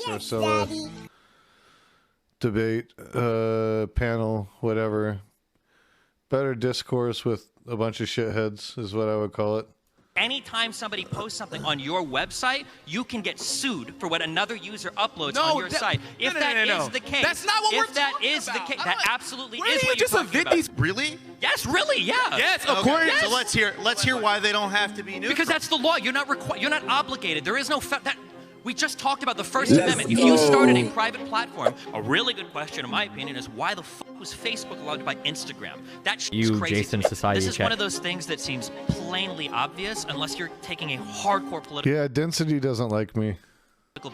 Scarcella debate, panel, whatever. Better discourse with a bunch of shitheads is what I would call it. Anytime somebody posts something on your website, you can get sued for what another user uploads on your site. If that is the case, that's not what we're talking about. That absolutely Where is do you what you're just talking about. these? Really? Yes, really, yeah. Yes, of course. Yes. So let's hear why they don't have to be neutral. Because that's the law. You're not obligated. There is no we just talked about the First Amendment. If you started a private platform, a really good question, in my opinion, is why the fuck was Facebook allowed to buy Instagram? That shit's crazy. Jason Society This is check. one of those things that seems plainly obvious unless you're taking a hardcore political Yeah, Density doesn't like me.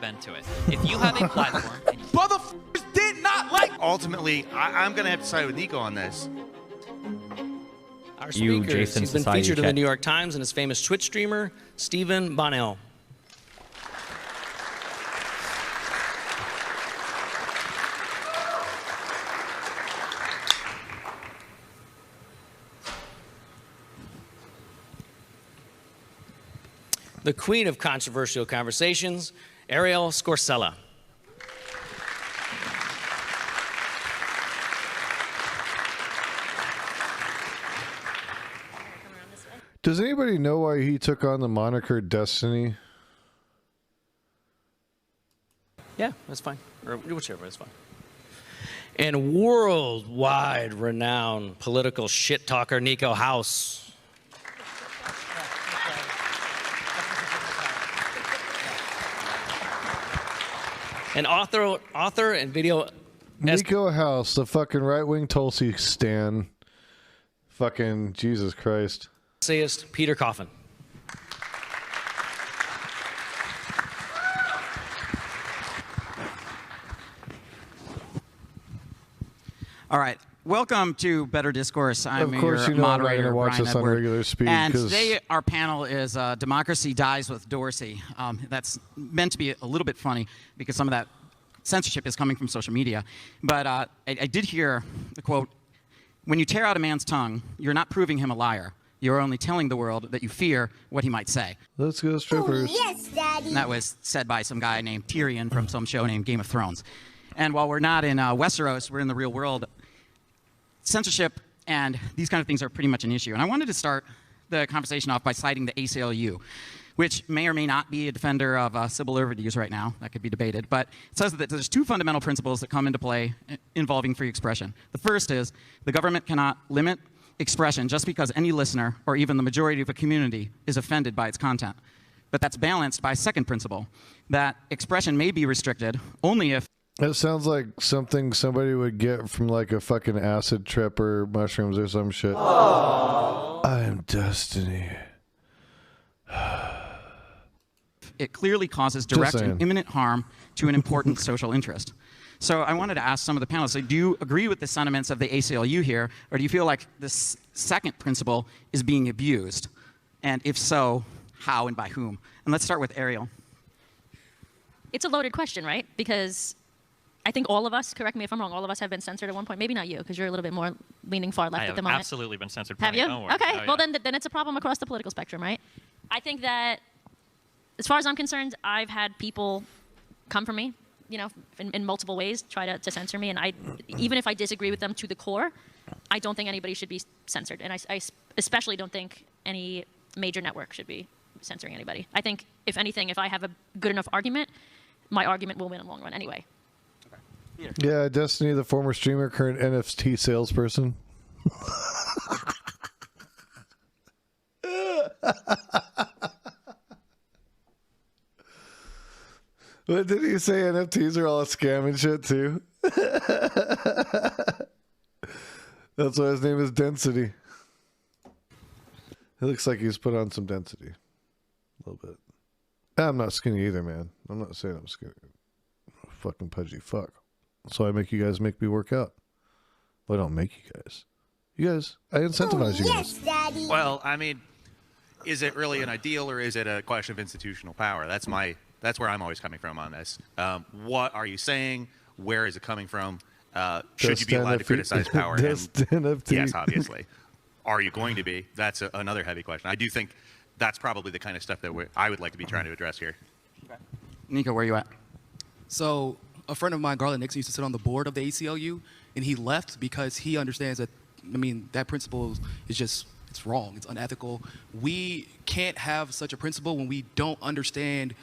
bend to it. If you have a platform, and you Motherfuckers did not like. Ultimately, I'm going to have to side with Niko on this. Our speaker, Jason he's been Society featured in the check. New York Times and his famous Twitch streamer, Stephen Bonnell. The queen of controversial conversations, Arielle Scarcella. Does anybody know why he took on the moniker Destiny? Yeah, that's fine. Or whichever, that's fine. And worldwide renowned political shit talker Niko House. An author and video. Niko House, the fucking right-wing Tulsi stan. Fucking Jesus Christ. Essayist Peter Coffin. All right. Welcome to Better Discourse. I'm Of course, your you know I'm not moderator, going to watch Brian this on Edward. regular speed. And 'cause today our panel is Democracy Dies with Dorsey. That's meant to be a little bit funny because some of that censorship is coming from social media. But I did hear the quote, "When you tear out a man's tongue, you're not proving him a liar. You're only telling the world that you fear what he might say." Let's go strippers. Oh, yes, Daddy. And that was said by some guy named Tyrion from some show named Game of Thrones. And while we're not in Westeros, we're in the real world. Censorship and these kind of things are pretty much an issue. And I wanted to start the conversation off by citing the ACLU, which may or may not be a defender of civil liberties right now. That could be debated. But it says that there's two fundamental principles that come into play involving free expression. The first is the government cannot limit expression just because any listener or even the majority of a community is offended by its content. But that's balanced by a second principle, that expression may be restricted only if That sounds like something somebody would get from like a fucking acid trip or mushrooms or some shit. Aww. I am Destiny. it clearly causes direct and imminent harm to an important social interest. So I wanted to ask some of the panelists, so do you agree with the sentiments of the ACLU here, or do you feel like this second principle is being abused? And if so, how and by whom? And let's start with Arielle. It's a loaded question, right? Because I think all of us, correct me if I'm wrong, all of us have been censored at one point. Maybe not you, because you're a little bit more leaning far left at the moment. I have absolutely been censored. Have you? Don't worry. Okay. Oh, yeah. Well, then it's a problem across the political spectrum, right? I think that, as far as I'm concerned, I've had people come for me, you know, in multiple ways, try to censor me. And even if I disagree with them to the core, I don't think anybody should be censored. And I especially don't think any major network should be censoring anybody. I think, if anything, if I have a good enough argument, my argument will win in the long run anyway. Yeah, Destiny, the former streamer, current NFT salesperson. What did he say? NFTs are all a scam and shit too. That's why his name is Density. It looks like he's put on some density. A little bit. I'm not skinny either, man. I'm not saying I'm skinny. I'm a fucking pudgy fuck. That's why I make you guys make me work out. Well, I don't make you guys. You guys, I incentivize you guys. Yes, Daddy. Well, I mean, is it really an ideal or is it a question of institutional power? That's where I'm always coming from on this. What are you saying? Where is it coming from? Should you be allowed to criticize power? Yes, obviously. Are you going to be? That's another heavy question. I do think that's probably the kind of stuff that I would like to be trying to address here. Niko, where are you at? So a friend of mine, Garland Nixon, used to sit on the board of the ACLU, and he left because he understands that, I mean, that principle is just, it's wrong. It's unethical. We can't have such a principle when we don't understand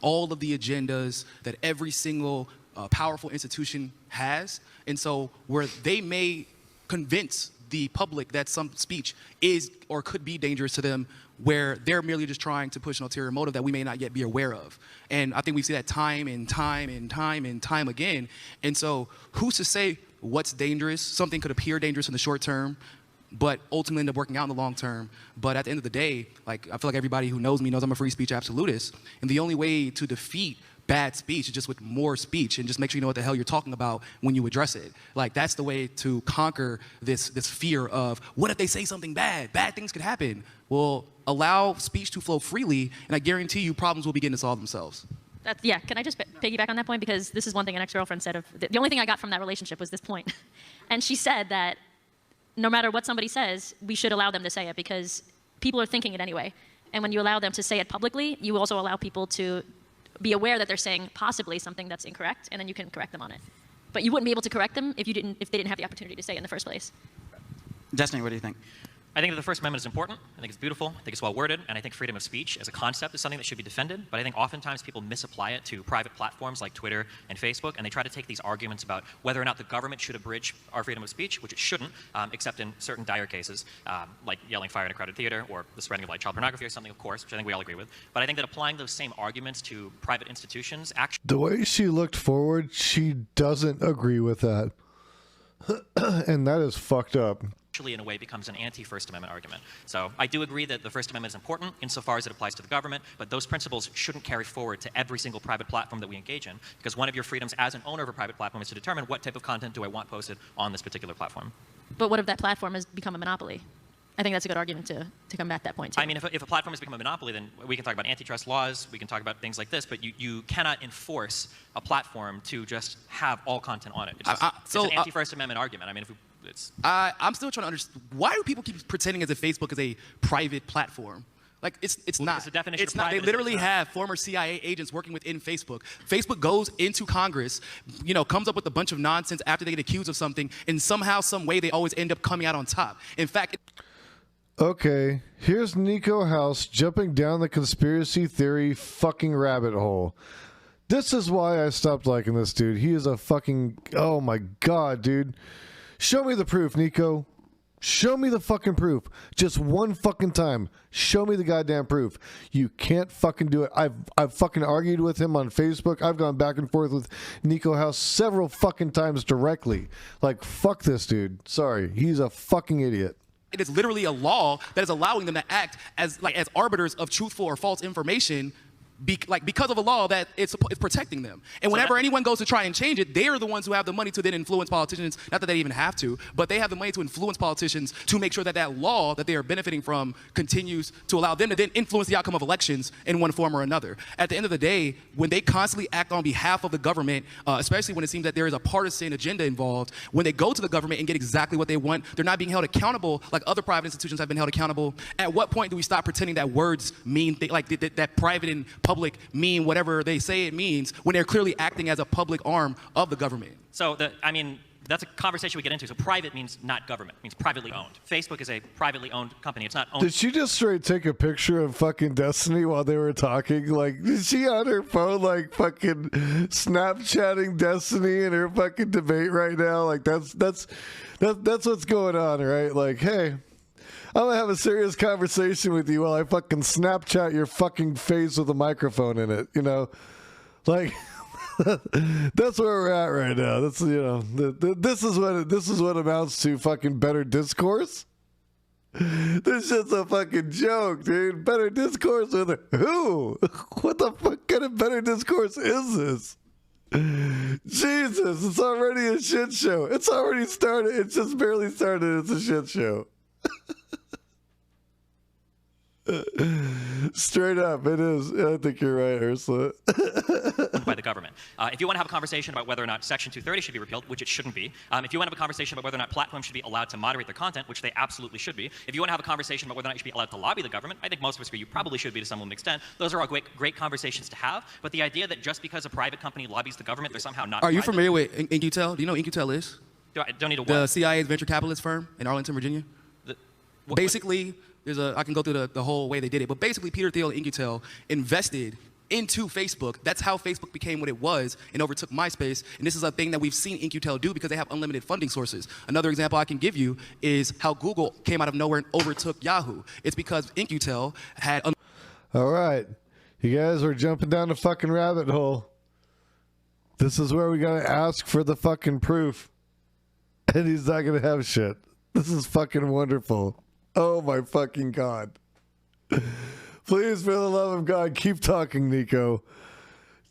all of the agendas that every single powerful institution has. And so where they may convince the public that some speech is or could be dangerous to them, where they're merely just trying to push an ulterior motive that we may not yet be aware of. And I think we see that time and time and time and time again. And so who's to say what's dangerous? Something could appear dangerous in the short term, but ultimately end up working out in the long term. But at the end of the day, like, I feel like everybody who knows me knows I'm a free speech absolutist. And the only way to defeat bad speech is just with more speech, and just make sure you know what the hell you're talking about when you address it. Like, that's the way to conquer this fear of, what if they say something bad? Bad things could happen. Well, allow speech to flow freely, and I guarantee you problems will begin to solve themselves. Yeah, can I just piggyback on that point? Because this is one thing an ex-girlfriend said. The only thing I got from that relationship was this point. And she said that no matter what somebody says, we should allow them to say it, because people are thinking it anyway. And when you allow them to say it publicly, you also allow people to be aware that they're saying possibly something that's incorrect, and then you can correct them on it. But you wouldn't be able to correct them if they didn't have the opportunity to say it in the first place. Destiny, what do you think? I think that the First Amendment is important. I think it's beautiful. I think it's well worded. And I think freedom of speech as a concept is something that should be defended. But I think oftentimes people misapply it to private platforms like Twitter and Facebook. And they try to take these arguments about whether or not the government should abridge our freedom of speech, which it shouldn't, except in certain dire cases, like yelling fire in a crowded theater or the spreading of like child pornography or something, of course, which I think we all agree with. But I think that applying those same arguments to private institutions actually... The way she looked forward, she doesn't agree with that. And that is fucked up. In a way becomes an anti-First Amendment argument. So I do agree that the First Amendment is important insofar as it applies to the government, but those principles shouldn't carry forward to every single private platform that we engage in, because one of your freedoms as an owner of a private platform is to determine what type of content do I want posted on this particular platform. But what if that platform has become a monopoly? I think that's a good argument to combat that point, too. I mean, if a platform has become a monopoly, then we can talk about antitrust laws, we can talk about things like this, but you cannot enforce a platform to just have all content on it. It's an anti-First Amendment argument. I mean, I'm still trying to understand, why do people keep pretending as if Facebook is a private platform? Like, it's not. It's the definition it's of not. private. They literally have former CIA agents working within Facebook. Facebook goes into Congress, comes up with a bunch of nonsense after they get accused of something, and somehow, some way, they always end up coming out on top. In fact... Okay, here's Niko House jumping down the conspiracy theory fucking rabbit hole. This is why I stopped liking this dude. He is a fucking... Oh my god, dude. Show me the proof, Niko. Show me the fucking proof. Just one fucking time. Show me the goddamn proof. You can't fucking do it. I've fucking argued with him on Facebook. I've gone back and forth with Niko House several fucking times directly. Like, fuck this dude. Sorry. He's a fucking idiot. It is literally a law that is allowing them to act as arbiters of truthful or false information, because of a law that it's protecting them. And whenever anyone goes to try and change it, they are the ones who have the money to then influence politicians. Not that they even have to, but they have the money to influence politicians to make sure that that law that they are benefiting from continues to allow them to then influence the outcome of elections in one form or another. At the end of the day, when they constantly act on behalf of the government, especially when it seems that there is a partisan agenda involved, when they go to the government and get exactly what they want, they're not being held accountable like other private institutions have been held accountable. At what point do we stop pretending that words mean that private and public mean whatever they say it means, when they're clearly acting as a public arm of the government? So, that's a conversation we get into. So private means not government. It means privately owned. Facebook is a privately owned company. It's not owned. Did she just straight take a picture of fucking Destiny while they were talking? Like, is she on her phone, like, fucking Snapchatting Destiny in her fucking debate right now? Like, that's what's going on, right? Like, hey, I'm gonna have a serious conversation with you while I fucking Snapchat your fucking face with a microphone in it, Like, that's where we're at right now. That's, this is what amounts to fucking better discourse. This shit's a fucking joke, dude. Better discourse with who? What the fuck kind of better discourse is this? Jesus, it's already a shit show. It's already started. It's just barely started. It's a shit show. Straight up, it is. I think you're right, Ursula. owned by the government. If you want to have a conversation about whether or not Section 230 should be repealed, which it shouldn't be, if you want to have a conversation about whether or not platforms should be allowed to moderate their content, which they absolutely should be, if you want to have a conversation about whether or not you should be allowed to lobby the government, I think most of us agree you probably should be to some extent. Those are all great conversations to have. But the idea that just because a private company lobbies the government, they're somehow not. Are you familiar with In-Q-Tel? Do you know what In-Q-Tel is? Don't need to The CIA's venture capitalist firm in Arlington, Virginia. Basically, I can go through the whole way they did it, but basically Peter Thiel and In-Q-Tel invested into Facebook. That's how Facebook became what it was and overtook MySpace. And this is a thing that we've seen In-Q-Tel do because they have unlimited funding sources. Another example I can give you is how Google came out of nowhere and overtook Yahoo. It's because In-Q-Tel had... All right. You guys are jumping down the fucking rabbit hole. This is where we gotta ask for the fucking proof. And he's not gonna have shit. This is fucking wonderful. Oh my fucking God. Please, for the love of God, keep talking, Niko.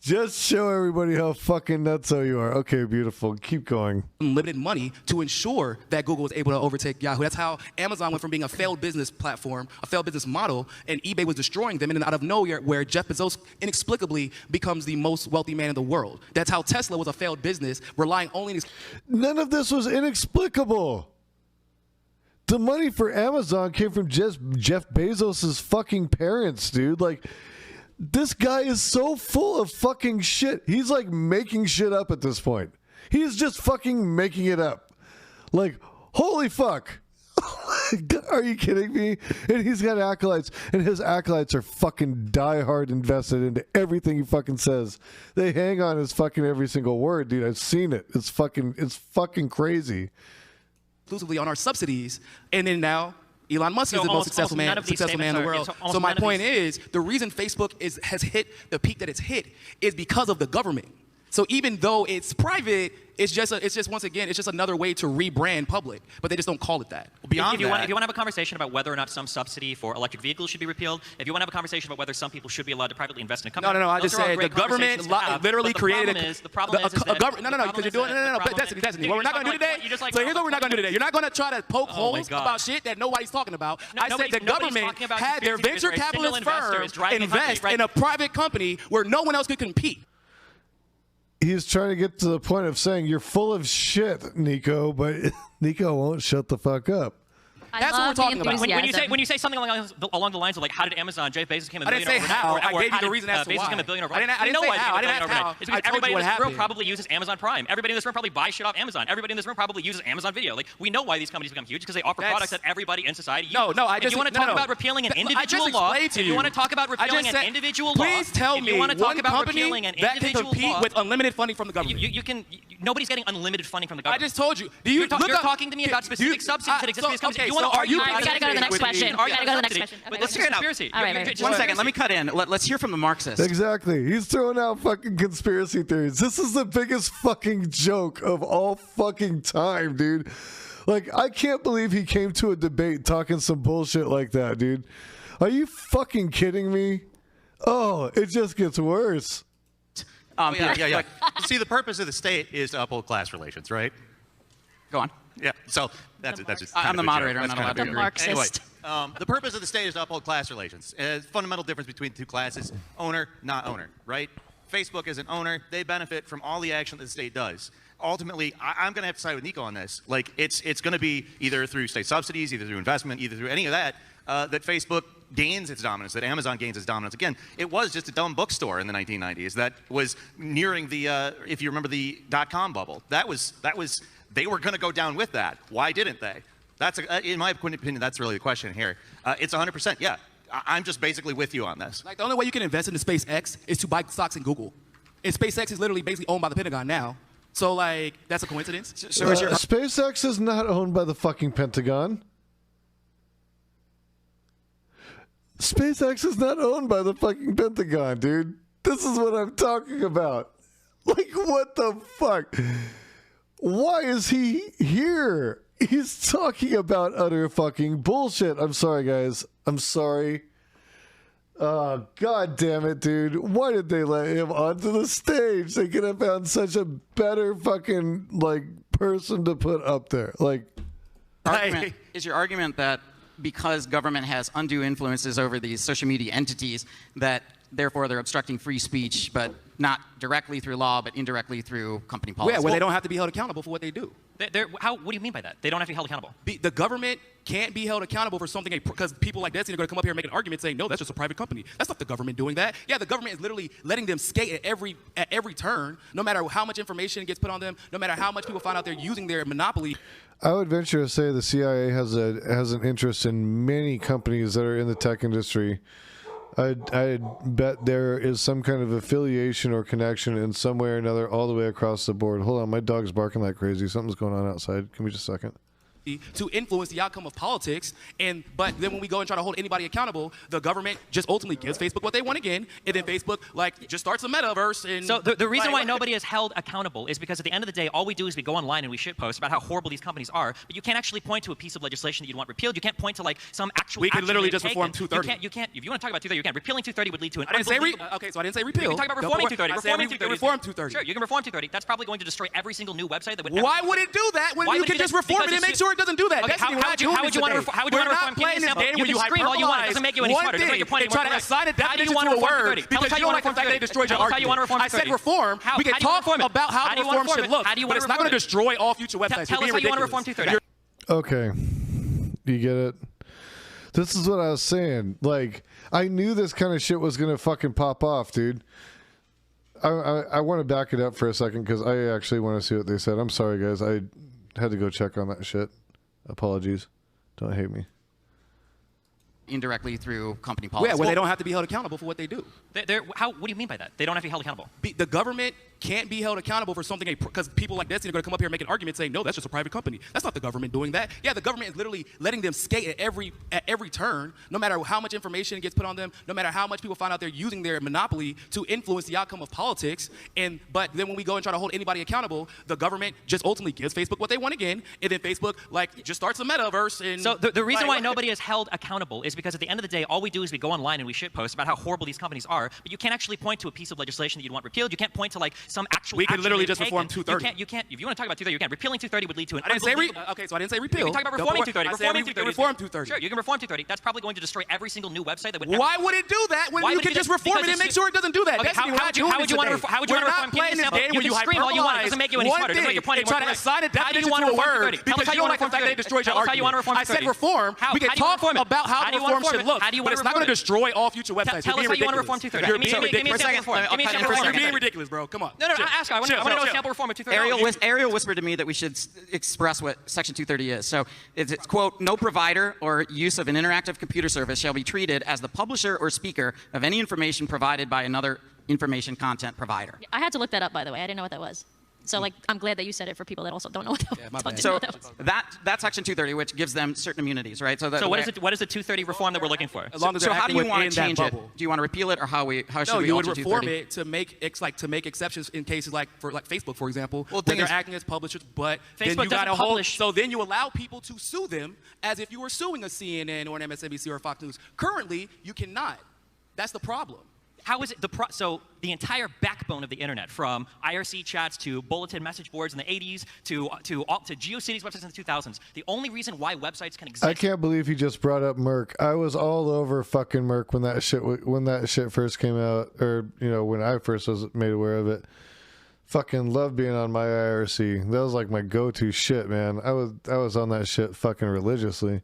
Just show everybody how fucking nutso you are. Okay, beautiful. Keep going. Unlimited money to ensure that Google was able to overtake Yahoo. That's how Amazon went from being a failed business platform, a failed business model, and eBay was destroying them, and then out of nowhere, where Jeff Bezos inexplicably becomes the most wealthy man in the world. That's how Tesla was a failed business, relying only on... None of this was inexplicable. The money for Amazon came from Jeff Bezos' fucking parents, dude. Like... This guy is so full of fucking shit. He's like making shit up at this point. He's just fucking making it up. Like, holy fuck. Are you kidding me? And he's got acolytes, and his acolytes are fucking diehard invested into everything he fucking says. They hang on his fucking every single word, dude. I've seen it. It's fucking crazy. Exclusively on our subsidies, and then now... Elon Musk is the most successful man in the world. So my point is, the reason Facebook has hit the peak that it's hit is because of the government. So even though it's private, it's just once again, it's just another way to rebrand public, but they just don't call it that. If you want to have a conversation about whether or not some subsidy for electric vehicles should be repealed, if you want to have a conversation about whether some people should be allowed to privately invest in a company, no. I just said the government literally created the problem is that because you're doing But that's what we're not going to do today. So here's what we're not going to do today. You're not going to try to poke holes about shit that nobody's talking about. I said the government had their venture capitalist firm invest in a private company where no one else could compete. He's trying to get to the point of saying you're full of shit, Niko, but Niko won't shut the fuck up. That's what we're talking about. When you say something along the lines of like, how did Amazon, Jeff Bezos became a millionaire? I didn't say how. I gave you the reason as to why. Bezos became a billionaire. I didn't know how. I didn't ask how. It's because everybody in this room probably uses Amazon Prime. Everybody in this room probably buys shit off Amazon. Everybody in this room probably uses Amazon Video. Like, we know why these companies become huge because they offer products that everybody in society uses. If you want to talk about repealing an individual law, if you want to talk about repealing an individual law, please tell me one company that can compete with unlimited funding from the government. Nobody's getting unlimited funding from the government. I just told you. You're talking to me about specific subsidies that exist for these companies. You want to argue? We gotta go to the next question. We gotta go to the next question. Let's hear conspiracy. All right. 1 second. Let me cut in. Let's hear from the Marxists. Exactly. He's throwing out fucking conspiracy theories. This is the biggest fucking joke of all fucking time, dude. Like, I can't believe he came to a debate talking some bullshit like that, dude. Are you fucking kidding me? Oh, it just gets worse. Yeah. See, the purpose of the state is to uphold class relations, right? Go on. Yeah, so that's just I'm the moderator. I'm not allowed to agree. Anyway, the purpose of the state is to uphold class relations. Fundamental difference between the two classes: owner, not owner, right? Facebook is an owner. They benefit from all the action that the state does. Ultimately, I'm going to have to side with Niko on this. Like, it's going to be either through state subsidies, either through investment, either through any of that, that Facebook gains its dominance, that Amazon gains its dominance. Again, it was just a dumb bookstore in the 1990s that was nearing the, if you remember the .com bubble. That was. They were going to go down with that. Why didn't they? That's, in my opinion, that's really the question here. It's 100%. Yeah, I'm just basically with you on this. Like, the only way you can invest in the SpaceX is to buy stocks in Google. And SpaceX is literally basically owned by the Pentagon now. So, like, that's a coincidence? SpaceX is not owned by the fucking Pentagon. SpaceX is not owned by the fucking Pentagon, dude. This is what I'm talking about. Like, what the fuck? Why is he here? He's talking about utter fucking bullshit. I'm sorry, guys. I'm sorry. God damn it, dude. Why did they let him onto the stage? They could have found such a better fucking, like, person to put up there. Like, is your argument that because government has undue influences over these social media entities, that therefore they're obstructing free speech, but not directly through law, but indirectly through company policy. Yeah, where they don't have to be held accountable for what they do. What do you mean by that? They don't have to be held accountable. The government can't be held accountable for something because people like Destiny are going to come up here and make an argument saying, no, that's just a private company. That's not the government doing that. Yeah, the government is literally letting them skate at every turn, no matter how much information gets put on them, no matter how much people find out they're using their monopoly. I would venture to say the CIA has an interest in many companies that are in the tech industry. I'd bet there is some kind of affiliation or connection in some way or another all the way across the board. Hold on, my dog's barking like crazy. Something's going on outside. Give me just a second. To influence the outcome of politics, but then when we go and try to hold anybody accountable, the government just ultimately gives Facebook what they want again, and then Facebook just starts a metaverse. And so the reason why nobody is held accountable is because at the end of the day, all we do is we go online and we shitpost about how horrible these companies are, but you can't actually point to a piece of legislation that you'd want repealed. You can't point to some actual. We can literally just reform 230. You can't. If you want to talk about 230, you can. Repealing 230 would lead to an. I didn't say okay, so I didn't say repeal. You can talk about reforming 230. Reforming 230. Reform 230. Sure, you can reform 230. That's probably going to destroy every single new website that would. Why would it do that when you can just reform it and make sure it doesn't do that? Okay, how would you want to reform? Give me an example. You can scream all you want. It doesn't make you any smarter. It doesn't make your point any more correct. Try to assign a definition to a word because you don't like the fact that they destroyed your argument. I said reform. We can talk about how the reform should look, but it's not going to destroy all future websites. Tell us how you want to reform 230. Okay, you get it. This is what I was saying. Like, I knew this kind of shit was going to fucking pop off, dude. I want to back it up for a second because I actually want to see what they said. I'm sorry, guys. I had to go check on that shit. Apologies. Don't hate me. Indirectly through company policy. Yeah, where they don't have to be held accountable for what they do. What do you mean by that? They don't have to be held accountable. The government can't be held accountable for something because people like Destiny are going to come up here and make an argument saying, no, that's just a private company. That's not the government doing that. Yeah, the government is literally letting them skate at every turn, no matter how much information gets put on them, no matter how much people find out they're using their monopoly to influence the outcome of politics. But then when we go and try to hold anybody accountable, the government just ultimately gives Facebook what they want again, and then Facebook just starts a metaverse. And so the reason why nobody is held accountable is because at the end of the day, all we do is we go online and we shitpost about how horrible these companies are, but you can't actually point to a piece of legislation that you'd want repealed. You can't point to some actual. We can literally just reform 230. You can't. If you want to talk about 230, you can. Repealing 230 would lead to an. I didn't say okay, so I didn't say repeal. You can talk about reforming 230. Reforming 230. Reform 230. Sure, you can reform 230. That's probably going to destroy every single new website that would. Why would it do that when you can just reform it and make sure it doesn't do that? Okay, how would you want to reform? We're not playing this game where you scream all you want. It doesn't make you any smarter. It doesn't make your point any more correct. Try to assign a definition to a word because you don't like the fact that they destroyed your argument. I said reform. We can talk about how the reform should look, but it's not going to destroy all future websites. Tell us how you want to reform 230. You're being ridiculous. You're being ridiculous, bro. Come on. No, ask. I want to know a sample reform of 230. Arielle whispered to me that we should express what Section 230 is. So it's, quote, no provider or use of an interactive computer service shall be treated as the publisher or speaker of any information provided by another information content provider. I had to look that up, by the way. I didn't know what that was. So, I'm glad that you said it for people that also don't know what that was. So that's Section 230, which gives them certain immunities, right? So what is the 230 reform that we're looking for? So how do you want to change it? Do you want to repeal it, or how should we alter 230? No, you would reform it to make exceptions in cases like Facebook, for example, when they're acting as publishers, but Facebook then you got to publish. So then you allow people to sue them as if you were suing a CNN or an MSNBC or a Fox News. Currently, you cannot. That's the problem. How is it so the entire backbone of the internet, from IRC chats to bulletin message boards in the 80s to GeoCities websites in the 2000s, the only reason why websites can exist. I can't believe he just brought up Merck. I was all over fucking Merck when that shit first came out, or when I first was made aware of it. Fucking love being on my IRC. That was like my go-to shit, man. I was on that shit fucking religiously.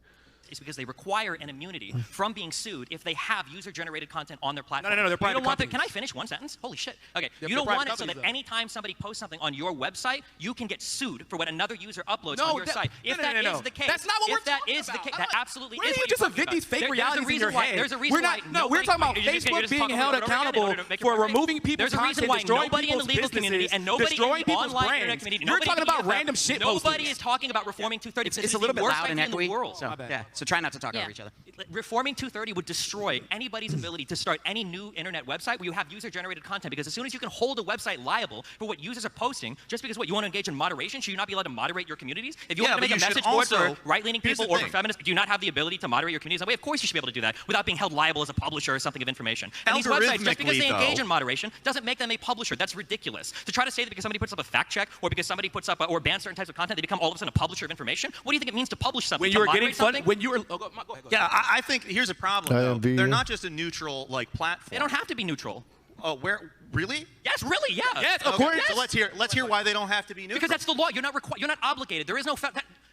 Is because they require an immunity from being sued if they have user-generated content on their platform. No, they're private companies. Can I finish one sentence? Holy shit. Okay, you don't want it so that anytime somebody posts something on your website, you can get sued for what another user uploads on your site. If that is the case, that's not what we're talking about. That absolutely is what you're just talking event these fake realities in your head. There's a reason why. No, we're talking about Facebook being held accountable for removing people's content, destroying people's businesses, and nobody destroying people's online brands. community. You're talking about random shit postings. Nobody is talking about reforming 230. It's a little bit loud and echoey. So try not to talk over each other. Reforming 230 would destroy anybody's ability to start any new internet website where you have user-generated content, because as soon as you can hold a website liable for what users are posting, just because you want to engage in moderation, should you not be allowed to moderate your communities? If you want to make a message board for right-leaning people or for feminists, do you not have the ability to moderate your communities that way? Of course you should be able to do that without being held liable as a publisher or something of information. And these websites, just because they engage in moderation, doesn't make them a publisher. That's ridiculous. To try to say that because somebody puts up a fact check or because somebody puts up or bans certain types of content, they become all of a sudden a publisher of information. What do you think it means to publish something? When you were getting funded, when you were go ahead. Yeah, I think here's a problem though. They're not just a neutral platform. They don't have to be neutral. Really? Yes, really, yeah. Yes, Okay, according so let's hear why they don't have to be neutral. Because that's the law. You're not obligated. There is no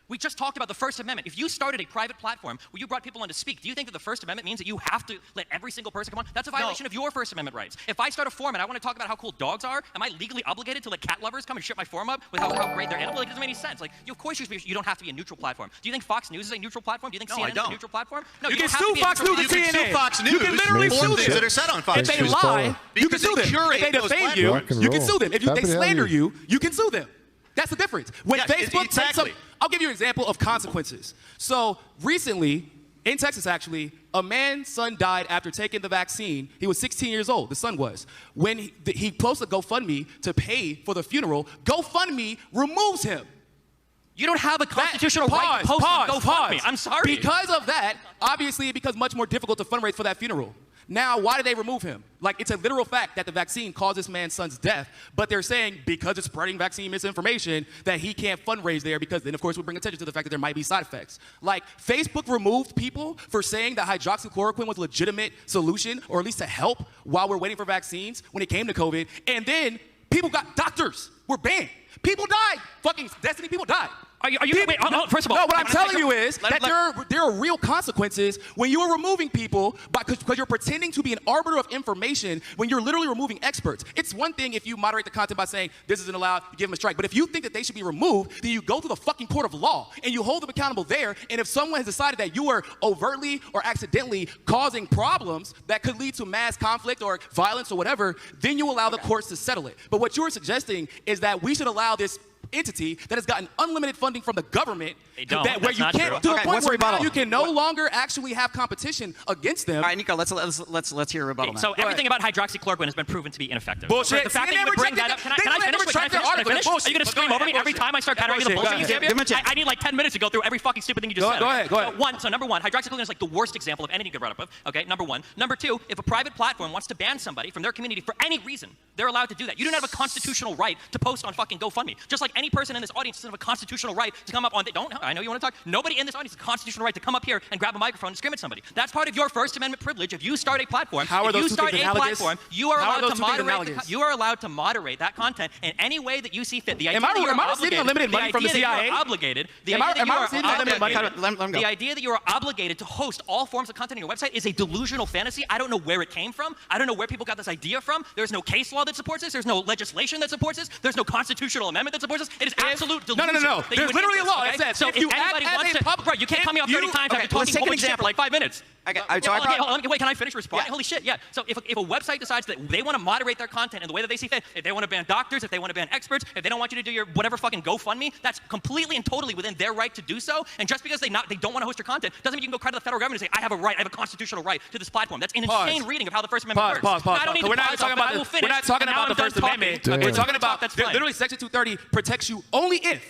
we just talked about the First Amendment. If you started a private platform where you brought people on to speak, do you think that the First Amendment means that you have to let every single person come on? That's a violation of your First Amendment rights. If I start a forum and I want to talk about how cool dogs are, am I legally obligated to let cat lovers come and shit my forum up with how great their animal? Like, it doesn't make any sense. Like, of course you don't have to be a neutral platform. Do you think Fox News is a neutral platform? Do you think CNN is a neutral platform? No, you don't can have to sue be a Fox neutral News platform. and You can CNN. sue Fox News You can literally for sue things them. that are said on Fox If they News. lie, you can Because sue they them. curate If they those defame you, platforms. you can sue them. If Happy they to have slander you. you can sue them. That's the difference. When Yeah, Facebook takes exactly. I'll give you an example of consequences. So recently, in Texas actually, a man's son died after taking the vaccine. He was 16 years old, the son was. When he posted GoFundMe to pay for the funeral, GoFundMe removes him. You don't have a constitutional right to post on GoFundMe. I'm sorry. Because of that, obviously it becomes much more difficult to fundraise for that funeral. Now, why did they remove him? Like, it's a literal fact that the vaccine caused this man's son's death, but they're saying because it's spreading vaccine misinformation that he can't fundraise there because then, of course, we bring attention to the fact that there might be side effects. Like, Facebook removed people for saying that hydroxychloroquine was a legitimate solution, or at least to help while we're waiting for vaccines when it came to COVID, and then doctors were banned. People died. Fucking Destiny people died. Wait, first of all, no, what I'm telling you is that there are real consequences when you are removing people because you're pretending to be an arbiter of information when you're literally removing experts. It's one thing if you moderate the content by saying this isn't allowed, you give them a strike. But if you think that they should be removed, then you go to the fucking court of law and you hold them accountable there. And if someone has decided that you are overtly or accidentally causing problems that could lead to mass conflict or violence or whatever, then you allow the courts to settle it. But what you're suggesting is that we should allow this entity that has gotten unlimited funding from the government where you can't to the point where now you can no longer actually have competition against them. All right, Niko, let's hear a rebuttal. So everything about hydroxychloroquine has been proven to be ineffective. Bullshit. The fact that you would bring that up. Can I finish? Are you going to scream over me every time I start countering the bullshit you say here? I need like 10 minutes to go through every fucking stupid thing you just said. Go ahead. So number one, hydroxychloroquine is like the worst example of anything you could brought up. Okay, number one. Number two, if a private platform wants to ban somebody from their community for any reason, they're allowed to do that. You don't have a constitutional right to post on fucking GoFundMe. Just like any person in this audience doesn't have a constitutional right to come up on. I know you want to talk. Nobody in this audience has a constitutional right to come up here and grab a microphone and scream at somebody. That's part of your First Amendment privilege. If you start a platform, you are allowed to moderate that content in any way that you see fit. The idea am I receiving unlimited money from the CIA? The idea that you are obligated to host all forms of content on your website is a delusional fantasy. I don't know where it came from. I don't know where people got this idea from. There's no case law that supports this. There's no legislation that supports this. There's no constitutional amendment that supports this. It is absolute delusion. No. There's literally a law that says so if anybody wants to, bro, you can't cut me off 30 times after talking whole shit for like 5 minutes. Wait, can I finish responding? Yeah. Holy shit, yeah. So if a website decides that they want to moderate their content in the way that they see fit, if they want to ban doctors, if they want to ban experts, if they don't want you to do your whatever fucking GoFundMe, that's completely and totally within their right to do so. And just because they don't want to host your content doesn't mean you can go cry to the federal government and say, I have a constitutional right to this platform. That's an insane reading of how the First Amendment works. Pause. I don't need We're to not talking about the First Amendment. Okay, We're talking about literally Section 230 protects you only and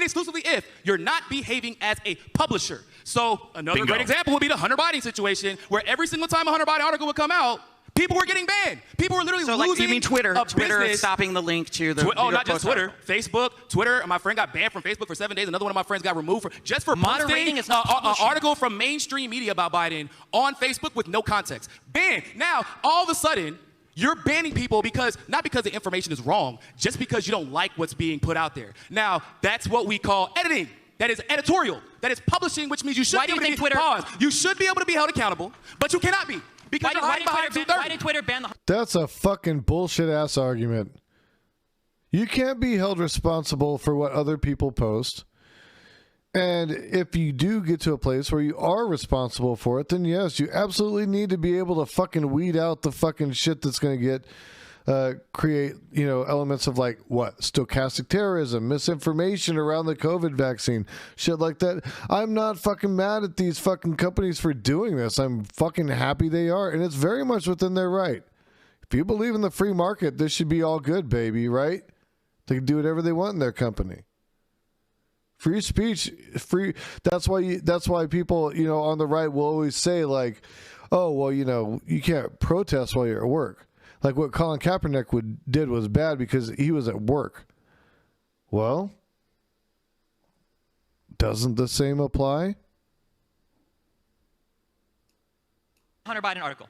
exclusively if you're not behaving as a publisher. So another great example would be the Hunter Biden situation, where every single time a Hunter Biden article would come out, people were getting banned. People were literally losing. You mean Twitter? Twitter stopping the link to the. Not just Twitter. Facebook, Twitter. My friend got banned from Facebook for 7 days. Another one of my friends got removed for moderating posting an article from mainstream media about Biden on Facebook with no context. Banned. Now all of a sudden, you're banning people not because the information is wrong, just because you don't like what's being put out there. Now, that's what we call editing. That is editorial. That is publishing, which means you should be able to be You should be able to be held accountable, but you cannot be. Because why did Twitter ban the... That's a fucking bullshit-ass argument. You can't be held responsible for what other people post. And if you do get to a place where you are responsible for it, then yes, you absolutely need to be able to fucking weed out the fucking shit that's going to create, elements of like stochastic terrorism, misinformation around the COVID vaccine, shit like that. I'm not fucking mad at these fucking companies for doing this. I'm fucking happy they are. And it's very much within their right. If you believe in the free market, this should be all good, baby, right? They can do whatever they want in their company. Free speech, that's why people, on the right will always say like, oh, well, you can't protest while you're at work. Like what Colin Kaepernick did was bad because he was at work. Well, doesn't the same apply? Hunter Biden article.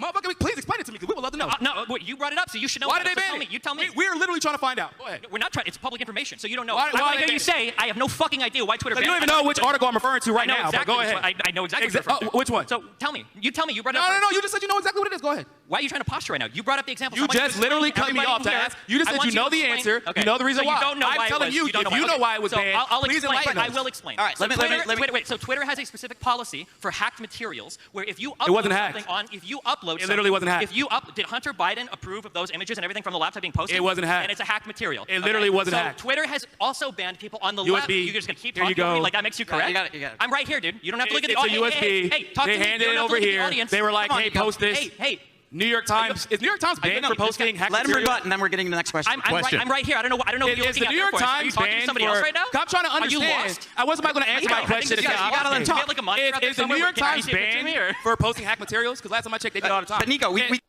Motherfucker, please explain it to me, because we would love to know. No, wait, you brought it up, so you should know. Why did they So ban tell me. it? You tell me. We're literally trying to find out. Go ahead. We're not trying. It's public information, so you don't know. Why I want to they hear you say, I have no fucking idea why Twitter You banned don't it. even know which article I'm referring to right I know now, exactly but go which ahead. one. I know exactly what you're referring to. Which one? So tell me. You tell me. You brought it No, up. no, no, you just said you know exactly what it is. Go ahead. Why are you trying to posture right now? You brought up the example. You So I want just to literally explain cut me everybody off to here. ask. You just I said want you know to the explain. answer. Okay. You know the reason So why. You don't know I'm why telling it was. you, You don't if know you why. know why it was So banned, I'll please explain. enlighten I us. will explain. All right, So let me- Wait. So Twitter has a specific policy for hacked materials where if you upload wasn't hacked. something on, if you upload It literally wasn't hacked. If you did Hunter Biden approve of those images and everything from the laptop being posted? It wasn't hacked. And it's a hacked material. It literally wasn't so hacked. Twitter has also banned people on the USB. left. You're just gonna keep Here you talking over me go. like that makes you Yeah, you correct? got it, you got it. I'm right here, dude. You don't have to look at the It's a audience. USB. Hey, talk They to me. handed You it don't have to over look at the here. audience. They were like, Come on, hey, Niko. post this. Hey. New York Times. Is New York Times banned for posting hacked Let him material? rebut, and then we're getting to the next question. I'm right here. I don't know what you're Is looking the at New York there for. Are you Times talking to banned somebody for? else right now? I'm trying to Are you understand. lost? I wasn't going to answer my I think question. you gotta gotta let him Do you talk. have like a monitor out there Is the New somewhere York where you Times can see a picture of me, or- banned for posting hacked materials? Because last time I checked, they did it all the time. But Niko, we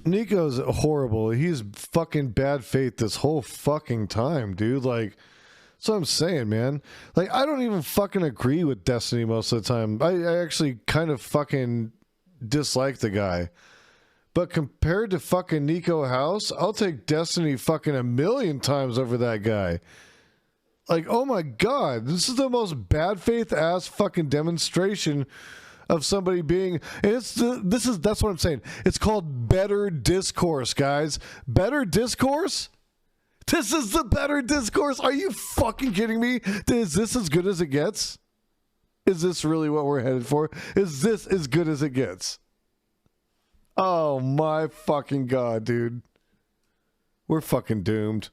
Nico's horrible. He's fucking bad faith this whole fucking time, dude. Like, that's what I'm saying, man. Like, I don't even fucking agree with Destiny most of the time. I actually kind of fucking dislike the guy. But compared to fucking Niko House, I'll take Destiny fucking a million times over that guy. Like, oh my God, this is the most bad faith ass fucking demonstration of somebody being, and that's what I'm saying. It's called better discourse, guys. Better discourse? This is the better discourse. Are you fucking kidding me? Is this as good as it gets? Is this really what we're headed for? Is this as good as it gets? Oh my fucking God, dude. We're fucking doomed.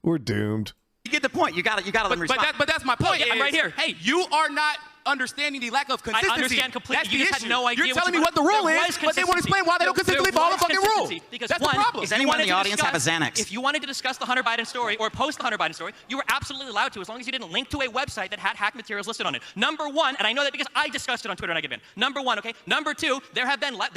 We're doomed. you get the point. You got to let him respond. But that's my point. yeah, I'm right here. Hey, you are not understanding the lack of consistency. I understand completely. That's You the just had issue. no idea You're what telling you me what the were- rule there is, was but they won't explain why they don't consistently There follow the was fucking rule. consistency, because That's one, the problem. Does if you anyone in wanted the to audience have a discuss- Xanax? If you wanted to discuss the Hunter Biden story or post the Hunter Biden story, you were absolutely allowed to, as long as you didn't link to a website that had hacked materials listed on it. Number one, and I know that because I discussed it on Twitter and I get banned. Number one, okay. Number two, there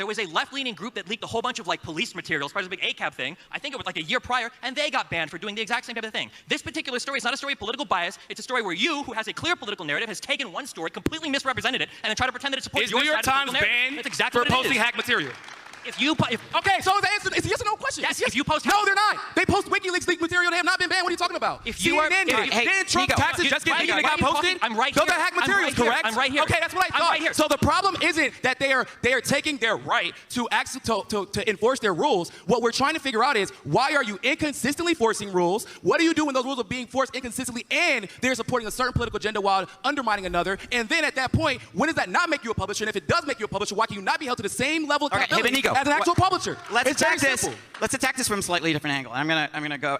was a left-leaning group that leaked a whole bunch of like police materials, part of the big ACAB thing. I think it was like a year prior, and they got banned for doing the exact same type of thing. This particular story is not a story of political bias. It's a story where you, who has a clear political narrative, has taken one story, completely misrepresented it, and then try to pretend that it supports Is your New York side of the Times political narrative. banned That's exactly for what it posting is. hack material? Okay, so the answer is yes or no question. Yes, It's yes. if you post No, they're not. They post WikiLeaks leaked material. They have not been banned. What are you talking about? If you are- CNN did it. Hey, Didn't Trump's Niko, taxes just get why- leaked and why it got are you talking- posted? I'm right Those here. are hack I'm materials, right here. correct? I'm right here. Okay, that's what I I'm thought. right here. So the problem isn't that they are taking their right to enforce their rules. What we're trying to figure out is why are you inconsistently forcing rules? What do you do when those rules are being forced inconsistently and they're supporting a certain political agenda while undermining another? And then at that point, when does that not make you a publisher? And if it does make you a publisher, why can you not be held to the same level of Okay, hey, but accountability Niko, as an actual publisher? Let's It's very attack this. simple. Let's attack this from a slightly different angle. I'm gonna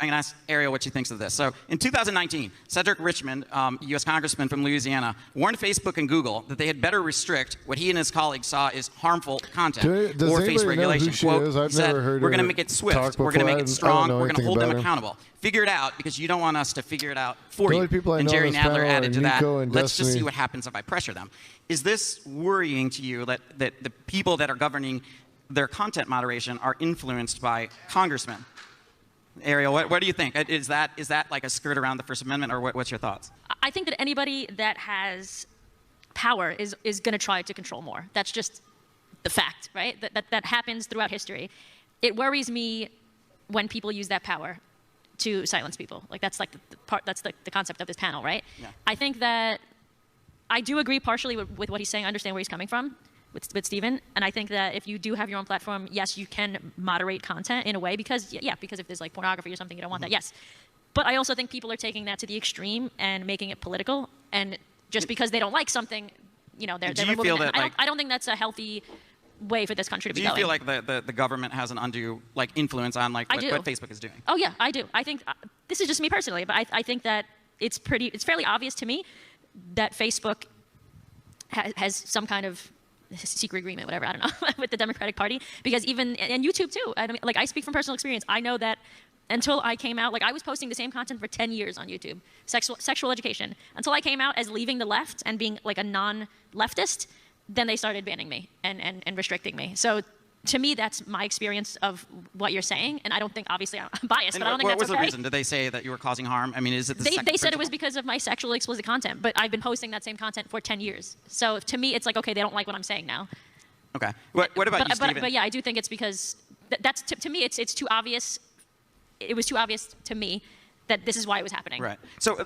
ask Arielle what she thinks of this. So in 2019, Cedric Richmond, U.S. Congressman from Louisiana, warned Facebook and Google that they had better restrict what he and his colleagues saw as harmful content Does or face anybody know regulation. who she Quote, is? I've said, never heard we're going to her make it swift. talk We're going to before. make I it don't strong. know We're going to anything hold them about her. accountable. Figure it out because you don't want us to figure it out for The you. only people I and know Jerry on this Nadler panel added are to that. Niko and Let's just Destiny. see what happens if I pressure them. Is this worrying to you that the people that are governing their content moderation are influenced by congressmen? Arielle, what do you think? Is that like a skirt around the First Amendment, or what's your thoughts? I think that anybody that has power is going to try to control more. That's just the fact, right? That happens throughout history. It worries me when people use that power to silence people. Like that's like the concept of this panel, right? Yeah. I think that I do agree partially with what he's saying. I understand where he's coming from with Stephen, and I think that if you do have your own platform, yes, you can moderate content in a way because if there's like pornography or something, you don't want that. Yes, but I also think people are taking that to the extreme and making it political, and just because they don't like something, they're removing it. I don't think that's a healthy way for this country to be going. Do you feel like the government has an undue influence on what Facebook is doing? Oh yeah, I do. I think this is just me personally, but I think that it's fairly obvious to me that Facebook has some kind of secret agreement, whatever, I don't know, with the Democratic Party, because and YouTube too. I speak from personal experience. I know that until I came out, I was posting the same content for 10 years on YouTube, sexual education, until I came out as leaving the left and being a non-leftist. Then they started banning me and restricting me. So to me, that's my experience of what you're saying. And I don't think, obviously, I'm biased, but I don't think that's okay. What was the reason? Did they say that you were causing harm? I mean, is it They said it was because of my sexually explicit content, but I've been posting that same content for 10 years. So to me, it's like, okay, they don't like what I'm saying now. Okay. What about you, Stephen? But yeah, I do think it's because that's to me it's too obvious. It was too obvious to me that this is why it was happening. Right. So,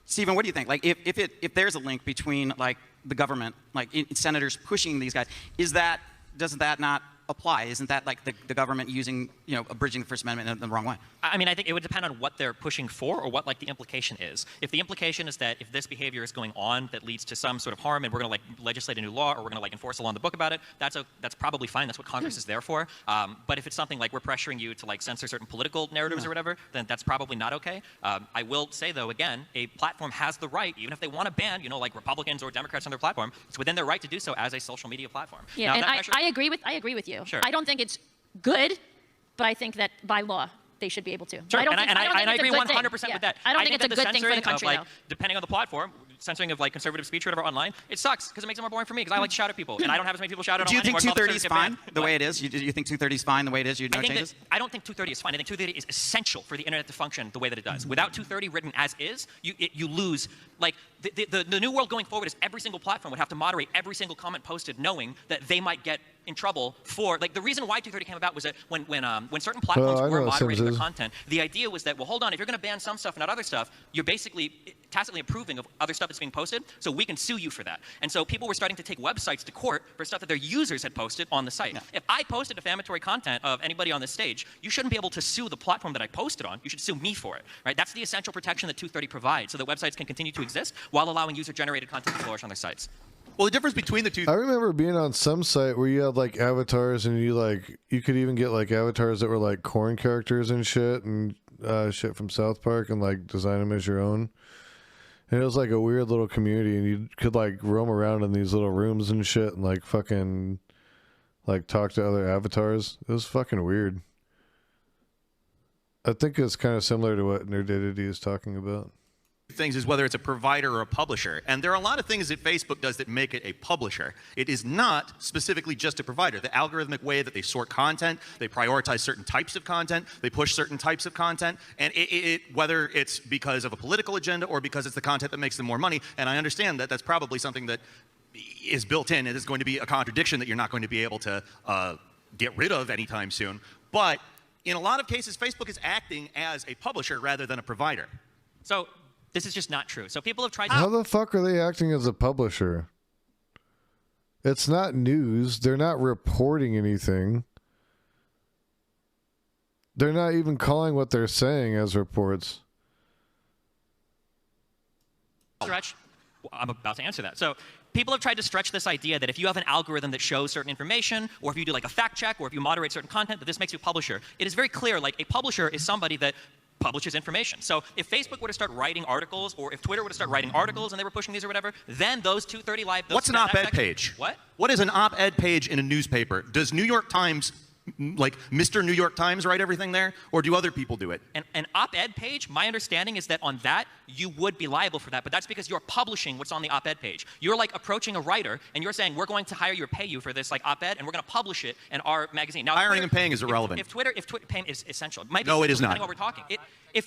Stephen, what do you think? Like, if there's a link between like the government, like senators pushing these guys, doesn't that not apply? Isn't that like the government using, abridging the First Amendment in the wrong way? I mean, I think it would depend on what they're pushing for or what like the implication is. If the implication is that if this behavior is going on that leads to some sort of harm and we're going to like legislate a new law or we're going to like enforce a law in the book about it, that's probably fine. That's what Congress is there for. But if it's something like we're pressuring you to like censor certain political narratives or whatever, then that's probably not okay. I will say though, again, a platform has the right, even if they want to ban, like Republicans or Democrats on their platform, it's within their right to do so as a social media platform. Yeah, now, and I agree with you. Sure. I don't think it's good, but I think that by law they should be able to. Sure. I don't think I agree 100% with with that. I don't think it's a good thing for the country, like, though. depending on the platform, censoring of like conservative speech or whatever online, it sucks because it makes it more boring for me because I like to shout at people and I don't have as many people shout at Do you online think anymore. 230 is fine the way it is? You think 230 is fine the way it is? No changes? I don't think 230 is fine. I think 230 is essential for the internet to function the way that it does. Without 230 written as is, you lose. Like the new world going forward is every single platform would have to moderate every single comment posted, knowing that they might get in trouble for like the reason why 230 came about was that when certain platforms were moderating their content, the idea was that, well, hold on, if you're going to ban some stuff and not other stuff, you're basically tacitly approving of other stuff that's being posted, so we can sue you for that. And so people were starting to take websites to court for stuff that their users had posted on the site. Yeah. If I posted defamatory content of anybody on this stage, you shouldn't be able to sue the platform that I posted on. You should sue me for it, right? That's the essential protection that 230 provides, so that websites can continue to exist while allowing user-generated content to flourish on their sites. Well, the difference between the two... I remember being on some site where you had like avatars and you could even get like avatars that were like corn characters and shit shit from South Park and like design them as your own. And it was like a weird little community and you could like roam around in these little rooms and shit and like fucking like talk to other avatars. It was fucking weird. I think it's kind of similar to what Nerdidity is talking about. Things is whether it's a provider or a publisher. And there are a lot of things that Facebook does that make it a publisher. It is not specifically just a provider. The algorithmic way that they sort content, they prioritize certain types of content, they push certain types of content, and whether it's because of a political agenda or because it's the content that makes them more money, and I understand that that's probably something that is built in. It is going to be a contradiction that you're not going to be able to get rid of anytime soon. But in a lot of cases, Facebook is acting as a publisher rather than a provider. So this is just not true. So people have tried to... How the fuck are they acting as a publisher? It's not news. They're not reporting anything. They're not even calling what they're saying as reports. Stretch. Well, I'm about to answer that. So people have tried to stretch this idea that if you have an algorithm that shows certain information, or if you do like a fact check, or if you moderate certain content, that this makes you a publisher. It is very clear, like a publisher is somebody that publishes information. So if Facebook were to start writing articles, or if Twitter were to start writing articles and they were pushing these or whatever, then those 230 live... What's an op-ed page? What? What is an op-ed page in a newspaper? Does New York Times, like Mr. New York Times, write everything there? Or do other people do it? An op-ed page, my understanding is that on that, you would be liable for that, but that's because you're publishing what's on the op-ed page. You're like approaching a writer, and you're saying, we're going to hire you or pay you for this like op-ed, and we're going to publish it in our magazine. Now, hiring and paying is irrelevant. If Twitter paying is essential. It might be no, it is not. Depending on what we're talking.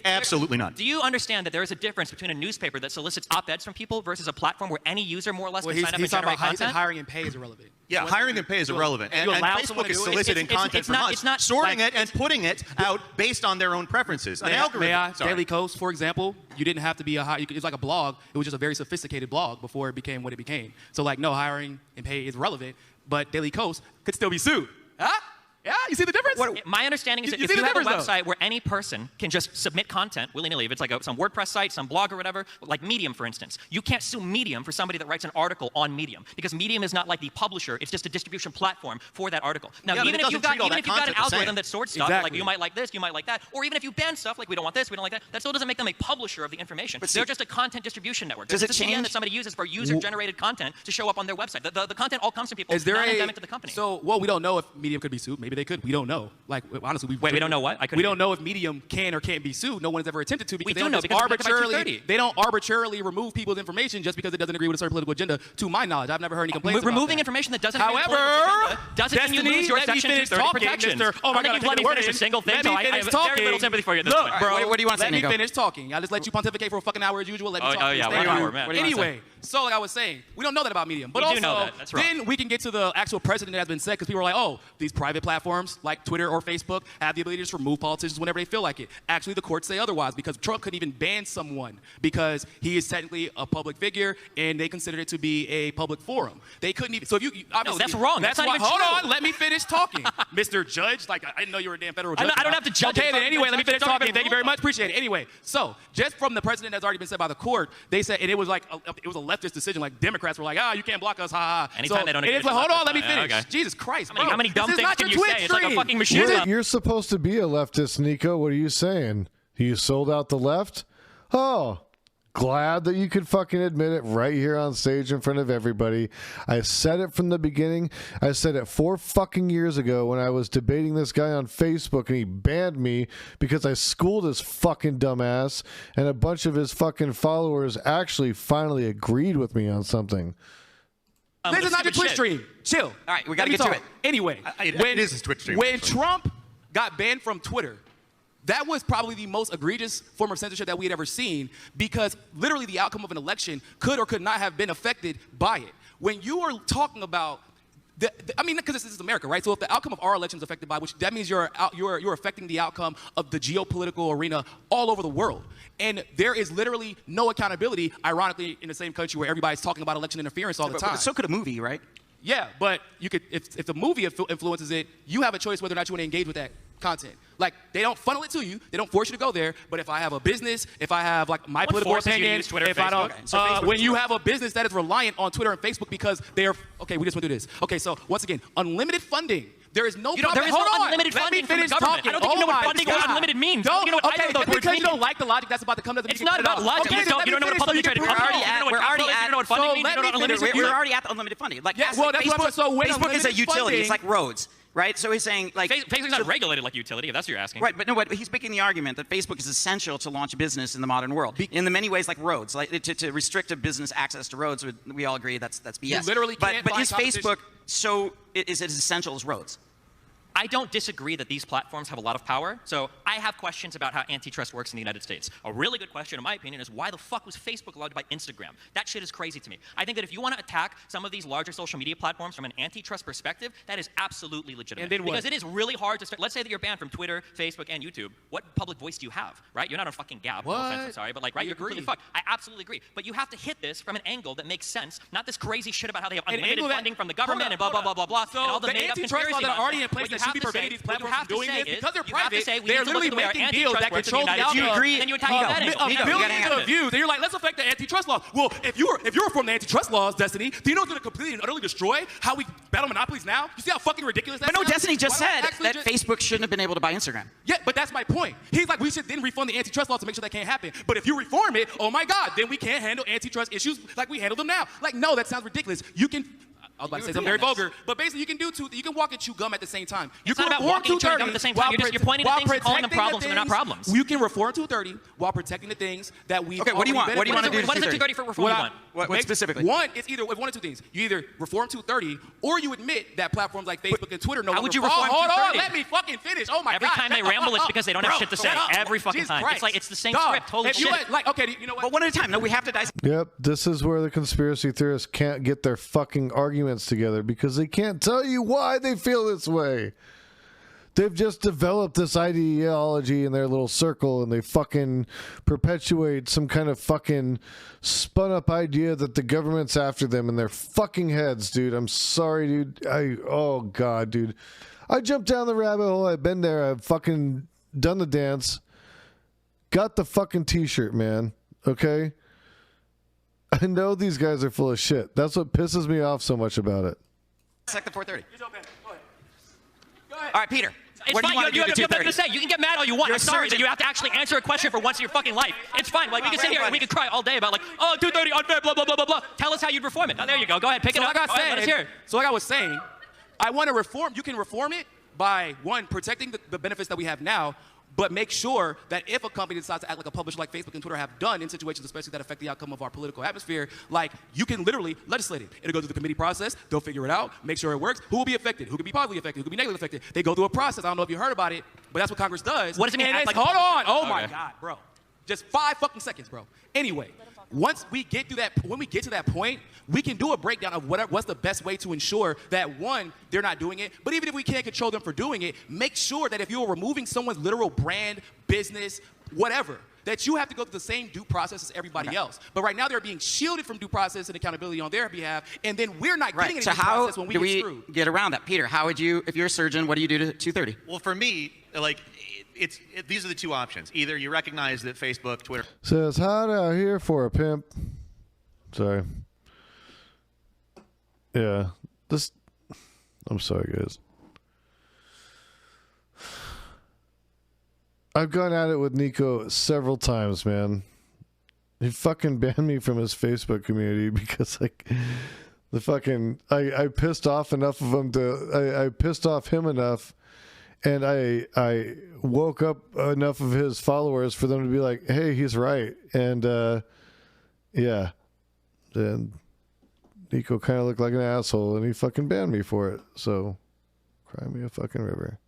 Absolutely not. Do you understand that there is a difference between a newspaper that solicits op-eds from people versus a platform where any user more or less can sign up and generate content? He said hiring and pay is irrelevant. Yeah, hiring and pay is irrelevant. And Facebook is soliciting content from us, sorting it and putting it out based on their own preferences. An algorithm. Daily Kos, for example, you didn't have to be it's like a blog. It was just a very sophisticated blog before it became what it became. So like, no, hiring and pay is relevant, but Daily Kos could still be sued. Huh? Yeah, you see the difference? My understanding is that if you have a website where any person can just submit content willy-nilly, if it's like some WordPress site, some blog or whatever, like Medium, for instance, you can't sue Medium for somebody that writes an article on Medium because Medium is not like the publisher, it's just a distribution platform for that article. Now, even if you've got an algorithm that sorts stuff, like you might like this, you might like that, or even if you ban stuff like we don't want this, we don't like that, that still doesn't make them a publisher of the information. They're just a content distribution network. Does it change? change? That somebody uses for user-generated content to show up on their website. The content all comes from people, not endemic to the company. So, well, we don't know if Medium could be sued. Maybe they could. We don't know. Like, honestly, we don't know what? We don't know if Medium can or can't be sued. No one has ever attempted to because we do know because they don't arbitrarily remove people's information just because it doesn't agree with a certain political agenda. To my knowledge, I've never heard any complaints about removing that. information that doesn't agree with political agenda doesn't mean you lose your Section 230 protections. Oh my God, you've let me finish a single thing. So I have very little sympathy for you at this point. Bro, what do you want to say, Niko? Let me finish talking. I just let you pontificate for a fucking hour as usual. Let me talk. Oh yeah, 1 hour, man. Anyway, So like I was saying, we don't know that about Medium. But We also, do know that. That's wrong. then we can get to the actual precedent that has been set because people are like, oh, these private platforms like Twitter or Facebook have the ability to just remove politicians whenever they feel like it. Actually, the courts say otherwise because Trump couldn't even ban someone because he is technically a public figure and they considered it to be a public forum. They couldn't even. So if you obviously, that's wrong. That's That's why. not even Hold true. on, let me finish talking, Mr. Judge. Like I didn't know you were a damn federal judge. I don't have to judge Okay, it. then anyway, let me finish talking. It's Thank you very much. Appreciate it. Anyway, so just from the precedent that's already been set by the court, they said, and it was like it was a leftist decision. Like Democrats were like, you can't block us, ha ha. Anytime they don't it agree is with like, hold us, on, let me yeah, finish. okay. Jesus Christ, How many dumb this is things not can your you Twitch say? It's like a stream. fucking machine gun. You're supposed to be a leftist, Niko. What are you saying? You sold out the left? Oh, glad that you could fucking admit it right here on stage in front of everybody. I said it from the beginning. I said it 4 fucking years ago when I was debating this guy on Facebook and he banned me because I schooled his fucking dumbass and a bunch of his fucking followers actually finally agreed with me on something. This is not your Twitch stream. Chill. All right, we gotta Let me get to talk. it. Anyway, It is his Twitch stream. When actually. Trump got banned from Twitter, that was probably the most egregious form of censorship that we had ever seen because literally the outcome of an election could or could not have been affected by it. When you are talking about I mean, because this is America, right? So if the outcome of our election is affected by, which that means you're affecting the outcome of the geopolitical arena all over the world. And there is literally no accountability, ironically, in the same country where everybody's talking about election interference all the time. But so could a movie, right? Yeah, but you could if the movie influences it, you have a choice whether or not you want to engage with that content. Like, they don't funnel it to you, they don't force you to go there, but if I have a business, if I have like my political forces you to opinion, use Twitter, if I don't, Facebook? So Facebook when is you right. have a business that is reliant on Twitter and Facebook because they're, okay, we just went through this. Okay, so once again, unlimited funding. There is no There is hold no on. unlimited Let me funding from the finish government. talking. I don't think you know Oh what my funding or God. unlimited means. Don't, You know what okay, either of those words because you mean. don't like the logic that's about to come doesn't mean It's you not can cut about it off. logic. Okay, You then don't let know me what finish so public you can credit. prove it. We're already at. You know what funding means. You know what unlimited means. We're already at the unlimited funding. Like, Yeah, well, that's what I'm- so when Facebook is a unlimited utility. It's like funding- roads, right? So he's saying like Facebook's not regulated like utility, if that's what you're asking. Right, but no, what he's making the argument that Facebook is essential to launch a business in the modern world. In the many ways, like roads, like to restrict a business access to roads. We all agree that's BS. literally can't but buy is competition. Facebook is it as essential as roads? I don't disagree that these platforms have a lot of power. So I have questions about how antitrust works in the United States. A really good question, in my opinion, is why the fuck was Facebook allowed to buy Instagram? That shit is crazy to me. I think that if you want to attack some of these larger social media platforms from an antitrust perspective, that is absolutely legitimate. And then what? Because it is really hard to let's say that you're banned from Twitter, Facebook, and YouTube. What public voice do you have, right? You're not on fucking Gab. No offense, I'm sorry, but like, right? You're completely fucked. I absolutely agree. But you have to hit this from an angle that makes sense, not this crazy shit about how they have unlimited funding from the government and blah, blah, blah, blah, blah, So and all the the made-up antitrust laws conspiracy that are already in nonsense. place that should be preventing these platforms from doing this because they're You have to private. say we They're need to look literally at the way our making deals that antitrust works in control the the United outcome. States. agree? Then you attack that angle. Niko, we gotta billions answer of views, and you're like, let's affect the antitrust laws. Well, if you're from the antitrust laws, Destiny, do you know it's going to completely and utterly destroy how we battle monopolies now? You see how fucking ridiculous that But no, sounds? Destiny just Why said don't we that actually Facebook shouldn't have been able to buy Instagram. Yeah, but that's my point. He's like, we should then refund the antitrust laws to make sure that can't happen. But if you reform it, oh my God, then we can't handle antitrust issues like we handle them now. Like, no, that sounds ridiculous. You can. I was about to say something very vulgar, but basically you can do two. You can walk and chew gum at the same time. You It's can not about reform walking and chewing gum 230 at the same time. while You're pointing to while things and calling them protecting problems the when they're not things- problems. You can reform 230 while protecting the things that we. Okay, what do you want? What do you want to do? What is it 230 for reform you want? What specifically? One, it's either one of two things. You either reform 230, or you admit that platforms like Facebook and Twitter no How longer. would you reform hold on, 230? let me fucking finish. Oh my Every God. time they ramble, it's because they don't have shit to say. shut up. Every fucking Jesus time. Christ. It's like it's the same Dog, script. Holy if you shit. let- like, okay, you know what? But one at a time. No, we have to dissect. Yep, this is where the conspiracy theorists can't get their fucking arguments together because they can't tell you why they feel this way. They've just developed this ideology in their little circle and they fucking perpetuate some kind of fucking spun up idea that the government's after them in their fucking heads, dude. I'm sorry, dude. Oh God, dude. I jumped down the rabbit hole. I've been there. I've fucking done the dance. Got the fucking t-shirt, man. Okay? I know these guys are full of shit. That's what pisses me off so much about it. Dissect the 430. Go ahead. All right, Peter. It's What do fine. you want to do You to have nothing to 230? say. You can get mad all you want. You're I'm sorry a that you have to actually answer a question for once in your fucking life. It's fine. Like we can sit here and we can cry all day about like, oh, 230 unfair, blah blah blah blah blah. Tell us how you'd reform it. Oh, there you go. Go ahead, pick So it up. like I Go ahead, let us said, hear it. so like I was saying, I want to reform. You can reform it by one, protecting the benefits that we have now, but make sure that if a company decides to act like a publisher like Facebook and Twitter have done in situations especially that affect the outcome of our political atmosphere, like you can literally legislate it. It'll go through the committee process. They'll figure it out, make sure it works. Who will be affected? Who can be positively affected? Who can be negatively affected? They go through a process. I don't know if you heard about it, but that's what Congress does. What does it mean, And act it's- like a hold on. publisher? Oh my Okay. God, bro. Just 5 fucking seconds, bro. Anyway, once we get to that, when we get to that point, we can do a breakdown of what's the best way to ensure that, one, they're not doing it, but even if we can't control them for doing it, make sure that if you're removing someone's literal brand, business, whatever, that you have to go through the same due process as everybody else. But right now they're being shielded from due process and accountability on their behalf, and then we're not getting any due process when we get screwed. So how do we get around that? Peter, how would you, if you're a surgeon, what do you do to 230? Well, for me, like, these are the two options. Either you recognize that Facebook, Twitter... Says, hot out here for a pimp. Sorry. Yeah. I'm sorry, guys. I've gone at it with Niko several times, man. He fucking banned me from his Facebook community because, like, the fucking... I pissed off enough of him I pissed off him enough, and I woke up enough of his followers for them to be like, hey, he's right. And, yeah. Then Niko kind of looked like an asshole, and he fucking banned me for it. So, cry me a fucking river.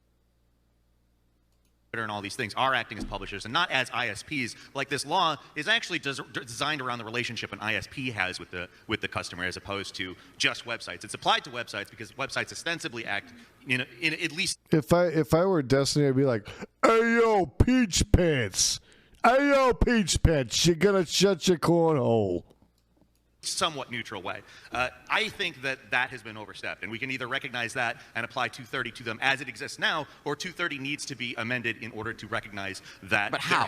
And all these things are acting as publishers and not as ISPs. Like, this law is actually designed around the relationship an ISP has with the customer, as opposed to just websites. It's applied to websites because websites ostensibly act in at least... If I were Destiny, I'd be like, hey, yo, Peach Pants. Hey, yo, Peach Pants, you gonna shut your cornhole. Somewhat neutral way. I think that has been overstepped, and we can either recognize that and apply 230 to them as it exists now, or 230 needs to be amended in order to recognize that. But how?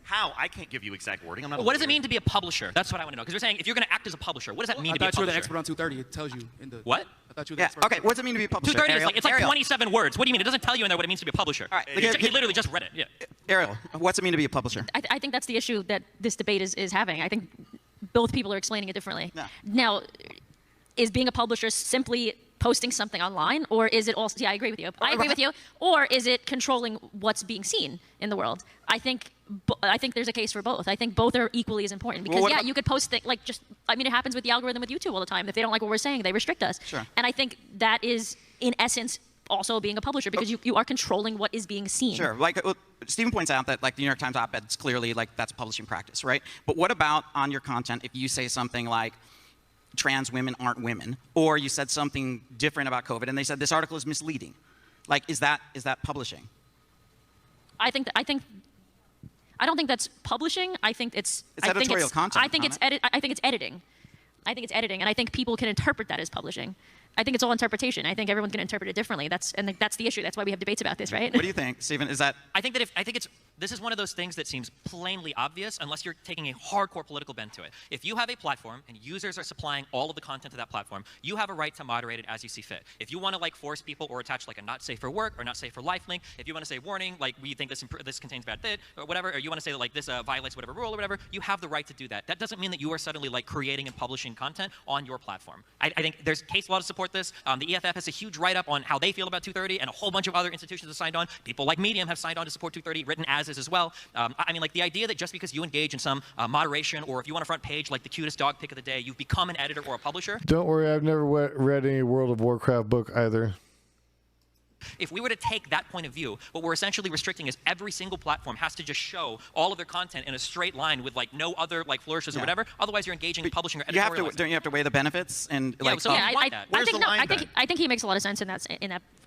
How? I can't give you exact wording. I'm not. What does it mean to be a publisher? That's what I want to know. Because we're saying if you're going to act as a publisher, what does that mean to be a publisher? I thought you were the expert on 230. It tells you in the... What? I thought you were the expert. Okay, what does it mean to be a publisher? 230 it's like Arielle. 27 words. What do you mean? It doesn't tell you in there what it means to be a publisher. All right, You literally just read it. Yeah. Arielle, what's it mean to be a publisher? I think that's the issue that this debate is having. I think both people are explaining it differently. Yeah. Now, is being a publisher simply posting something online, or is it also... Yeah, I agree with you. I agree with you. Or is it controlling what's being seen in the world? I think there's a case for both. I think both are equally as important because, yeah, you could post things like just... I mean, it happens with the algorithm with YouTube all the time. If they don't like what we're saying, they restrict us. Sure. And I think that is, in essence, also being a publisher because you are controlling what is being seen. Sure. Like Stephen points out that, like, the New York Times op-ed's clearly, like, that's publishing practice, right? But what about on your content if you say something like, trans women aren't women, or you said something different about COVID and they said this article is misleading? Like, is that publishing? I don't think that's publishing. I think it's editorial content. I think it's editing. I think it's editing, and I think people can interpret that as publishing. I think it's all interpretation. I think everyone's going to interpret it differently. That's the issue. That's why we have debates about this, right? What do you think, Stephen? Is that... I think this is one of those things that seems plainly obvious unless you're taking a hardcore political bent to it. If you have a platform and users are supplying all of the content to that platform, you have a right to moderate it as you see fit. If you want to, like, force people or attach, like, a not safe for work or not safe for life link, if you want to say warning, like, we think this contains bad bit or whatever, or you want to say that, like, this violates whatever rule or whatever, you have the right to do that. That doesn't mean that you are suddenly, like, creating and publishing content on your platform. I think there's case law to support this. The EFF has a huge write-up on how they feel about 230, and a whole bunch of other institutions have signed on. People like Medium have signed on to support 230, written as is well. I mean, like, the idea that just because you engage in some moderation, or if you want a front page, like the cutest dog pick of the day, you've become an editor or a publisher. Don't worry, I've never read any World of Warcraft book either. If we were to take that point of view, what we're essentially restricting is every single platform has to just show all of their content in a straight line with, like, no other, like, flourishes or whatever. Otherwise, you're engaging in publishing or editorializing. Don't you have to weigh the benefits and, like... So I think he makes a lot of sense in that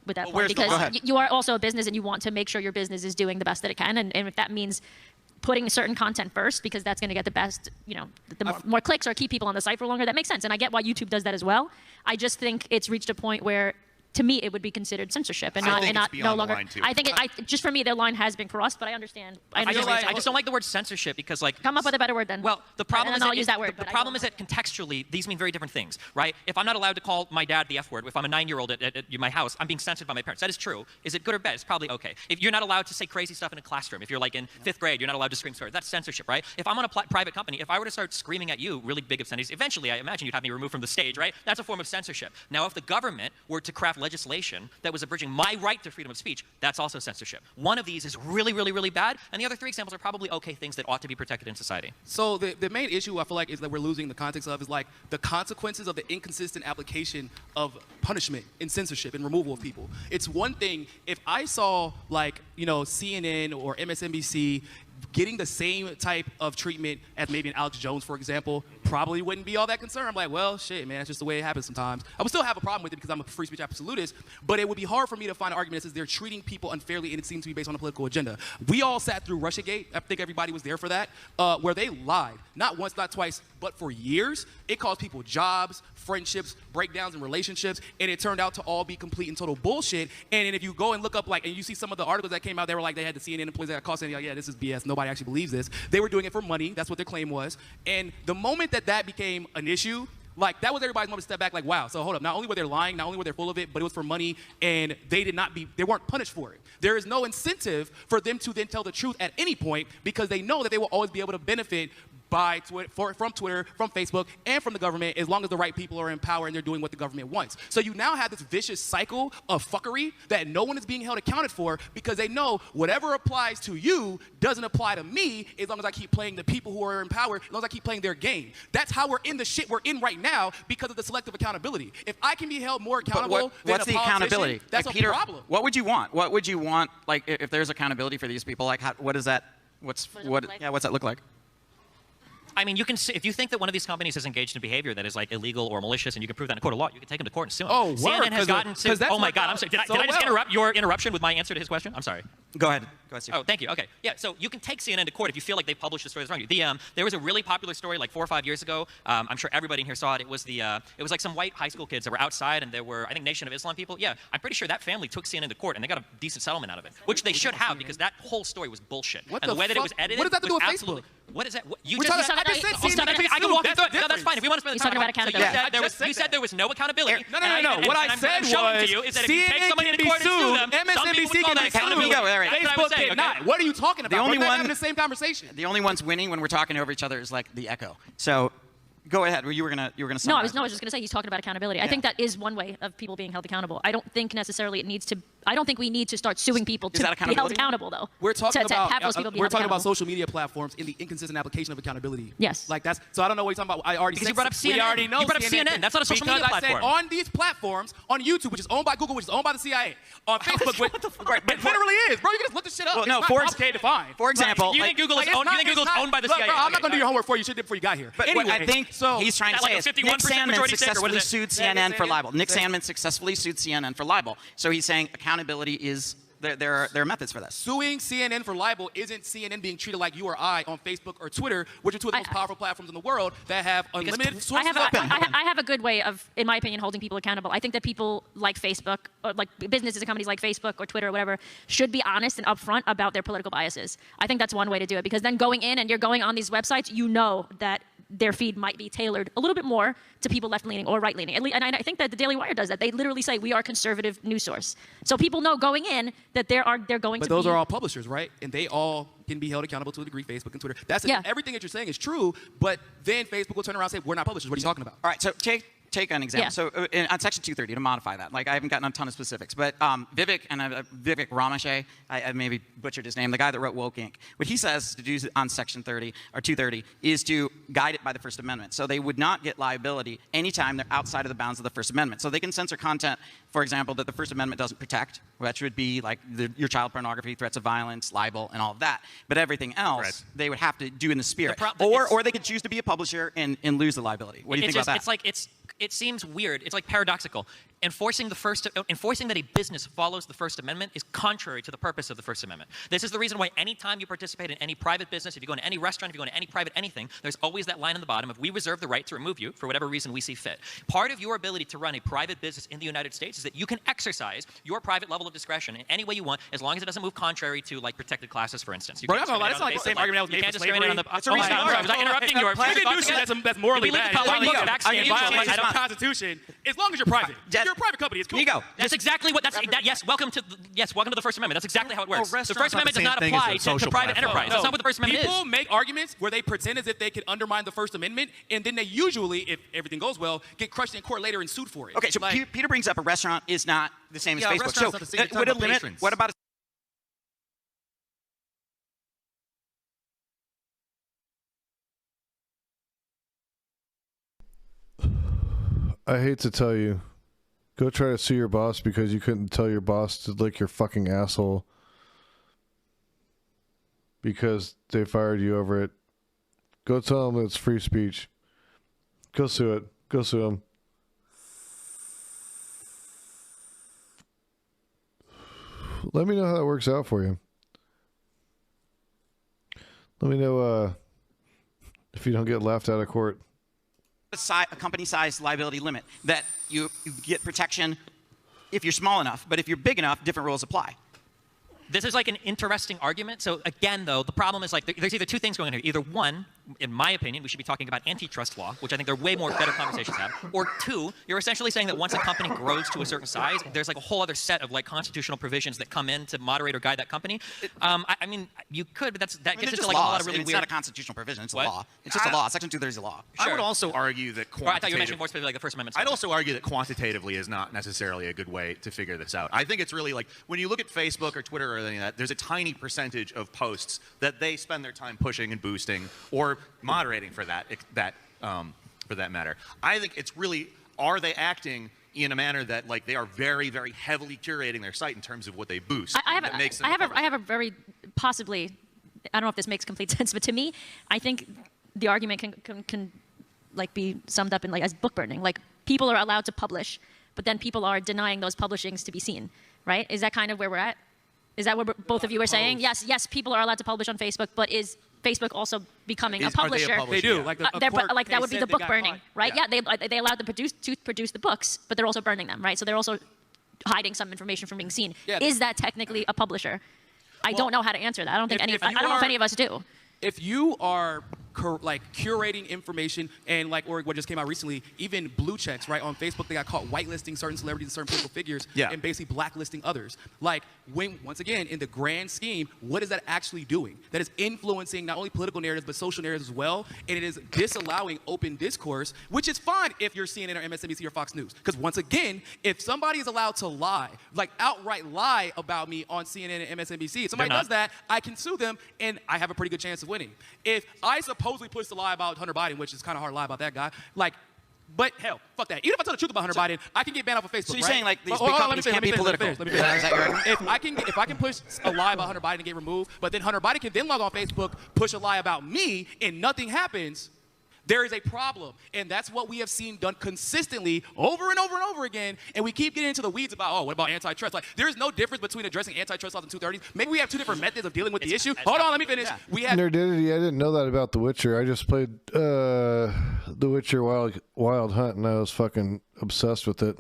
with that point, because you are also a business and you want to make sure your business is doing the best that it can, and if that means putting certain content first because that's going to get the best, the more clicks or keep people on the site for longer, that makes sense, and I get why YouTube does that as well. I just think it's reached a point where, to me, it would be considered censorship and not no longer. I think just for me, the line has been crossed, but I understand. I just don't like the word censorship because, like, come up with a better word then. Well, the problem is I'll use that word. The problem is that contextually, these mean very different things, right? If I'm not allowed to call my dad the F word, if I'm a 9-year-old at my house, I'm being censored by my parents. That is true. Is it good or bad? It's probably okay. If you're not allowed to say crazy stuff in a classroom, if you're, like, in 5th grade, you're not allowed to scream swears. That's censorship, right? If I'm on a private company, if I were to start screaming at you really big obscenities, eventually I imagine you'd have me removed from the stage, right? That's a form of censorship. Now, if the government were to craft legislation that was abridging my right to freedom of speech, that's also censorship. One of these is really, really, really bad, and the other 3 examples are probably okay things that ought to be protected in society. So the main issue I feel like is that we're losing the context of is, like, the consequences of the inconsistent application of punishment and censorship and removal of people. It's one thing if I saw, like, CNN or MSNBC getting the same type of treatment as maybe an Alex Jones, for example, probably wouldn't be all that concerned. I'm like, well, shit, man, that's just the way it happens sometimes. I would still have a problem with it because I'm a free speech absolutist, but it would be hard for me to find an argument that says they're treating people unfairly and it seems to be based on a political agenda. We all sat through Russiagate. I think everybody was there for that, where they lied, not once, not twice, but for years. It caused people jobs, friendships, breakdowns in relationships, and it turned out to all be complete and total bullshit. And then if you go and look up, like, and you see some of the articles that came out, they were like, they had the CNN employees that got caught saying, like, yeah, this is BS. Nobody actually believes this. They were doing it for money. That's what their claim was. And the moment that that became an issue, like, that was everybody's moment to step back, like, wow, so hold up. Not only were they lying, not only were they full of it, but it was for money, and they weren't punished for it. There is no incentive for them to then tell the truth at any point because they know that they will always be able to benefit from Twitter, from Facebook, and from the government as long as the right people are in power and they're doing what the government wants. So you now have this vicious cycle of fuckery that no one is being held accounted for because they know whatever applies to you doesn't apply to me as long as I keep playing the people who are in power, as long as I keep playing their game. That's how we're in the shit we're in right now because of the selective accountability. If I can be held more accountable what's than the accountability? that's like, a Peter, problem. What would you want? What would you want, like, if there's accountability for these people? Like, what is that? What's that look like? I mean, you can see, if you think that one of these companies is engaged in behavior that is like illegal or malicious, and you can prove that in a court of law, you can take them to court and sue them. Oh, CNN has gotten to. Oh my God, I'm sorry. Did I just interrupt your interruption with my answer to his question? I'm sorry. Go ahead. Steve. Oh, thank you. Okay. Yeah. So you can take CNN to court if you feel like they published the story that's wrong. There was a really popular story like 4 or 5 years ago. I'm sure everybody in here saw it. It was like some white high school kids that were outside, and there were, I think, Nation of Islam people. Yeah. I'm pretty sure that family took CNN to court, and they got a decent settlement out of it, which they should have because that whole story was bullshit. What and the way fuck? that it was edited. What does that have to do with absolutely, Facebook? What is that? I can walk you through it. No, that's fine. If you want to spend He's the time. talking about accountability. So you said there was no accountability. No. What I said was CNN can be sued, MSNBC can be sued, Facebook cannot. What are you talking about? We're not having the same conversation. The only ones winning when we're talking over each other is like the echo. So, go ahead. You were gonna. No, I was just gonna say he's talking about accountability. I think that is one way of people being held accountable. I don't think necessarily it needs to. I don't think we need to start suing people to be held accountable, though. We're talking about have those people be we're held talking about accountable. social media platforms in the inconsistent application of accountability. Yes. Like that's so I don't know what you're talking about. I already Because said you brought up CNN. We already know You brought up CNN. That's not a social media because platform. I said on these platforms, on YouTube, which is owned by Google, which is owned by the CIA, on Facebook, it literally is, bro. You can just look this shit up. Well, no, it's not complicated to find. For example, you think Google is owned by the CIA? Bro, I'm not gonna do your homework for you. You should do it before you got here. But anyway, I think so he's trying to say is Nick Sandman successfully sued CNN for libel. Nick Sandman successfully sued CNN for libel. So he's saying accountability is there are methods for this. Suing CNN for libel isn't CNN being treated like you or I on Facebook or Twitter, which are two of the most powerful platforms in the world that have unlimited sources of I have a good way of, in my opinion, holding people accountable. I think that people like Facebook, or like businesses and companies like Facebook or Twitter or whatever, should be honest and upfront about their political biases. I think that's one way to do it because then going in and you're going on these websites, you know that their feed might be tailored a little bit more to people left-leaning or right-leaning. And I think that the Daily Wire does that. They literally say, we are a conservative news source. So people know going in that they're going to be... But those are all publishers, right? And they all can be held accountable to a degree, Facebook and Twitter. That's it. Everything that you're saying is true, but then Facebook will turn around and say, we're not publishers. What are you talking about? All right, so take an example. So on Section 230, to modify that, like I haven't gotten a ton of specifics, but Vivek Ramashay, I maybe butchered his name, the guy that wrote Woke Inc., what he says to do on Section 30 or 230 is to guide it by the First Amendment. So they would not get liability anytime they're outside of the bounds of the First Amendment. So they can censor content, for example, that the First Amendment doesn't protect, which would be like your child pornography, threats of violence, libel, and all of that. But everything else, they would have to do in the spirit. Or they could choose to be a publisher and lose the liability. What do you think about that? It's like it seems weird. It's like paradoxical. Enforcing that a business follows the First Amendment is contrary to the purpose of the First Amendment. This is the reason why anytime you participate in any private business, if you go into any restaurant, if you go into any private anything, there's always that line in the bottom of we reserve the right to remove you for whatever reason we see fit. Part of your ability to run a private business in the United States is that you can exercise your private level of discretion in any way you want, as long as it doesn't move contrary to like protected classes, for instance. You Bro, that's not the same argument I was making for slavery. It's a reason. Was I interrupting your? You can do shit that's morally bad. It violates the Constitution. As long as you're private. If you're a private company, it's cool. Niko, that's exactly what. Yes, welcome to the First Amendment. That's exactly how it works. The First Amendment does not apply to private enterprise. That's not what the First Amendment is. People make arguments where they pretend as if they can undermine the First Amendment, and then they usually, if everything goes well, get crushed in court later and sued for it. Okay, so Peter brings up a restaurant is not the same as Facebook. So would a limit? What about? I hate to tell you, go try to sue your boss because you couldn't tell your boss to lick your fucking asshole because they fired you over it. Go tell them it's free speech. Go sue it. Go sue them. Let me know how that works out for you. Let me know if you don't get laughed out of court. A company-sized liability limit that you get protection if you're small enough, but if you're big enough, different rules apply. This is like an interesting argument. So again, though, the problem is like there's either two things going on here. Either one, in my opinion, we should be talking about antitrust law, which I think there are way more better conversations to have. Or two, you're essentially saying that once a company grows to a certain size, there's like a whole other set of like constitutional provisions that come in to moderate or guide that company. I mean, you could, but that gets into like laws. a lot of really it's weird. It's not a constitutional provision. It's a law. It's just a law. Section 230 is a law. Sure. I would also argue that I thought you were mentioning more specifically like the First Amendment. I'd also argue that quantitatively is not necessarily a good way to figure this out. I think it's really like when you look at Facebook or Twitter or anything like that, there's a tiny percentage of posts that they spend their time pushing and boosting or moderating for that matter. I think it's really, are they acting in a manner that like they are very, very heavily curating their site in terms of what they boost? I have a very possibly, I don't know if this makes complete sense, but to me, I think the argument can like be summed up in like as book burning. Like people are allowed to publish, but then people are denying those publishings to be seen, right? Is that kind of where we're at? Is that what both of you are saying? Yes, people are allowed to publish on Facebook, but is Facebook also becoming a publisher? They do. Like, like that would be the book burning, right? Yeah, they allowed to produce the books, but they're also burning them, right? So they're also hiding some information from being seen. Yeah. Is that technically a publisher? I don't know how to answer that. I don't think I don't know if any of us do. If you are like curating information and like, or what just came out recently, even blue checks, right, on Facebook, they got caught whitelisting certain celebrities and certain political figures and basically blacklisting others. Like, once again, in the grand scheme, what is that actually doing? That is influencing not only political narratives, but social narratives as well, and it is disallowing open discourse, which is fine if you're CNN or MSNBC or Fox News. Because once again, if somebody is allowed to lie, like outright lie about me on CNN and MSNBC, if somebody does that, I can sue them, and I have a pretty good chance of winning. If I supposedly pushed a lie about Hunter Biden, which is kind of hard to lie about that guy, like, but hell, fuck that. Even if I tell the truth about Hunter Biden, I can get banned off of Facebook. So you're saying like these big companies can't be political? Let me finish. Is that your argument? If I can push a lie about Hunter Biden and get removed, but then Hunter Biden can then log on Facebook, push a lie about me, and nothing happens, there is a problem. And that's what we have seen done consistently over and over and over again. And we keep getting into the weeds about, oh, what about antitrust? Like, there is no difference between addressing antitrust laws and 230s. Maybe we have two different methods of dealing with the issue. Hold on, let me finish. Yeah. Nerdidity, I didn't know that about The Witcher. I just played The Witcher Wild Hunt, and I was fucking obsessed with it.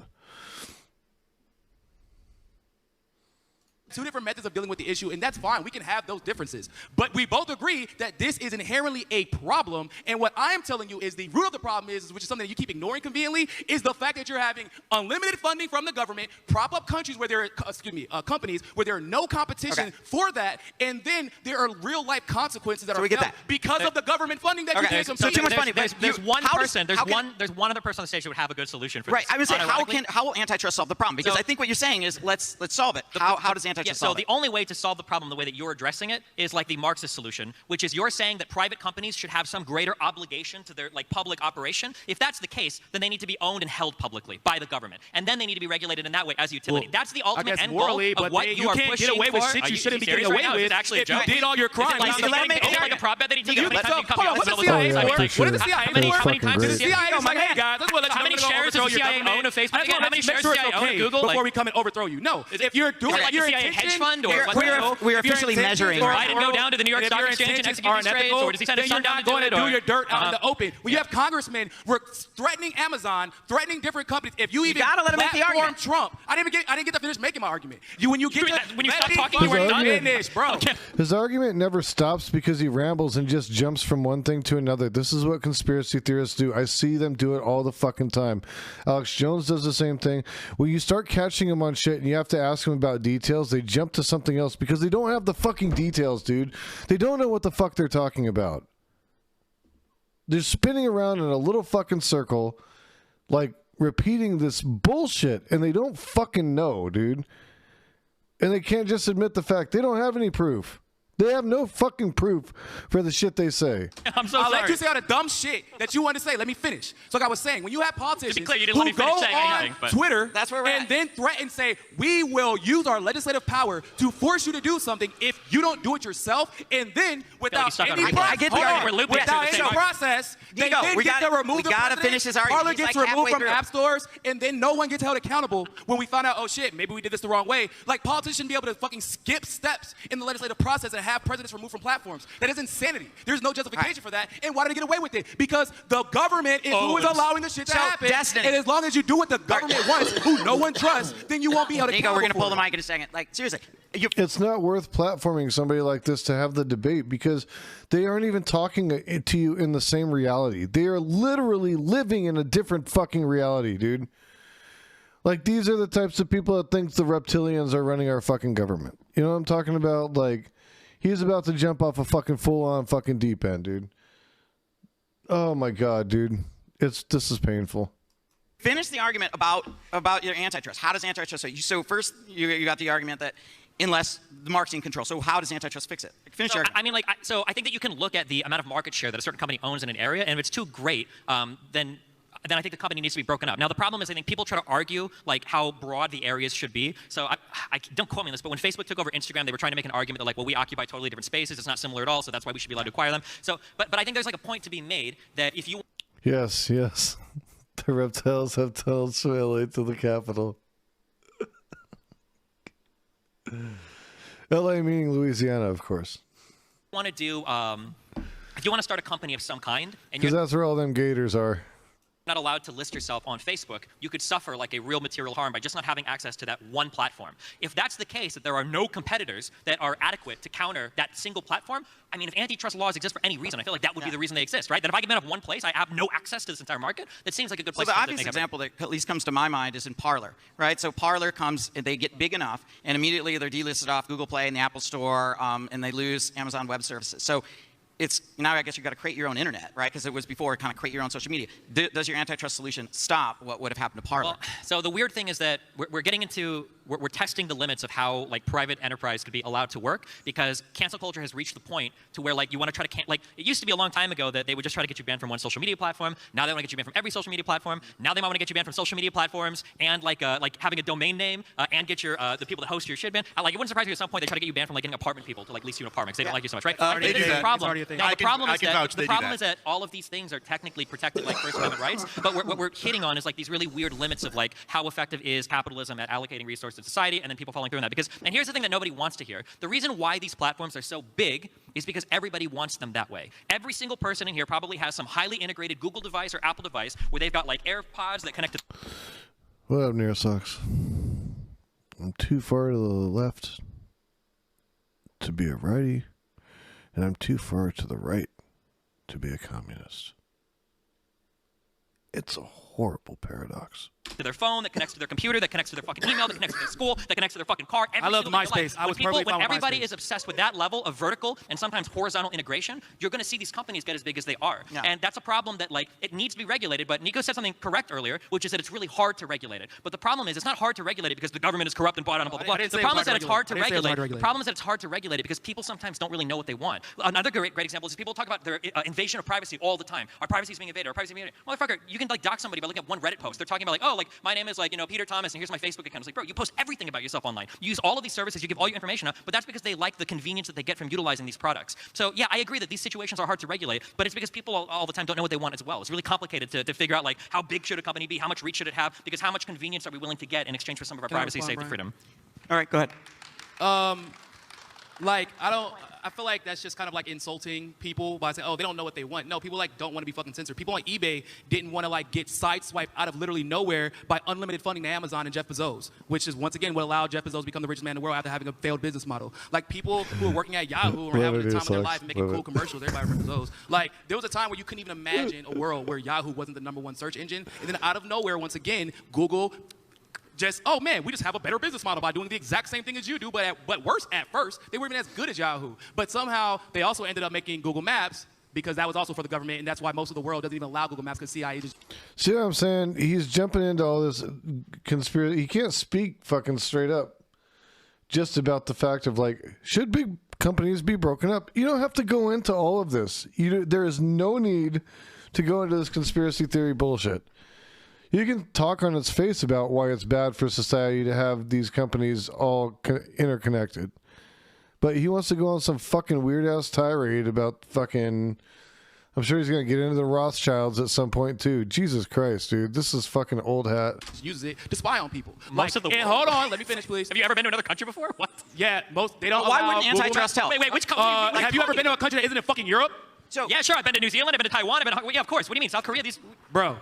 Two different methods of dealing with the issue, and that's fine. We can have those differences. But we both agree that this is inherently a problem, and what I am telling you is the root of the problem is which is something that you keep ignoring conveniently, is the fact that you're having unlimited funding from the government, prop up countries where there are, companies where there are no competition for that, and then there are real-life consequences that are felt because of the government funding that you give them. So too much money. There's one person, there's one other person on the stage who would have a good solution for this. Right, I would say, how will antitrust solve the problem? Because I think what you're saying is, let's solve it. How does antitrust solve it? So the only way to solve the problem the way that you're addressing it is like the Marxist solution, which is you're saying that private companies should have some greater obligation to their like public operation. If that's the case, then they need to be owned and held publicly by the government, and then they need to be regulated in that way as a utility. That's the ultimate end goal of what you are pushing for. You can't get away with shit you shouldn't be getting away with if you did all your crimes. Is it like a prop bet that he took? What did the CIA for? What did the CIA for? How many times did the CIA go, hey guys, let's let you know. How many shares does the CIA own of Facebook? How many shares does the CIA own of Google? Before we come and overthrow you. No, if you're doing like a CIA hedge fund or we're officially measuring. Biden go down to the New York Stock Exchange and execute these trades, or does he send his son down to do it? Do your dirt out in the open. When you have congressmen threatening Amazon, threatening different companies, if you even gotta let him make the argument. Trump, I didn't get to finish making my argument. When you stop talking, you weren't done. Bro. His argument never stops because he rambles and just jumps from one thing to another. This is what conspiracy theorists do. I see them do it all the fucking time. Alex Jones does the same thing. When you start catching him on shit and you have to ask him about details, they jump to something else because they don't have the fucking details, dude. They don't know what the fuck they're talking about. They're spinning around in a little fucking circle, like repeating this bullshit, and they don't fucking know, dude. And they can't just admit the fact they don't have any proof. They have no fucking proof for the shit they say. I'm so I'll sorry. let you say all the dumb shit that you want to say. Let me finish. So like I was saying, when you have politicians clear, you didn't let who me go finish saying on anything, but- Twitter That's where we're and at. then threaten, say, we will use our legislative power to force you to do something if you don't do it yourself, and then without stuck on any a record. I get the argument. We're looping without through the any same process, they Niko, then we get gotta- to remove we the gotta president. finish his argument. Parler He's gets like removed halfway from through. app stores, and then no one gets held accountable when we find out, oh shit, maybe we did this the wrong way. Like politicians shouldn't be able to fucking skip steps in the legislative process and have presidents removed from platforms. That is insanity. There's no justification for that. And why did they get away with it? Because the government is who is allowing the shit to happen. Destiny. And as long as you do what the government wants, who no one trusts, then you won't be held accountable. Niko, we're going to pull for the it. mic in a second. Like, seriously. It's not worth platforming somebody like this to have the debate because they aren't even talking to you in the same reality. They are literally living in a different fucking reality, dude. Like, these are the types of people that think the reptilians are running our fucking government. You know what I'm talking about? Like, he's about to jump off a fucking full-on fucking deep end, dude. Oh my god, dude. This is painful. Finish the argument about your antitrust. How does antitrust? So first, you got the argument that unless the marketing control. So how does antitrust fix it? Finish your argument. I mean, like, so I think that you can look at the amount of market share that a certain company owns in an area, and if it's too great, then I think the company needs to be broken up. Now, the problem is I think people try to argue like how broad the areas should be. So I don't quote me on this, but when Facebook took over Instagram, they were trying to make an argument that like, well, we occupy totally different spaces. It's not similar at all, so that's why we should be allowed to acquire them. So, but I think there's like a point to be made that if you Yes. The reptiles have tunneled to LA to the capital. LA meaning Louisiana, of course. want to do, if you want to start a company of some kind, and Because you're that's where all them gators are. not allowed to list yourself on Facebook, you could suffer like a real material harm by just not having access to that one platform. If that's the case, that there are no competitors that are adequate to counter that single platform, I mean, if antitrust laws exist for any reason, I feel like that would be the reason they exist, right? That if I get out of one place, I have no access to this entire market. That seems like a good place So to the obvious make example that at least comes to my mind is in Parler, right? So Parler comes, and they get big enough, and immediately they're delisted off Google Play and the Apple Store, and they lose Amazon Web Services. So it's now I guess you've got to create your own internet, right? Because it was before kind of create your own social media. Does your antitrust solution stop what would have happened to Parler? Well, so the weird thing is that we're getting into we're testing the limits of how like private enterprise could be allowed to work because cancel culture has reached the point to where like you want to try to like it used to be a long time ago that they would just try to get you banned from one social media platform. Now they want to get you banned from every social media platform. Now they might want to get you banned from social media platforms and like having a domain name and get your the people that host your shit banned. Like it wouldn't surprise me at some point they try to get you banned from like getting apartment people to like lease you an apartment because they don't like you so much, right? I think this is the problem. Now the problem is that all of these things are technically protected like First Amendment rights, but what we're hitting on is like these really weird limits of like how effective is capitalism at allocating resources to society, and then people falling through on that. Because, and here's the thing that nobody wants to hear: the reason why these platforms are so big is because everybody wants them that way. Every single person in here probably has some highly integrated Google device or Apple device where they've got like AirPods that connect to. What up, Neurosocks? I'm too far to the left to be a righty, and I'm too far to the right to be a communist. It's a horrible paradox. To their phone, that connects to their computer, that connects to their fucking email, that connects to their school, that connects to their fucking car. I love MySpace. I was perfectly fine when with everybody MySpace. is obsessed with that level of vertical and sometimes horizontal integration, you're going to see these companies get as big as they are. Yeah. And that's a problem that like it needs to be regulated. But Niko said something correct earlier, which is that it's really hard to regulate it. But the problem is it's not hard to regulate it because the government is corrupt and bought on blah blah blah. The problem is that it's hard to regulate. The problem is that it's hard to regulate it because people sometimes don't really know what they want. Another great example is people talk about their invasion of privacy all the time. Our privacy is being invaded. Our privacy is being invaded. Motherfucker, you can like dox somebody by looking at one Reddit post. They're talking about like, oh, like my name is like Peter Thomas and here's my Facebook account. It's like, bro, you post everything about yourself online. You use all of these services. You give all your information up. But that's because they like the convenience that they get from utilizing these products. So yeah, I agree that these situations are hard to regulate. But it's because people all the time don't know what they want as well. It's really complicated to figure out like how big should a company be, how much reach should it have, because how much convenience are we willing to get in exchange for some of our privacy, safety, freedom. All right, go ahead. Like, I feel like that's just kind of like insulting people by saying, oh, they don't know what they want. No, people like don't want to be fucking censored. People on eBay didn't want to like get sideswiped out of literally nowhere by unlimited funding to Amazon and Jeff Bezos, which is once again what allowed Jeff Bezos to become the richest man in the world after having a failed business model. Like people who are working at Yahoo or having the time of their life making cool commercials, everybody remembers those. Like there was a time where you couldn't even imagine a world where Yahoo wasn't the #1 search engine, and then out of nowhere, once again, Google just, oh man, we just have a better business model by doing the exact same thing as you do, but worse at first. They weren't even as good as Yahoo. But somehow they also ended up making Google Maps because that was also for the government, and that's why most of the world doesn't even allow Google Maps because CIA just... See what I'm saying? He's jumping into all this conspiracy. He can't speak fucking straight up just about the fact of like, should big companies be broken up. You don't have to go into all of this. There is no need to go into this conspiracy theory bullshit. You can talk on its face about why it's bad for society to have these companies all interconnected. But he wants to go on some fucking weird-ass tirade about fucking... I'm sure he's going to get into the Rothschilds at some point, too. Jesus Christ, dude. This is fucking old hat. Uses it to spy on people. Most of the world. Hold on. Let me finish, please. Have you ever been to another country before? What? Yeah, they don't Why allow wouldn't antitrust help? Wait, which country? have you ever been to a country that isn't in fucking Europe? So, yeah, sure. I've been to New Zealand. I've been to Taiwan. Yeah, of course. What do you mean? South Korea? These... Bro.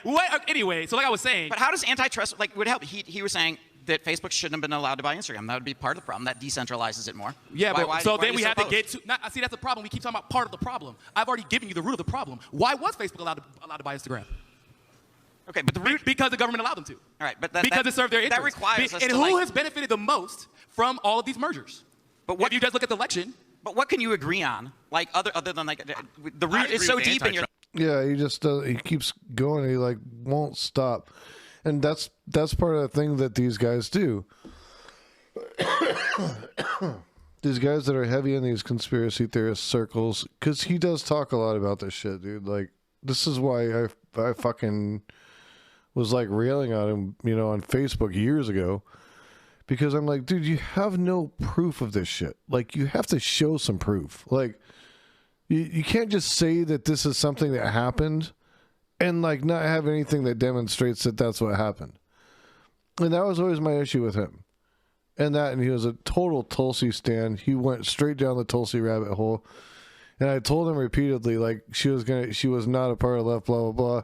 What? Anyway, so like I was saying. But how does antitrust, would help? He was saying that Facebook shouldn't have been allowed to buy Instagram. That would be part of the problem. That decentralizes it more. Yeah, then we have to get to... see, that's the problem. We keep talking about part of the problem. I've already given you the root of the problem. Why was Facebook allowed to buy Instagram? Okay, but the root... Because the government allowed them to. All right, but because it served their interests. That requires us and who has benefited the most from all of these mergers? But if you guys look at the election... But what can you agree on? Other than the root is so deep in your... Yeah, he just he keeps going. He won't stop, and that's part of the thing that these guys do. These guys that are heavy in these conspiracy theorist circles, because he does talk a lot about this shit, dude. This is why I fucking was railing on him, on Facebook years ago, because I'm like, dude, you have no proof of this shit. You have to show some proof. You can't just say that this is something that happened and not have anything that demonstrates that that's what happened. And that was always my issue with him. And he was a total Tulsi stan. He went straight down the Tulsi rabbit hole. And I told him repeatedly, she was not a part of left, blah, blah, blah.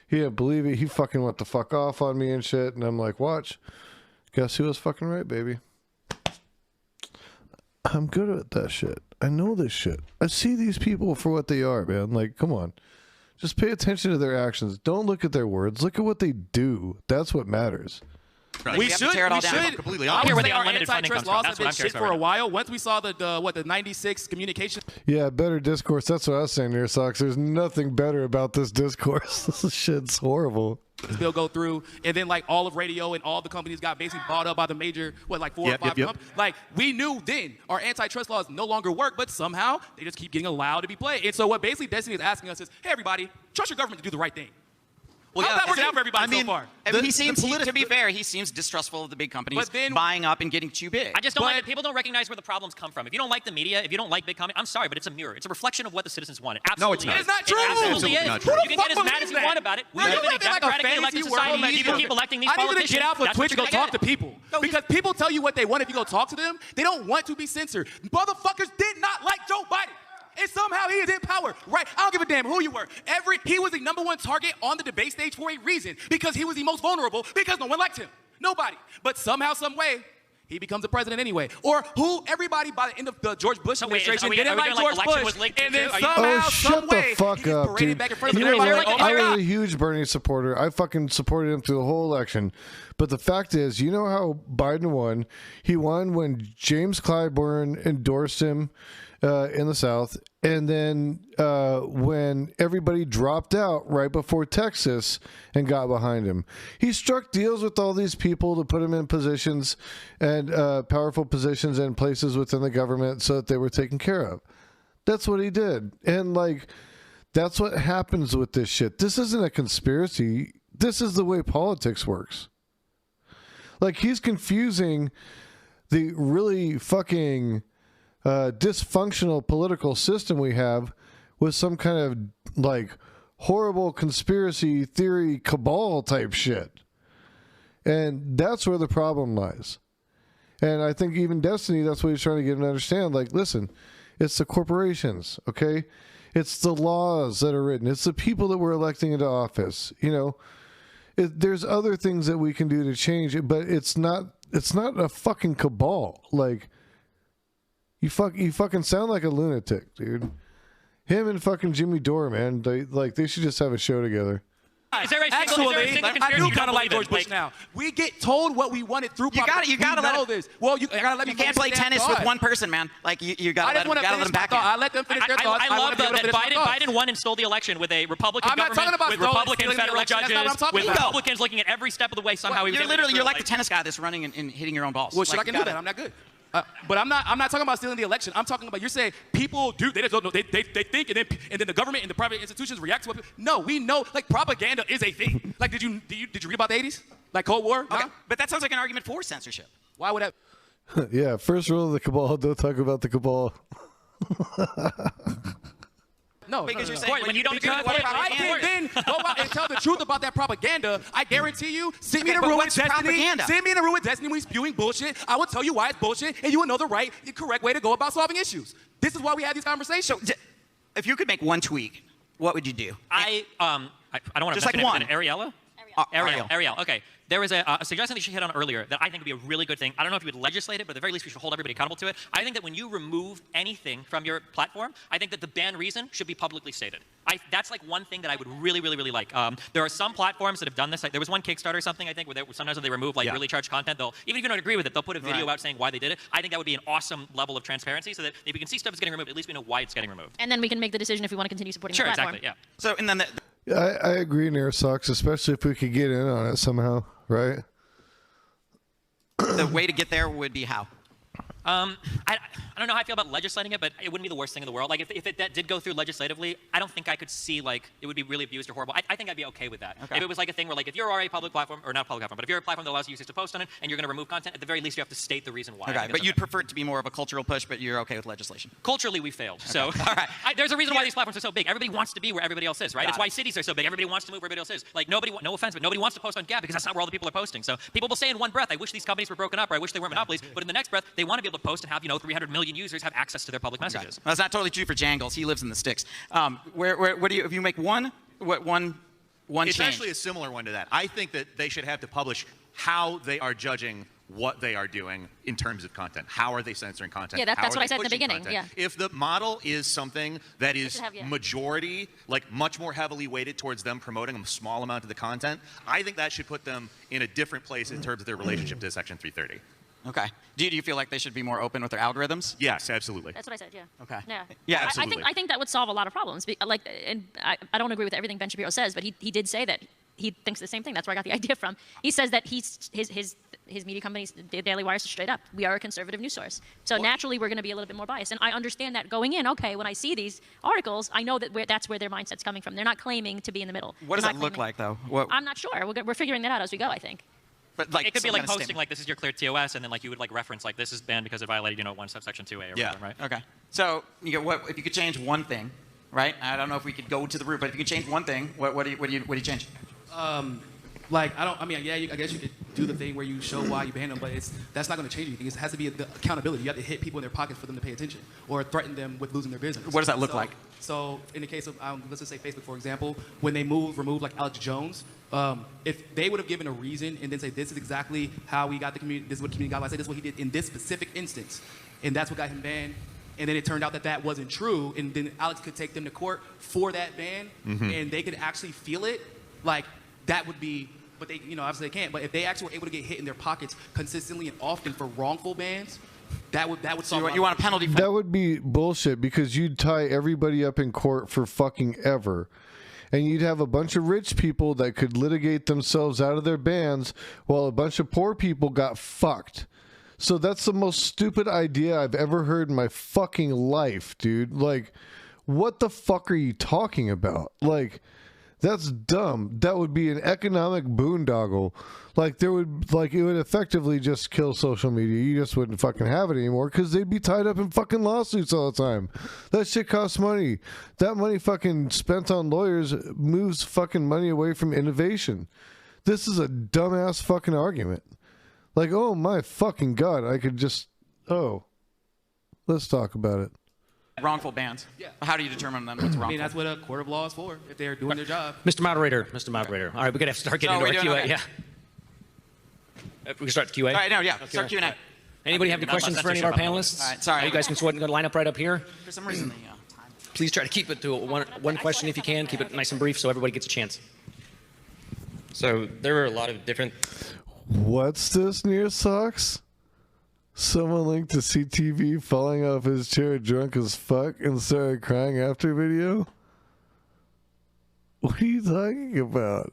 He didn't believe it. He fucking went the fuck off on me and shit. And I'm like, watch. Guess who was fucking right, baby? I'm good at that shit. I know this shit. I see these people for what they are, man. Come on. Just pay attention to their actions. Don't look at their words. Look at what they do. That's what matters. Right. We should tear it all down. Completely I hear would where say the our unlimited funding antitrust comes from. laws That's have what been I'm shit curious for a about. while. Once we saw the 96 communication. Yeah, better discourse. That's what I was saying here, Sox. There's nothing better about this discourse. This shit's horrible. Bill go through, and then all of radio and all the companies got basically bought up by the major, 4 or 5 companies. We knew then our antitrust laws no longer work, but somehow they just keep getting allowed to be played. And so what basically Destiny is asking us is, hey everybody, trust your government to do the right thing. Well, how's that working out for everybody so far? He seems, to be fair, he seems distrustful of the big companies buying up and getting too big. I just don't like it. People don't recognize where the problems come from. If you don't like the media, if you don't like big companies, I'm sorry, but it's a mirror. It's a reflection of what the citizens wanted. Absolutely. No, it's not. It's not true. It absolutely is. Not true. You can get as mad as you want about it. We live in a democratically elected society. People keep electing these politicians. I need you to get out of Twitch and go talk to people. Because people tell you what they want if you go talk to them. They don't want to be censored. Motherfuckers did not like Joe Biden. And somehow he is in power, right? I don't give a damn who you were. He was the _1 target on the debate stage for a reason, because he was the most vulnerable, because no one liked him. Nobody. But somehow, some way, he becomes the president anyway. Or everybody by the end of the George Bush administration didn't like George Bush. And then somehow, some way, fuck he gets paraded back in front of the I was a huge Bernie supporter. I fucking supported him through the whole election. But the fact is, you know how Biden won? He won when James Clyburn endorsed him in the South, and then when everybody dropped out right before Texas and got behind him, he struck deals with all these people to put them in positions and powerful positions and places within the government so that they were taken care of. That's what he did. And that's what happens with this shit. This isn't a conspiracy. This is the way politics works. He's confusing the really fucking dysfunctional political system we have with some kind of horrible conspiracy theory cabal type shit. And that's where the problem lies. And I think even Destiny, that's what he's trying to get him to understand. Listen, it's the corporations, okay? It's the laws that are written. It's the people that we're electing into office. There's other things that we can do to change it, but it's not a fucking cabal. You fucking sound like a lunatic, dude. Him and fucking Jimmy Dore, man. They should just have a show together. Is there a single Actually, conspiracy I do you kind don't of like believe George in? Bush now. We get told what we wanted through. You gotta know this. Well, you gotta let me. You can't play tennis with one person, man. Like you gotta let them back in. I let them finish their thoughts. I love that Biden won and stole the election with a Republican government, with Republican federal judges, with Republicans looking at every step of the way. Somehow you're like the tennis guy that's running and hitting your own balls. Well, shit, I can do that. I'm not good. But I'm not talking about stealing the election. I'm talking about, you're saying people do, they just don't know, they think, and then the government and the private institutions react to it. No, we know, like, propaganda is a thing. Like, did you read about the 80s? Like Cold War? Okay. But that sounds like an argument for censorship. Why would that? Yeah, first rule of the cabal, don't talk about the cabal. No, because you're no. saying when you don't Because I can then go out and tell the truth about that propaganda. I guarantee you, send me in a room with Destiny. Propaganda? Send me in a room with Destiny when he's spewing bullshit. I will tell you why it's bullshit, and you will know the correct way to go about solving issues. This is why we have these conversations. So, if you could make one tweak, what would you do? I don't want to Just like mention one. it. Arielle? Arielle. Okay. There was a suggestion that she hit on earlier that I think would be a really good thing. I don't know if you would legislate it, but at the very least we should hold everybody accountable to it. I think that when you remove anything from your platform, I think that the ban reason should be publicly stated. That's like one thing that I would really, really, really like. There are some platforms that have done this. Like, there was one Kickstarter or something, I think, where sometimes when they remove like really charged content, they'll, even if you don't agree with it, they'll put a video out saying why they did it. I think that would be an awesome level of transparency, so that if we can see stuff is getting removed, at least we know why it's getting removed. And then we can make the decision if we want to continue supporting the platform. Exactly, yeah. So, and then Yeah, I agree, Nair sucks, especially if we could get in on it somehow, right? the way to get there would be how? I don't know how I feel about legislating it, but it wouldn't be the worst thing in the world. Like, if that did go through legislatively, I don't think I could see, like, it would be really abused or horrible. I think I'd be okay with that. Okay. If it was like a thing where, like, if you're already a public platform, or not a public platform, but if you're a platform that allows users to post on it, and you're going to remove content, at the very least you have to state the reason why. Okay, but you'd prefer it to be more of a cultural push, but you're okay with legislation. Culturally, we failed. Okay. So, all right. There's a reason why these platforms are so big. Everybody wants to be where everybody else is, right? It's why cities are so big. Everybody wants to move where everybody else is. Like, nobody, no offense, but nobody wants to post on Gab because that's not where all the people are posting. So people will say in one breath, I wish these companies were broken up, or I wish they weren't monopolies. But in the next breath, they want to be able to post and have, 300 million users have access to their public messages. Well, that's not totally true for Jangles. He lives in the sticks. What do you? If you make one it's change? actually a similar one to that. I think that they should have to publish how they are judging what they are doing in terms of content. How are they censoring content? Yeah, that's what I said in the beginning. Content? Yeah. If the model is something that is majority, like much more heavily weighted towards them promoting a small amount of the content, I think that should put them in a different place in terms of their relationship to Section 330. Okay. Do you feel like they should be more open with their algorithms? Yes, absolutely. That's what I said, yeah. Okay. Yeah, absolutely. I think that would solve a lot of problems. And I don't agree with everything Ben Shapiro says, but he did say that he thinks the same thing. That's where I got the idea from. He says that his media companies, the Daily Wire, is straight up, we are a conservative news source. So naturally, we're going to be a little bit more biased. And I understand that going in, okay, when I see these articles, I know that that's where their mindset's coming from. They're not claiming to be in the middle. What does that look like, though? I'm not sure. We're figuring that out as we go, I think. But like, it could be like posting like, this is your clear TOS, and then like you would like reference like, this is banned because it violated, 1 subsection 2A or whatever, right? Okay. So if you could change one thing, right? I don't know if we could go to the root, but if you could change one thing, what do you change? I guess you could do the thing where you show why you ban them, but that's not going to change anything. It has to be the accountability. You have to hit people in their pockets for them to pay attention, or threaten them with losing their business. What does that look like? So in the case of, let's just say Facebook, for example, when they remove like Alex Jones, if they would have given a reason and then say, this is exactly how we got the community, this is what the community got, say this is what he did in this specific instance, and that's what got him banned, and then it turned out that wasn't true, and then Alex could take them to court for that ban, and they could actually feel it, like that would be, but they, obviously they can't, but if they actually were able to get hit in their pockets consistently and often for wrongful bans, that would solve. You want a penalty? That would be bullshit because you'd tie everybody up in court for fucking ever. And you'd have a bunch of rich people that could litigate themselves out of their bans while a bunch of poor people got fucked. So that's the most stupid idea I've ever heard in my fucking life, dude. Like, what the fuck are you talking about? Like, that's dumb. That would be an economic boondoggle. Like, it would effectively just kill social media. You just wouldn't fucking have it anymore because they'd be tied up in fucking lawsuits all the time. That shit costs money. That money fucking spent on lawyers moves fucking money away from innovation. This is a dumbass fucking argument. Like, oh my fucking God, I could just, let's talk about it. Wrongful bans. Yeah. How do you determine then what's wrongful? I mean, that's what a court of law is for, if they're doing their job. Mr. Moderator. All right, we're going to start getting into our Q&A. Okay. Yeah. We can start the Q&A? All right, start Q&A. Right. Anybody have any questions for any of our panelists? All right, sorry. You guys can go ahead and line up right up here. For some reason, Please try to keep it to one question if you can. Keep it nice and brief so everybody gets a chance. So there were a lot of different. What's this near socks? Someone linked to CTV falling off his chair drunk as fuck and started crying after video? What are you talking about?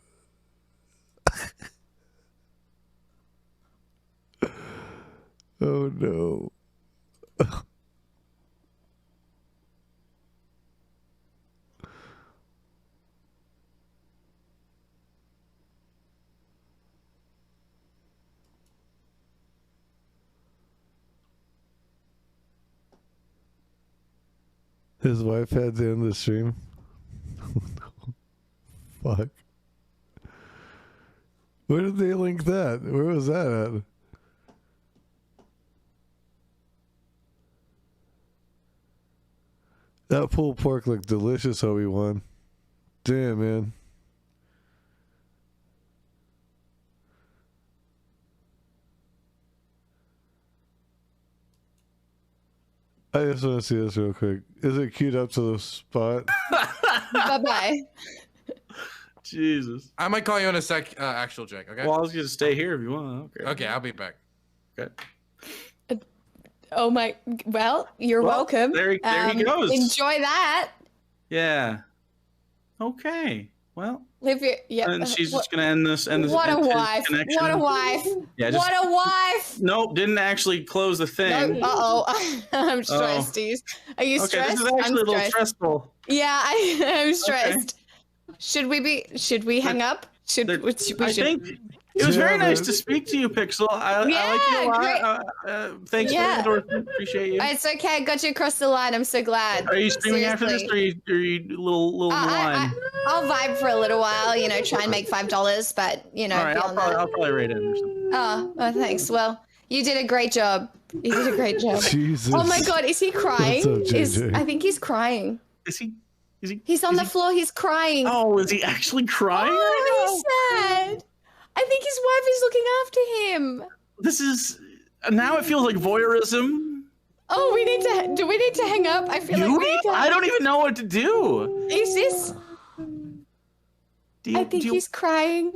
Oh no. His wife had to end the stream. Fuck. Where did they link that? Where was that at? That pulled pork looked delicious, Obi-Wan. Damn, man. I just want to see this real quick. Is it queued up to the spot? Bye-bye. Jesus. I might call you in a sec, actual Jake, okay? Well, I was going to stay here if you want. Okay. Okay, I'll be back. Okay. Oh my, well, you're welcome. There he goes. Enjoy that. Yeah. Okay. Well. Live your, yeah. And she's just going to end this. What a wife. Connection. What a wife. Yeah, just, what a wife. Nope, didn't actually close the thing. No, uh-oh. I'm stressed, Steve. Are you stressed? This is actually a little stressful. Yeah, I'm stressed. Okay. Should we hang up? I think it was very nice to speak to you, Pixel. I like you a lot. Thanks for endorsement. Appreciate you. It's okay. I got you across the line. I'm so glad. Are you streaming after this, or are you little line? I'll vibe for a little while. You know, try and make $5, but you know. All right, I'll probably rate it or something. Oh, thanks. Well, you did a great job. You did a great job. Jesus. Oh my God, is he crying? What's up, JJ? I think he's crying. Is he? He's on the floor. He's crying. Oh, is he actually crying? Oh, he's sad. I think his wife is looking after him. This is now. It feels like voyeurism. Oh, do we need to hang up? I feel like we need to. I don't even know what to do. Is this? I think he's crying.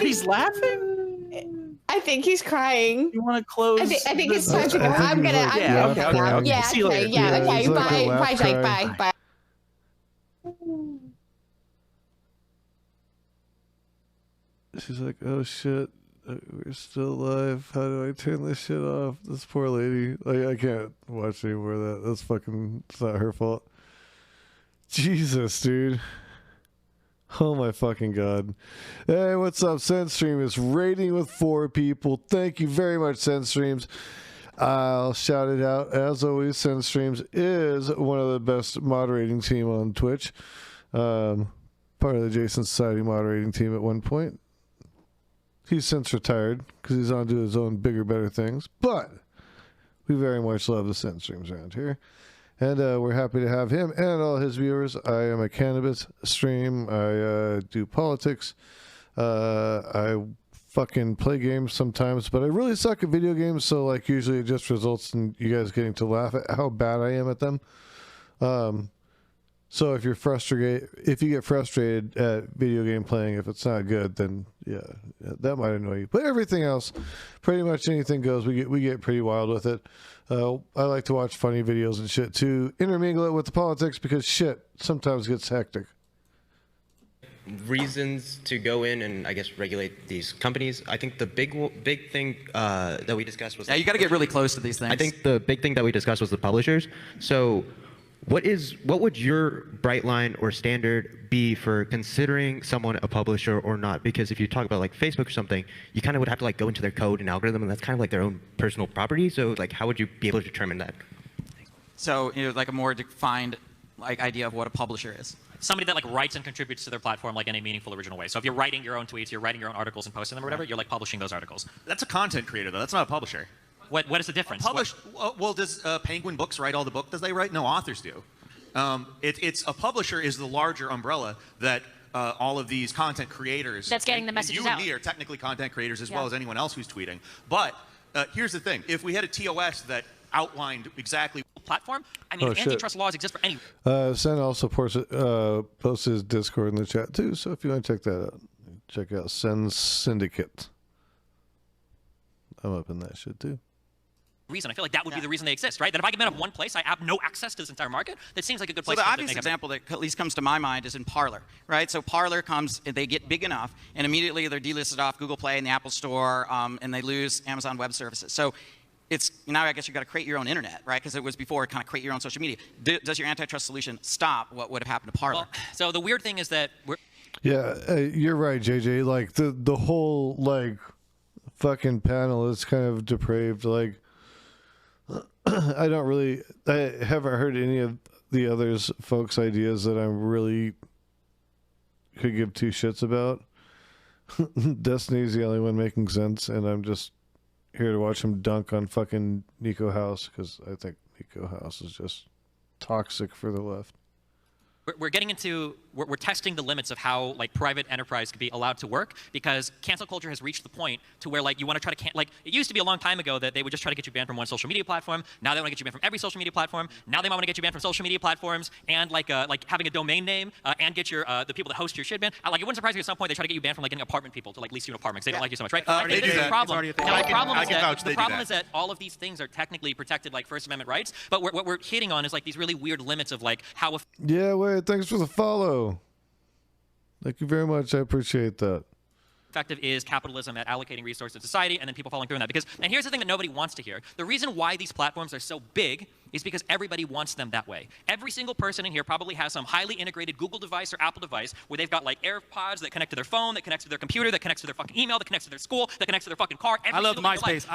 He's laughing. I think he's crying. You want to close? I think it's time to go. I'm gonna. Yeah. Okay. Bye, Jake. Bye. She's like, oh shit, we're still alive. How do I turn this shit off? This poor lady. Like, I can't watch any more of that. That's fucking, it's not her fault. Jesus, dude. Oh my fucking God. Hey, what's up? SendStream is rating with 4 people. Thank you very much, SendStreams. I'll shout it out. As always, SendStreams is one of the best moderating team on Twitch. Part of the Jason Society moderating team at one point. He's since retired because he's on to his own bigger, better things. But we very much love the SendStreams around here. And we're happy to have him and all his viewers. I am a cannabis stream. I do politics. I fucking play games sometimes, but I really suck at video games. So like usually it just results in you guys getting to laugh at how bad I am at them. So if you get frustrated at video game playing, if it's not good, then yeah, that might annoy you. But everything else, pretty much anything goes. We get pretty wild with it. I like to watch funny videos and shit too. Intermingle it with the politics because shit sometimes gets hectic. Reasons to go in and I guess regulate these companies. I think the big thing that we discussed was you got to get really close to these things. I think the big thing that we discussed was the publishers. So what would your bright line or standard be for considering someone a publisher or not? Because if you talk about like Facebook or something, you kind of would have to like go into their code and algorithm, and that's kind of like their own personal property. So like, how would you be able to determine that? So like a more defined like idea of what a publisher is. Somebody that like writes and contributes to their platform like in a meaningful original way. So if you're writing your own tweets, you're writing your own articles and posting them or whatever, you're like publishing those articles. That's a content creator though. That's not a publisher. What is the difference? Well, does Penguin Books write all the book? Does they write? No, authors do. It's a publisher is the larger umbrella that all of these content creators. That's getting the messages out. You out. and me are technically content creators as well as anyone else who's tweeting. But here's the thing: if we had a TOS that outlined exactly platform. I mean, if antitrust laws exist for any. Sen also posts his Discord in the chat too. So if you want to check that out, check out Sen's Syndicate. I'm up in that shit too. Reason I feel like that would be the reason they exist, right? That if I get up one place, I have no access to this entire market. That seems like a good place. So the obvious example that at least comes to my mind is in Parler, right? So Parler comes, they get big enough, and immediately they're delisted off Google Play and the Apple Store, and they lose Amazon Web Services. So it's now I guess you've got to create your own internet, right? Because it was before kind of create your own social media. Does your antitrust solution stop what would have happened to Parler? Well, so the weird thing is that you're right, JJ. Like the whole like fucking panel is kind of depraved. Like I haven't heard any of the others folks' ideas that I really could give two shits about. Destiny's the only one making sense, and I'm just here to watch him dunk on fucking Niko House because I think Niko House is just toxic for the left. We're getting into, we're testing the limits of how like private enterprise could be allowed to work, because cancel culture has reached the point to where like you want to try to like it used to be a long time ago that they would just try to get you banned from one social media platform. Now they want to get you banned from every social media platform. Now they might want to get you banned from social media platforms and like having a domain name and get your the people that host your shit banned. Like it wouldn't surprise me at some point they try to get you banned from like getting apartment people to like lease you an apartment because they don't like you so much, right? They do the that. problem. The problem is that all of these things are technically protected like First Amendment rights, but what we're hitting on is like these really weird limits of like how. Yeah, wait. Thanks for the follow. Thank you very much. I appreciate that. Effective is capitalism at allocating resources to society and then people falling through on that. And here's the thing that nobody wants to hear. The reason why these platforms are so big is because everybody wants them that way. Every single person in here probably has some highly integrated Google device or Apple device where they've got like AirPods that connect to their phone, that connects to their computer, that connects to their fucking email, that connects to their school, that connects to their fucking car. I love MySpace.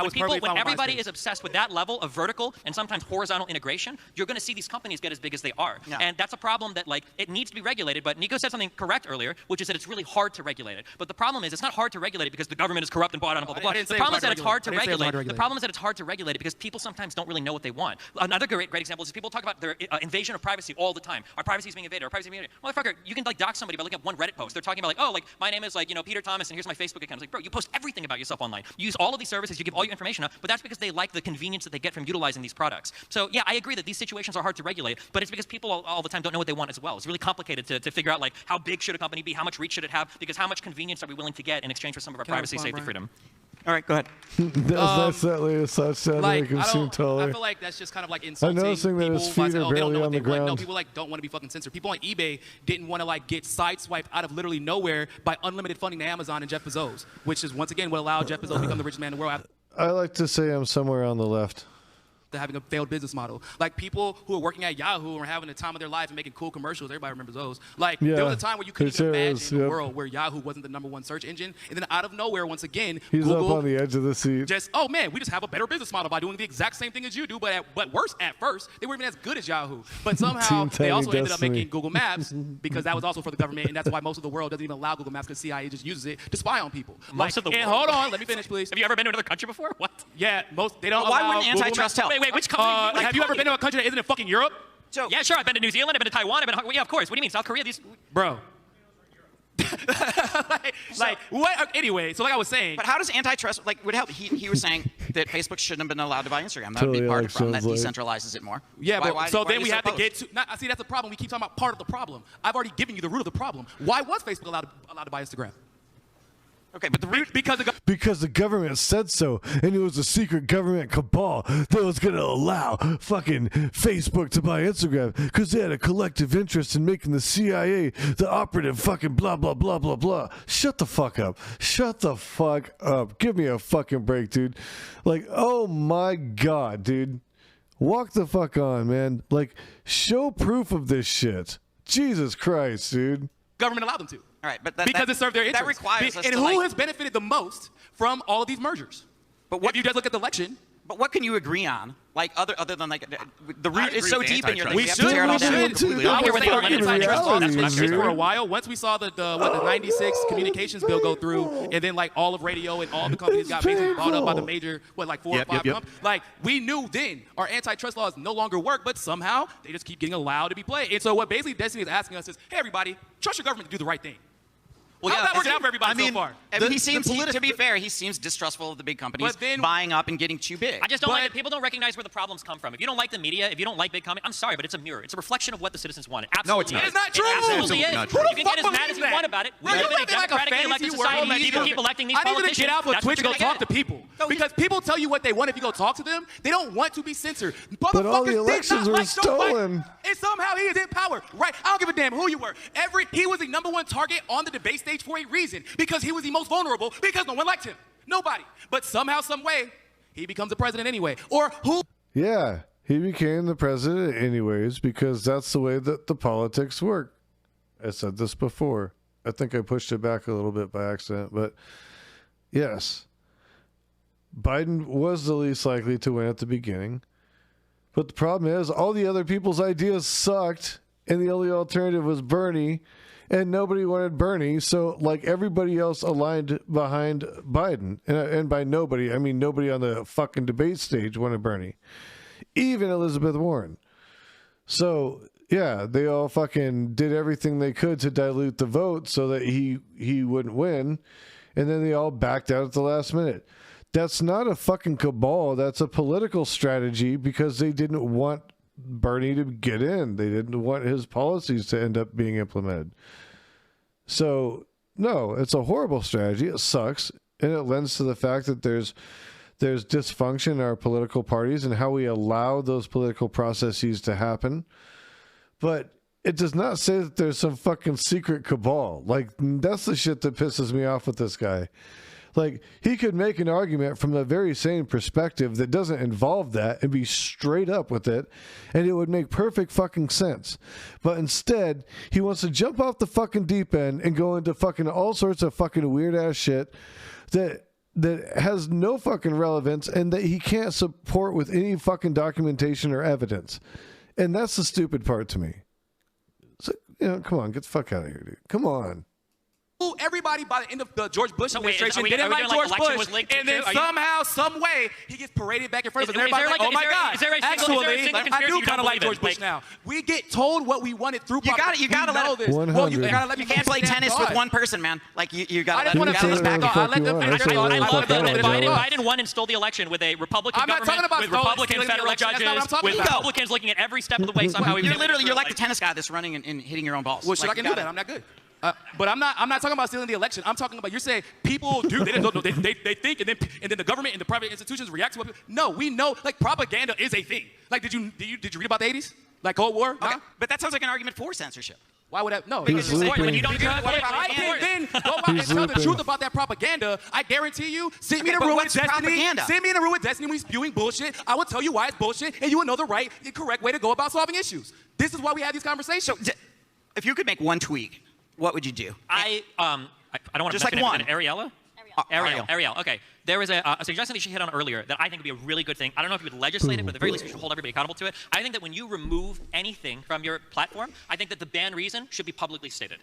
When everybody is obsessed with that level of vertical and sometimes horizontal integration, you're going to see these companies get as big as they are. Yeah. And that's a problem that like it needs to be regulated. But Niko said something correct earlier, which is that it's really hard to regulate it. But the problem is it's not hard to regulate it because the government is corrupt and bought out and blah, blah, blah. The problem is that it's hard to regulate. The problem is that it's hard to regulate it because people sometimes don't really know what they want. Another great example is people talk about their invasion of privacy all the time. Our privacy is being invaded. Our privacy is being invaded. Motherfucker, you can like dox somebody by looking at one Reddit post. They're talking about like, oh, like my name is like, Peter Thomas and here's my Facebook account. It's like, bro, you post everything about yourself online. You use all of these services, you give all your information up, but that's because they like the convenience that they get from utilizing these products. So yeah, I agree that these situations are hard to regulate, but it's because people all the time don't know what they want as well. It's really complicated to figure out like how big should a company be, how much reach should it have, because how much convenience are we willing to get in exchange for some of our privacy, safety, freedom. All right, go ahead. That's that latest touchdown like, make him seem taller. I feel like that's just kind of like insulting I'm noticing that his feet are barely on the ground. No, people like don't want to be fucking censored. People on eBay didn't want to like get sideswiped out of literally nowhere by unlimited funding to Amazon and Jeff Bezos, which is once again what allowed Jeff Bezos to become the richest man in the world. I like to say I'm somewhere on the left. Having a failed business model. Like people who are working at Yahoo and having the time of their life and making cool commercials. Everybody remembers those. Like there was a time where you couldn't even imagine a world where Yahoo wasn't the #1 search engine. And then out of nowhere, once again, he's Google up on the edge of the seat. Just, oh man, we just have a better business model by doing the exact same thing as you do, but worse at first. They weren't even as good as Yahoo. But somehow they also ended up making Google Maps because that was also for the government, and that's why most of the world doesn't even allow Google Maps because CIA just uses it to spy on people. Most of the world. Hold on, let me finish, please. Have you ever been to another country before? What? Yeah, they don't. Why wouldn't antitrust help? Wait, which country? Have you ever been to a country that isn't in fucking Europe? So, yeah, sure. I've been to New Zealand. I've been to Taiwan. Yeah, of course. What do you mean, South Korea? Bro. Anyway, so like I was saying. But how does antitrust would help? He was saying that Facebook shouldn't have been allowed to buy Instagram. That would be part of the problem. That decentralizes it more. Yeah, but then we have to get to. See, that's the problem. We keep talking about part of the problem. I've already given you the root of the problem. Why was Facebook allowed to buy Instagram? Okay, but the root because the government said so, and it was a secret government cabal that was going to allow fucking Facebook to buy Instagram because they had a collective interest in making the CIA the operative fucking blah blah blah blah blah. Shut the fuck up. Shut the fuck up. Give me a fucking break, dude. Like, oh my god, dude. Walk the fuck on, man. Like, show proof of this shit. Jesus Christ, dude. Government allowed them to. All right, but because it served their interests. That requires us and who has benefited the most from all of these mergers? But if you just look at the election. But what can you agree on? Like other than like the root is so deep in your thing. We should for a while. Once we saw the 96 communications bill go through, and then like all of radio and all the companies got basically bought up by the major 4 or 5 companies. Like we knew then our antitrust laws no longer work, but somehow they just keep getting allowed to be played. And so what basically Destiny is asking us is, hey everybody, trust your government to do the right thing. Well, How's that working out for everybody so far? I mean, to be fair, he seems distrustful of the big companies buying up and getting too big. I just don't like it. People don't recognize where the problems come from. If you don't like the media, if you don't like big companies, I'm sorry, but it's a mirror. It's a reflection of what the citizens want. It absolutely No, it's not true. It absolutely is. Not true. You can get as mad as you want about it. We live in a democratically elected society. People keep electing these politicians. I need to get out of Twitch and go talk to people. Because people tell you what they want if you go talk to them. They don't want to be censored. But all the elections were stolen. And somehow he is in power. Right? I don't give a damn who you were. He was the #1 target on the debate stage for a reason. Because he was the most vulnerable. Because no one liked him. Nobody. But somehow, some way, he becomes the president anyway. Or who? Yeah, he became the president anyways because that's the way that the politics work. I said this before. I think I pushed it back a little bit by accident, but yes, Biden was the least likely to win at the beginning. But the problem is all the other people's ideas sucked, and the only alternative was Bernie, and nobody wanted Bernie. So, like, everybody else aligned behind Biden. And by nobody, I mean nobody on the fucking debate stage wanted Bernie. Even Elizabeth Warren. So, yeah, they all fucking did everything they could to dilute the vote so that he wouldn't win. And then they all backed out at the last minute. That's not a fucking cabal. That's a political strategy because they didn't want Bernie to get in. They didn't want his policies to end up being implemented. So, no, it's a horrible strategy. It sucks. And it lends to the fact that there's dysfunction in our political parties and how we allow those political processes to happen. But it does not say that there's some fucking secret cabal. Like, that's the shit that pisses me off with this guy. Like, he could make an argument from the very same perspective that doesn't involve that and be straight up with it, and it would make perfect fucking sense. But instead, he wants to jump off the fucking deep end and go into fucking all sorts of fucking weird-ass shit that has no fucking relevance and that he can't support with any fucking documentation or evidence. And that's the stupid part to me. So, come on, get the fuck out of here, dude. Come on. Everybody by the end of the George Bush administration didn't like George Bush, and then somehow, some way, he gets paraded back in front of us. Everybody's like, oh my God, actually, I do kind of like George Bush now. We get told what we wanted through. You gotta let this. Well, you gotta let me. You can't play tennis with one person, man. Like you gotta. I just want to back off. I let them finish. Biden won and stole the election with a Republican government, with Republican federal judges, with Republicans looking at every step of the way. Somehow you're like the tennis guy that's running and hitting your own balls. Well, shit, I can do that. I'm not good. But I'm not talking about stealing the election. I'm talking about, you're saying people do, they think, and then the government and the private institutions react to what. No, we know, like, propaganda is a thing. Like, did you read about the 80s? Like Cold War? Okay. But that sounds like an argument for censorship. Why would I? No. Because when you don't do I can then go out and tell the truth about that propaganda. I guarantee you, send me in a room with Destiny. Send me in a room with Destiny when he's spewing bullshit. I will tell you why it's bullshit, and you will know the right and correct way to go about solving issues. This is why we have these conversations. So, if you could make one tweak, what would you do? I don't want to just like one. Arielle? Arielle. Okay. There was a suggestion that she hit on earlier that I think would be a really good thing. I don't know if you would legislate it, but at the very least, we should hold everybody accountable to it. I think that when you remove anything from your platform, I think that the ban reason should be publicly stated.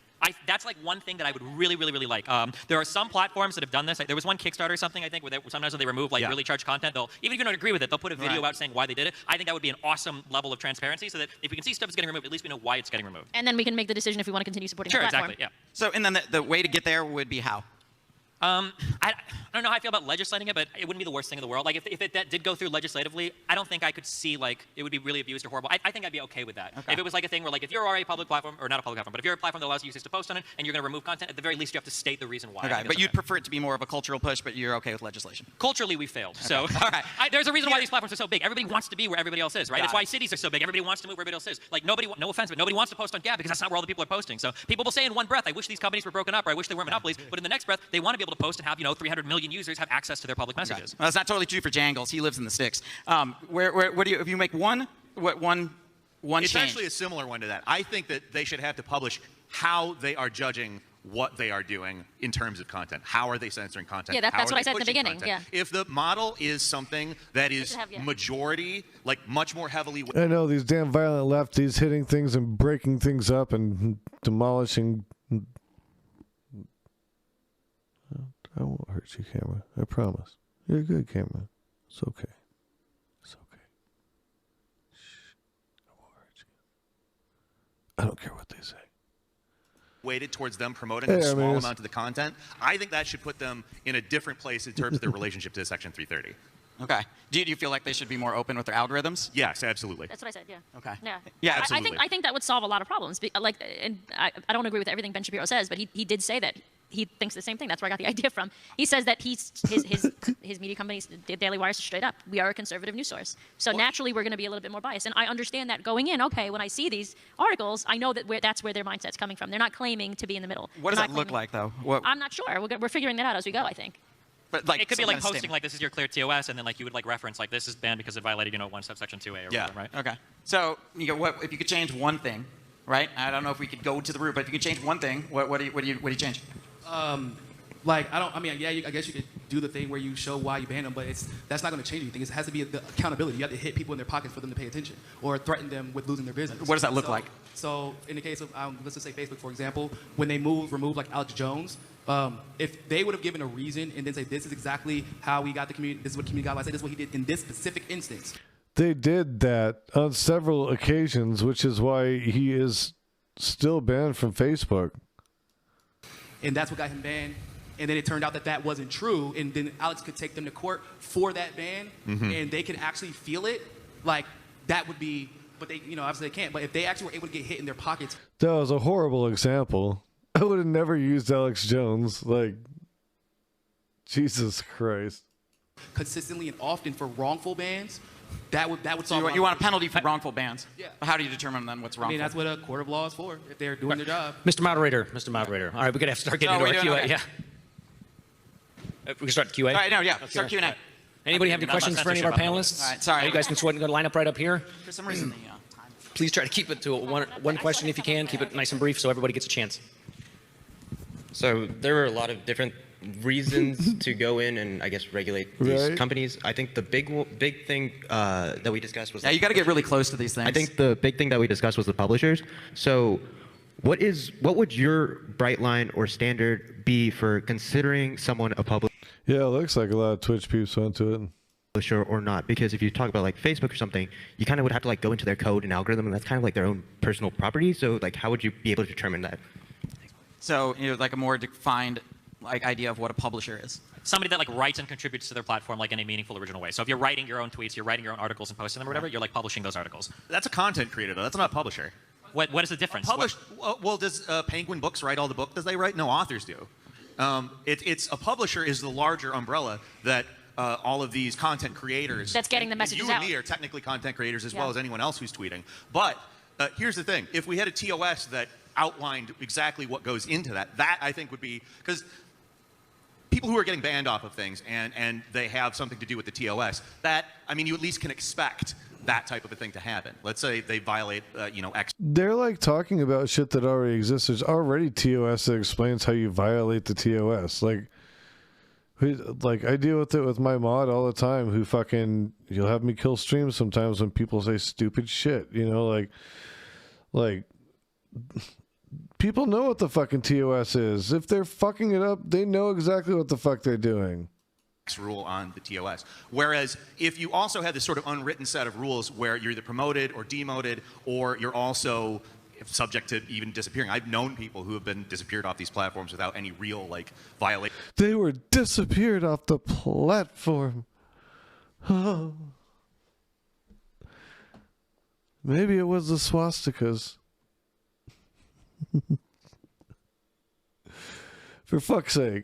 That's like one thing that I would really, really, really like. There are some platforms that have done this. Like, there was one Kickstarter or something, I think, where sometimes when they remove like really charged content, even if you don't agree with it, they'll put a video out saying why they did it. I think that would be an awesome level of transparency so that if we can see stuff is getting removed, at least we know why it's getting removed. And then we can make the decision if we want to continue supporting the platform. Exactly, yeah. So, and then the way to get there would be how? I don't know how I feel about legislating it, but it wouldn't be the worst thing in the world. Like, if it did go through legislatively, I don't think I could see, like, it would be really abused or horrible. I think I'd be okay with that. Okay. If it was like a thing where, like, if you're already a public platform, or not a public platform, but if you're a platform that allows users to post on it, and you're going to remove content, at the very least, you have to state the reason why. Okay, but you'd prefer it to be more of a cultural push, but you're okay with legislation. Culturally, we failed. Okay. So, all right. There's a reason why these platforms are so big. Everybody wants to be where everybody else is, right? That's why cities are so big. Everybody wants to move where everybody else is. Like, nobody, no offense, but nobody wants to post on Gab because that's not where all the people are posting. So people will say in one breath, I wish these companies were broken up, or I wish they weren't monopolies, but in the next breath, they want to be able to post and have, 300 million users have access to their public messages. Well, that's not totally true for Jangles. He lives in the sticks. What do you, if you make one it's change? actually a similar one to that. I think that they should have to publish how they are judging what they are doing in terms of content. How are they censoring content? Yeah, that's what I said at the beginning. Content? Yeah. If the model is something that is majority, like much more heavily... I know, these damn violent lefties hitting things and breaking things up and demolishing... I won't hurt you, camera. I promise. You're a good camera. It's okay. It's okay. Shh. I won't hurt you. I don't care what they say. weighted towards them promoting a small amount of the content, I think that should put them in a different place in terms of their relationship to Section 330. Okay. Do you feel like they should be more open with their algorithms? Yes, absolutely. That's what I said. Yeah. Okay. Yeah. Yeah, absolutely. I think that would solve a lot of problems. And I don't agree with everything Ben Shapiro says, but he did say that he thinks the same thing. That's where I got the idea from. He says that his media companies, the Daily Wire, straight up, we are a conservative news source. So naturally, we're going to be a little bit more biased. And I understand that going in. Okay, when I see these articles, I know that that's where their mindset's coming from. They're not claiming to be in the middle. What does that look like, though? I'm not sure. We're figuring that out as we go, I think. But like, it could be like posting like this is your clear TOS, and then like you would like reference like this is banned because it violated 1 subsection 2A or whatever, right? Okay. So what if you could change one thing, right? I don't know if we could go to the root, but if you could change one thing, what do you change? I guess you could do the thing where you show why you ban them, but that's not going to change anything. It has to be the accountability. You have to hit people in their pockets for them to pay attention, or threaten them with losing their business. What does that look like? So in the case of let's just say Facebook, for example, when they remove like Alex Jones, if they would have given a reason and then say this is exactly how we got the community, this is what community guidelines say, this is what he did in this specific instance. They did that on several occasions, which is why he is still banned from Facebook. And that's what got him banned. And then it turned out that that wasn't true. And then Alex could take them to court for that ban, and they could actually feel it. Like that would be, but they, obviously they can't. But if they actually were able to get hit in their pockets. That was a horrible example. I would have never used Alex Jones. Like, Jesus Christ. Consistently and often for wrongful bans, that would solve. So you want a penalty for wrongful bans? Yeah. But how do you determine then what's wrongful? I mean, that's what a court of law is for. If they're doing their job. Mr. Moderator. All right, we're gonna have to start getting into our QA. Okay. Yeah. We can start QA. All right, start Q&A. Right. Anybody have any questions for any of our panelists? All right, sorry. You guys can go line up right up here. For some reason, Please try to keep it to one question if you can. Keep it nice and brief so everybody gets a chance. So there are a lot of different reasons to go in and I guess regulate these companies. I think the big thing that we discussed was you got to get really close to these things. I think the big thing that we discussed was the publishers. So what would your bright line or standard be for considering someone a publisher? Yeah, it looks like a lot of Twitch peeps went to it. Publisher or not, because if you talk about like Facebook or something, you kind of would have to like go into their code and algorithm, and that's kind of like their own personal property. So like, how would you be able to determine that? So like a more defined like idea of what a publisher is. Somebody that like writes and contributes to their platform like in a meaningful, original way. So if you're writing your own tweets, you're writing your own articles and posting them or whatever, you're like publishing those articles. That's a content creator though. That's not a publisher. What is the difference? Well, does Penguin Books write all the books they write? No, authors do. It's a publisher is the larger umbrella that all of these content creators. That's getting the messages out. You out. and me are technically content creators as well as anyone else who's tweeting. But here's the thing: if we had a TOS that outlined exactly what goes into that I think would be, because people who are getting banned off of things and they have something to do with the TOS, that, I mean, you at least can expect that type of a thing to happen. Let's say they violate, X. They're like talking about shit that already exists. There's already TOS that explains how you violate the TOS. Like I deal with it with my mod all the time, who fucking, you'll have me kill streams sometimes when people say stupid shit, like people know what the fucking TOS is. If they're fucking it up, they know exactly what the fuck they're doing. Rule on the TOS. Whereas if you also have this sort of unwritten set of rules where you're either promoted or demoted, or you're also subject to even disappearing. I've known people who have been disappeared off these platforms without any real like violation. They were disappeared off the platform. Oh. Maybe it was the swastikas. For fuck's sake.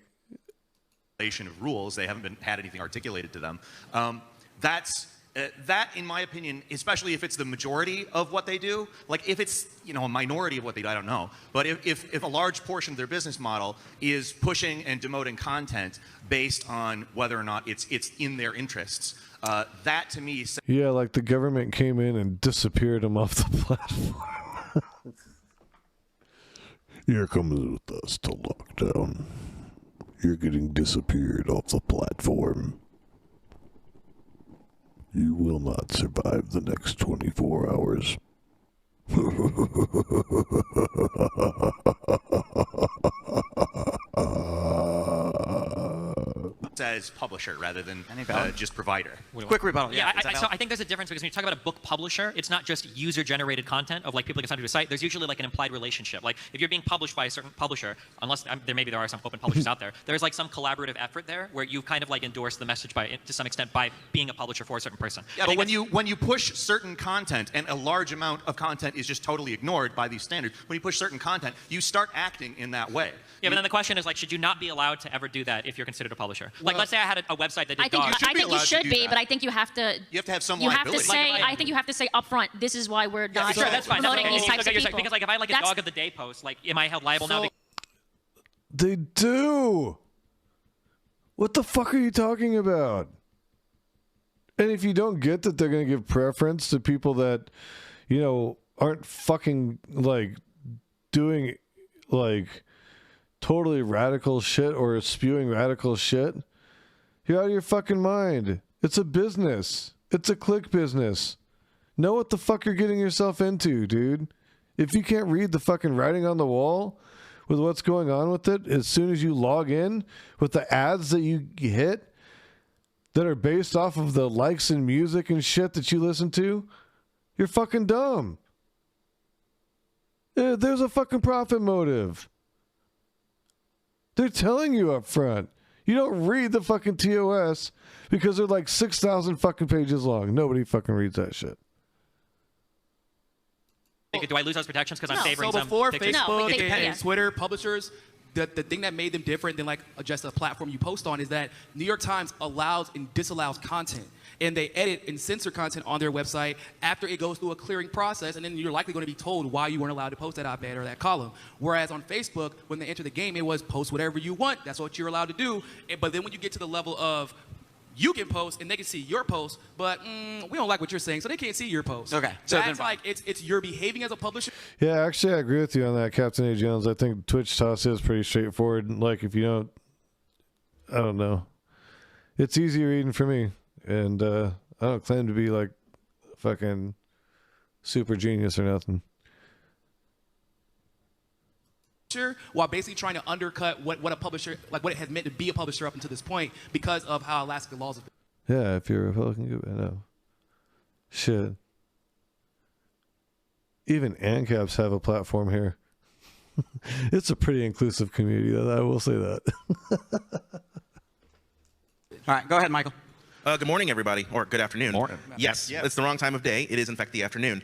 Of rules, they haven't had anything articulated to them. That, in my opinion, especially if it's the majority of what they do, like if it's a minority of what they do, I don't know. But if a large portion of their business model is pushing and demoting content based on whether or not it's in their interests, that to me. Yeah, like the government came in and disappeared them off the platform. Here comes with us to lockdown. You're getting disappeared off the platform. You will not survive the next 24 hours. Says as publisher rather than just provider. Quick rebuttal. Yeah, so I think there's a difference because when you talk about a book publisher, it's not just user-generated content of like people that come to a site. There's usually like an implied relationship. Like if you're being published by a certain publisher, unless there are some open publishers out there, there's like some collaborative effort there where you kind of like endorse the message to some extent by being a publisher for a certain person. Yeah, but when you push certain content and a large amount of content is just totally ignored by these standards, when you push certain content, you start acting in that way. Yeah, but then the question is like, should you not be allowed to ever do that if you're considered a publisher? Like, let's say I had a website that did dogs. I think you should be, but I think you have to. You have to have some You have liability. to say. I think you have to say upfront. This is why we're not Sure, that's fine. promoting these types of Because people. like if I like a dog of the day post, like am I held liable now? They do. What the fuck are you talking about? And if you don't get that they're going to give preference to people that, you know, aren't fucking like doing like totally radical shit or spewing radical shit, you're out of your fucking mind. It's a business. It's a click business. Know what the fuck you're getting yourself into, dude. If you can't read the fucking writing on the wall with what's going on with it, as soon as you log in with the ads that you hit that are based off of the likes and music and shit that you listen to, you're fucking dumb. There's a fucking profit motive. They're telling you up front. You don't read the fucking TOS because they're like 6,000 fucking pages long. Nobody fucking reads that shit. Do I lose those protections because I'm favoring so some? before pictures? Facebook and Twitter publishers, the thing that made them different than like just a platform you post on is that New York Times allows and disallows content. And they edit and censor content on their website after it goes through a clearing process, and then you're likely going to be told why you weren't allowed to post that op-ed or that column. Whereas on Facebook, when they enter the game, it was post whatever you want. That's what you're allowed to do. But then when you get to the level of you can post and they can see your post, but we don't like what you're saying, so they can't see your post. Okay. So that's like it's you're behaving as a publisher. Yeah, actually, I agree with you on that, Captain A. Jones. I think Twitch toss is pretty straightforward. Like, if you don't, I don't know. It's easy reading for me. And I don't claim to be, like, fucking super genius or nothing. While basically trying to undercut what a publisher, like what it has meant to be a publisher up until this point because of how Alaska laws have been. Yeah, if you're a Republican, I know. Shit. Even ANCAPs have a platform here. It's a pretty inclusive community, though. I will say that. All right, go ahead, Michael. Good morning, everybody, or good afternoon. Morning. Yes, it's the wrong time of day. It is, in fact, the afternoon.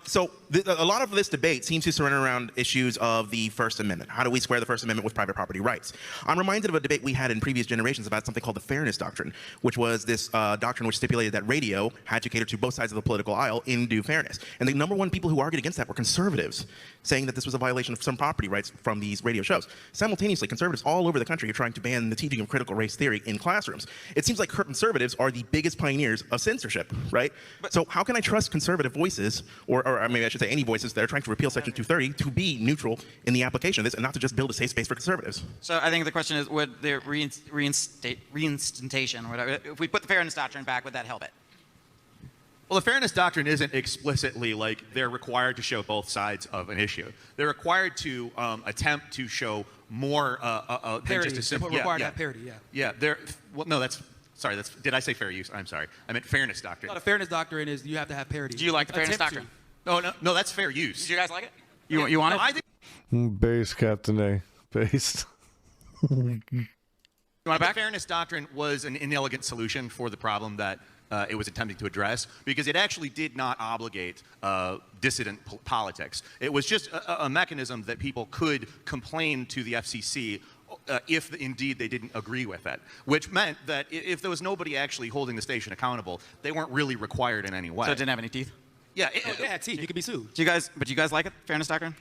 So a lot of this debate seems to surround around issues of the First Amendment. How do we square the First Amendment with private property rights? I'm reminded of a debate we had in previous generations about something called the Fairness Doctrine, which was this doctrine which stipulated that radio had to cater to both sides of the political aisle in due fairness. And the number one people who argued against that were conservatives, saying that this was a violation of some property rights from these radio shows. Simultaneously, conservatives all over the country are trying to ban the teaching of critical race theory in classrooms. It seems like conservatives are the biggest pioneers of censorship, right? So how can I trust conservative voices, or maybe I should say any voices that are trying to repeal Section 230 to be neutral in the application of this and not to just build a safe space for conservatives? So I think the question is, would the reinstantation, whatever, if we put the Fairness Doctrine back, would that help it? Well, the Fairness Doctrine isn't explicitly like they're required to show both sides of an issue. They're required to attempt to show more than just a simple. Required to have parity, Yeah, well, no, that's. Sorry, did I say fair use? I'm sorry. I meant Fairness Doctrine. No, the Fairness Doctrine is you have to have parity. Do you like the Fairness Doctrine? No, that's fair use. Do you guys like it? You want it? I think Base, Captain A. Based. You want it back? The Fairness Doctrine was an inelegant solution for the problem that it was attempting to address, because it actually did not obligate dissident politics. It was just a mechanism that people could complain to the FCC if indeed they didn't agree with it, which meant that if there was nobody actually holding the station accountable, they weren't really required in any way. So it didn't have any teeth? Yeah, it had teeth. You could be sued. Do you guys like it, Fairness Doctrine?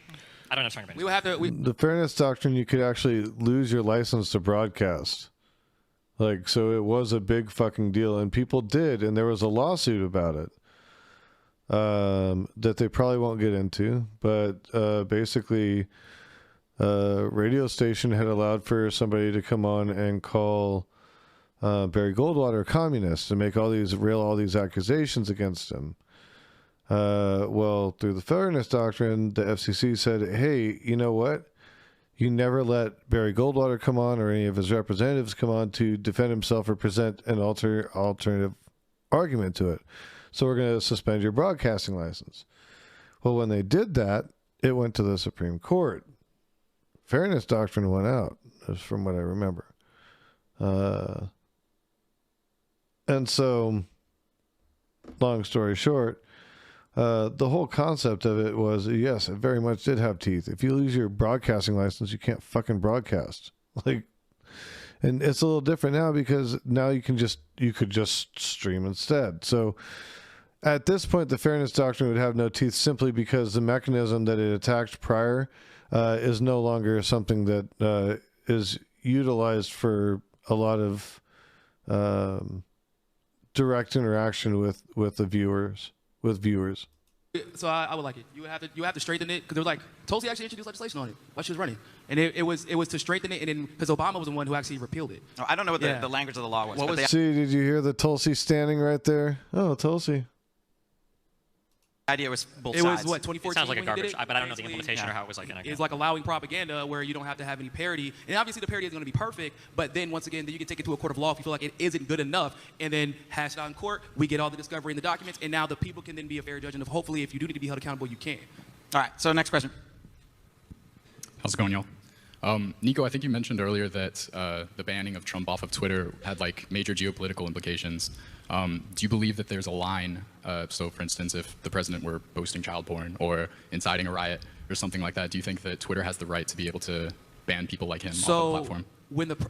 I don't know. Talking about we would have to. The Fairness Doctrine, you could actually lose your license to broadcast. Like, so it was a big fucking deal, and people did, and there was a lawsuit about it that they probably won't get into, but basically radio station had allowed for somebody to come on and call Barry Goldwater a communist and make all these accusations against him. Well, through the Fairness Doctrine, the FCC said, hey, you know what? You never let Barry Goldwater come on or any of his representatives come on to defend himself or present an alternative argument to it. So we're going to suspend your broadcasting license. Well, when they did that, it went to the Supreme Court. Fairness doctrine went out, from what I remember. And so, long story short, the whole concept of it was, yes, it very much did have teeth. If you lose your broadcasting license, you can't fucking broadcast. Like, and it's a little different now because now you could just stream instead. So at this point, the fairness doctrine would have no teeth simply because the mechanism that it attacked prior is no longer something that is utilized for a lot of direct interaction with the viewers. So I would like it. You would have to straighten it because they were like, Tulsi actually introduced legislation on it while she was running, and it was to straighten it, and then because Obama was the one who actually repealed it. Oh, I don't know what the language of the law was. See, did you hear the Tulsi standing right there? Oh, Tulsi. The idea was both sides. It was what, 2014? It sounds like a when he did garbage, it? but I don't know the implementation or how it was like. It's like allowing propaganda where you don't have to have any parity, and obviously the parity is going to be perfect. But then once again, then you can take it to a court of law if you feel like it isn't good enough, and then hash it out in court. We get all the discovery in the documents, and now the people can then be a fair judge. And hopefully, if you do need to be held accountable, you can. All right. So next question. How's it going, y'all? Niko, I think you mentioned earlier that the banning of Trump off of Twitter had like major geopolitical implications. Do you believe that there's a line? So, for instance, if the president were posting child porn or inciting a riot or something like that, do you think that Twitter has the right to be able to ban people like him off the platform?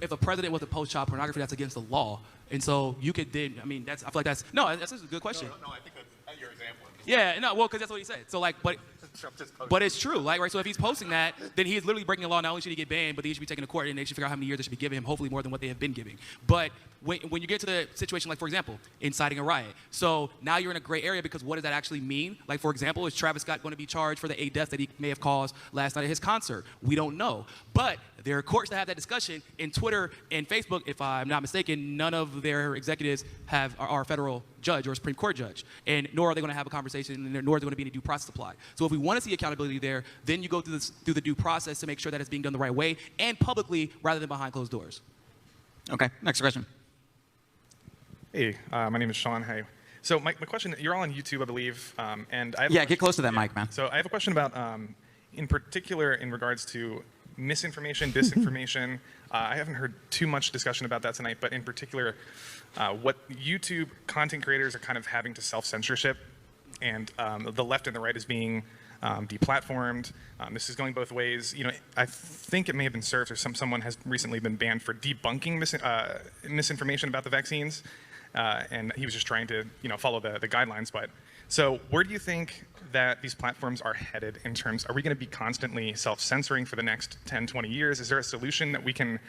If a president was to post child pornography, that's against the law, and so you could then. I mean, I feel like that's a good question. No, I think that's your example. Yeah, no, well, because that's what he said. So like, but it's true, like, right? So if he's posting that, then he is literally breaking the law. Not only should he get banned, but he should be taken to court, and they should figure out how many years they should be giving him. Hopefully more than what they have been giving. But when you get to the situation, like for example, inciting a riot, so now you're in a gray area because what does that actually mean? Like for example, is Travis Scott going to be charged for the 8 deaths that he may have caused last night at his concert? We don't know, but there are courts that have that discussion. In Twitter and Facebook, if I'm not mistaken, none of their executives are a federal judge or a Supreme Court judge, and nor are they going to have a conversation, and nor is there going to be any due process applied. So if we want to see accountability there, then you go through the due process to make sure that it's being done the right way and publicly rather than behind closed doors. Okay, next question. Hey, my name is Sean. Hey. So my question, you're all on YouTube, I believe, and I have get close to that mic, man. So I have a question about, in particular, in regards to misinformation, disinformation. I haven't heard too much discussion about that tonight, but in particular, what YouTube content creators are kind of having to self-censorship, and the left and the right is being deplatformed. This is going both ways. You know, I think it may have been served, or someone has recently been banned for debunking misinformation about the vaccines, and he was just trying to, follow the guidelines. But so, where do you think that these platforms are headed in terms? Are we going to be constantly self-censoring for the next 10, 20 years? Is there a solution that we can?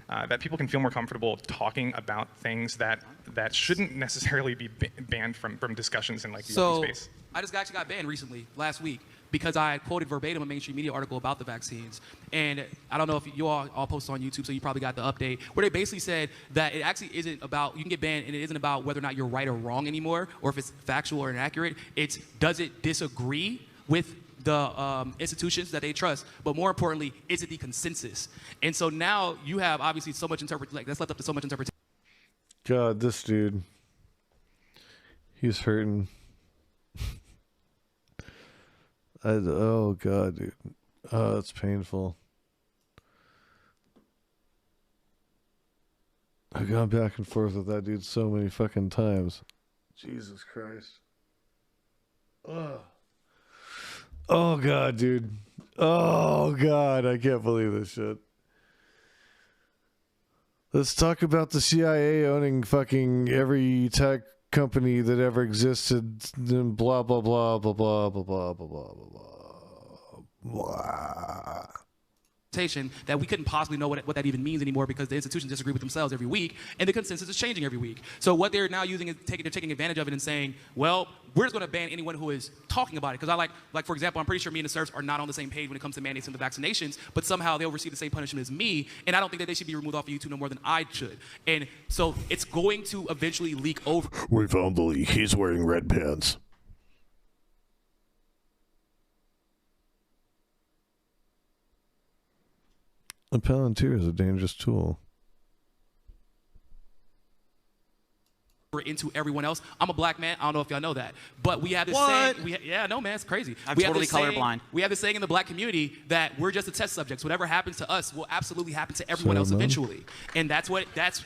That people can feel more comfortable talking about things that shouldn't necessarily be banned from discussions in like the open space? I just actually got banned recently, last week, because I quoted verbatim a mainstream media article about the vaccines. And I don't know if you all posted on YouTube, so you probably got the update, where they basically said that it actually isn't about, you can get banned, and it isn't about whether or not you're right or wrong anymore, or if it's factual or inaccurate. It's, does it disagree with the institutions that they trust, but more importantly, is it the consensus? And so now you have obviously so much that's left up to so much interpretation. God, this dude, he's hurting. Oh God, dude, oh, it's painful. I've gone back and forth with that dude so many fucking times. Jesus Christ. Ugh. Oh God, dude. Oh God, I can't believe this shit. Let's talk about the CIA owning fucking every tech company that ever existed, and blah blah blah blah blah blah blah blah blah blah blah. That we couldn't possibly know what that even means anymore because the institutions disagree with themselves every week, and the consensus is changing every week. So what they're now using is they're taking advantage of it and saying, well, we're just going to ban anyone who is talking about it. Because I like for example, I'm pretty sure me and the serfs are not on the same page when it comes to mandates and the vaccinations, but somehow they'll receive the same punishment as me, and I don't think that they should be removed off of YouTube no more than I should. And so it's going to eventually leak over. We found the leak. He's wearing red pants. A Palantir is a dangerous tool. Into everyone else. I'm a black man. I don't know if y'all know that, but we have this What? saying. Yeah, no, man, it's crazy. I'm we have totally this saying- colorblind. We have this saying in the black community that we're just the test subjects. Whatever happens to us will absolutely happen to everyone else eventually, and that's what happens.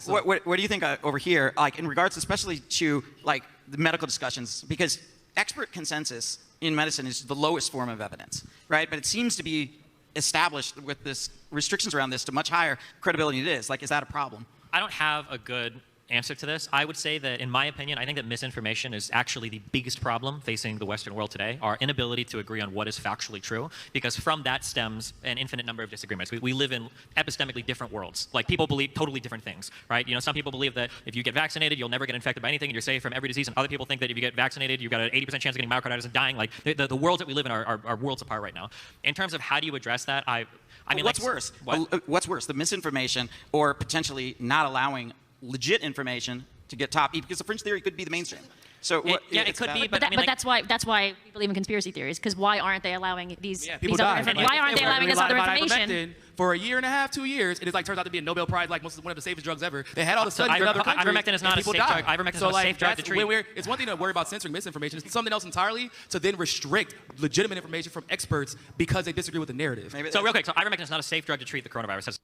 So. What do you think over here, like in regards, especially to like the medical discussions, because expert consensus in medicine is the lowest form of evidence, right? But it seems to be established with this restrictions around this to much higher credibility than it is. Like, is that a problem? I don't have a good answer to this. I would say that, in my opinion, I think that misinformation is actually the biggest problem facing the Western world today, our inability to agree on what is factually true, because from that stems an infinite number of disagreements. We live in epistemically different worlds. Like, people believe totally different things, right? You know, some people believe that if you get vaccinated, you'll never get infected by anything and you're safe from every disease, and other people think that if you get vaccinated, you've got an 80% chance of getting myocarditis and dying. Like, the worlds that we live in are worlds apart right now. In terms of how do you address that, I mean, what's worse? What's worse, the misinformation or potentially not allowing legit information to get top, because the fringe theory could be the mainstream. So it could be, but that's why we believe in conspiracy theories, because why aren't they allowing these? People these die. other, why aren't they allowing this other information? Ivermectin for a year and a half, 2 years, and it turns out to be a Nobel Prize, like one of the safest drugs ever. They had all the studies in other countries. Ivermectin is not a safe drug. Ivermectin is not a safe drug to treat. It's one thing to worry about censoring misinformation. It's something else entirely to then restrict legitimate information from experts because they disagree with the narrative. So real quick, so Ivermectin is not a safe drug to treat the coronavirus.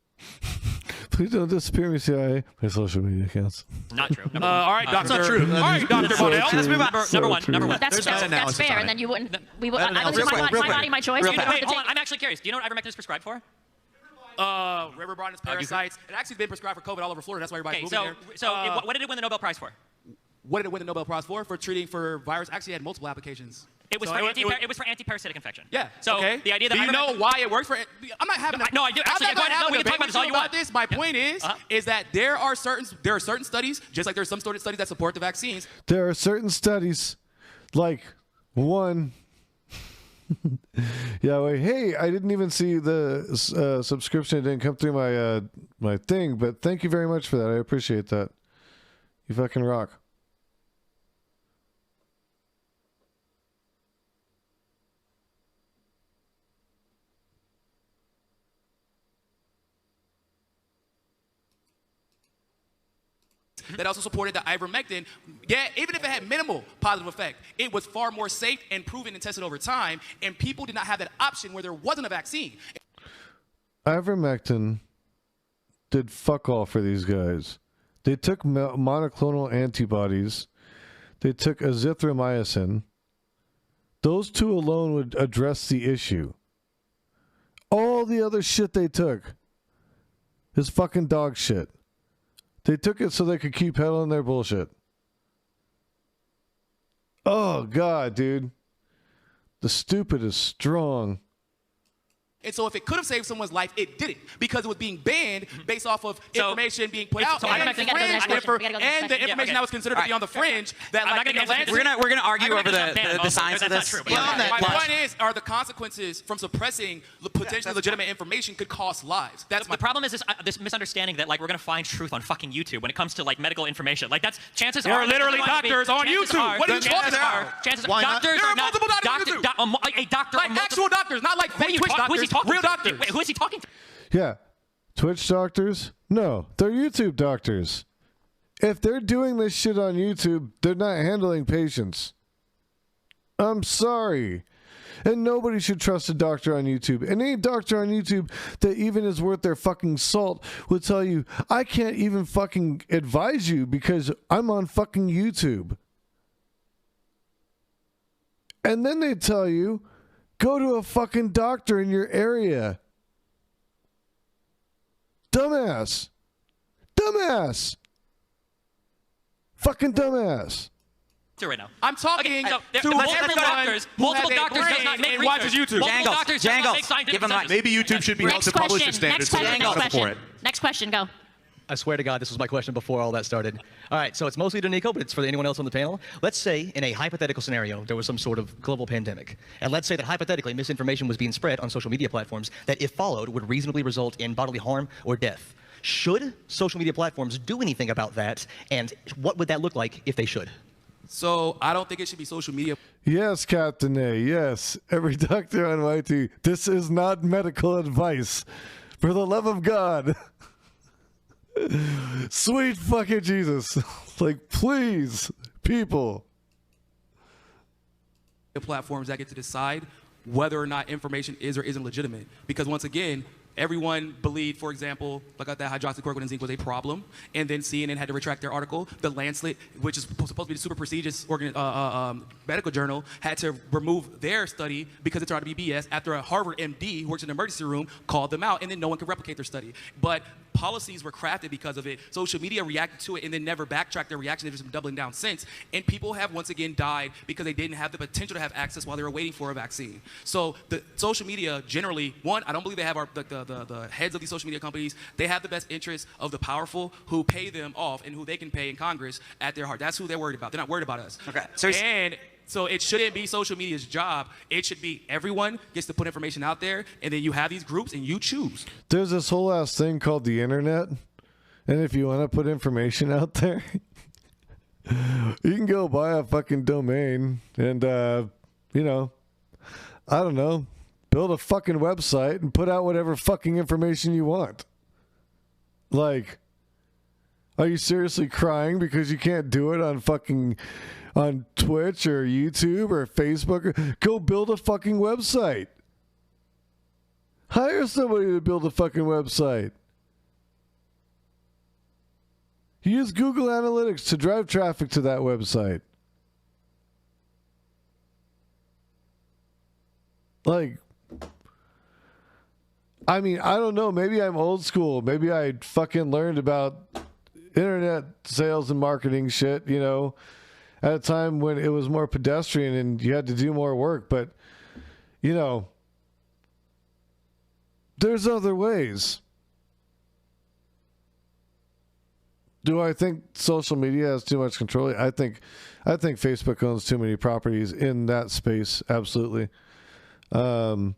Please don't disappear me, CIA. My social media accounts. Not true. All right, Doctor. That's not true. All right, Dr. Bonnell. Let's move on. Number one. That's fair, and then you wouldn't. I my body, my choice. Wait, hold on. I'm actually curious. Do you know what Ivermectin is prescribed for? River blindness, parasites. It actually been prescribed for COVID all over Florida. That's why everybody's moving there. So what did it win the Nobel Prize for? What did it win the Nobel Prize for? For treating for virus. Actually, had multiple applications. It was for anti-parasitic infection. Yeah. So the idea that do you know why it works for? I'm not having. No, I do. Actually, we can talk about this all you want. My point is that there are certain studies, just like there's some studies that support the vaccines. There are certain studies, like one. Yeah, wait, hey, I didn't even see the subscription. It didn't come through my my thing, but thank you very much for that. I appreciate that. You fucking rock. That also supported the ivermectin. Yeah, even if it had minimal positive effect, it was far more safe and proven and tested over time, and people did not have that option where there wasn't a vaccine. Ivermectin did fuck all for these guys. They took monoclonal antibodies. They took azithromycin. Those two alone would address the issue. All the other shit they took is fucking dog shit. They took it so they could keep peddling their bullshit. Oh, God, dude. The stupid is strong. And so if it could have saved someone's life, it didn't, because it was being banned based off of information being put out, and the information that was considered to be on the fringe. That we're gonna argue over the science of this. My point is, are the consequences from suppressing potentially legitimate information could cost lives. That's the problem. Is this misunderstanding that like we're gonna find truth on fucking YouTube when it comes to like medical information? Like that's chances are. There are literally doctors on YouTube. What are you talking about? Chances are doctors are not multiple doctors on YouTube. A doctor, like actual doctors, not like fake Twitch doctors. Real doctors. Wait, who is he talking to? Yeah. Twitch doctors? No, they're YouTube doctors. If they're doing this shit on YouTube, they're not handling patients. I'm sorry. And nobody should trust a doctor on YouTube. And any doctor on YouTube that even is worth their fucking salt will tell you, I can't even fucking advise you because I'm on fucking YouTube. And then they tell you, go to a fucking doctor in your area. Dumbass. Dumbass. Fucking dumbass. Right now. I'm talking to multiple doctors. Multiple doctors does not make research. Watches YouTube. Multiple doctors does not make scientific consensus. Maybe YouTube should be held to publish standards for it. Next question, go. I swear to God, this was my question before all that started. All right, so it's mostly to Niko, but it's for anyone else on the panel. Let's say, in a hypothetical scenario, there was some sort of global pandemic. And let's say that hypothetically, misinformation was being spread on social media platforms that, if followed, would reasonably result in bodily harm or death. Should social media platforms do anything about that? And what would that look like if they should? So I don't think it should be social media. Yes, Captain A. Yes. Every doctor on YT. This is not medical advice. For the love of God. Sweet fucking Jesus. Like, please, people. Platforms that get to decide whether or not information is or isn't legitimate. Because once again, everyone believed, for example, like that hydroxychloroquine and zinc was a problem, and then CNN had to retract their article. The Lancet, which is supposed to be the super prestigious medical journal, had to remove their study because it turned out to be BS after a Harvard MD who works in the emergency room called them out, and then no one could replicate their study. But policies were crafted because of it. Social media reacted to it and then never backtracked their reaction. They've just been doubling down since. And people have once again died because they didn't have the potential to have access while they were waiting for a vaccine. So the social media generally, one, I don't believe they have the heads of these social media companies. They have the best interests of the powerful who pay them off and who they can pay in Congress at their heart. That's who they're worried about. They're not worried about us. Okay. So it shouldn't be social media's job. It should be everyone gets to put information out there, and then you have these groups and you choose. There's this whole ass thing called the internet, and if you want to put information out there, you can go buy a fucking domain and, you know, I don't know, build a fucking website and put out whatever fucking information you want. Like, are you seriously crying because you can't do it on fucking... on Twitch or YouTube or Facebook? Go build a fucking website. Hire somebody to build a fucking website. Use Google Analytics to drive traffic to that website. Like, I mean, I don't know. Maybe I'm old school. Maybe I fucking learned about internet sales and marketing shit, you know, at a time when it was more pedestrian and you had to do more work. But, you know, there's other ways. Do I think social media has too much control? I think Facebook owns too many properties in that space. Absolutely. But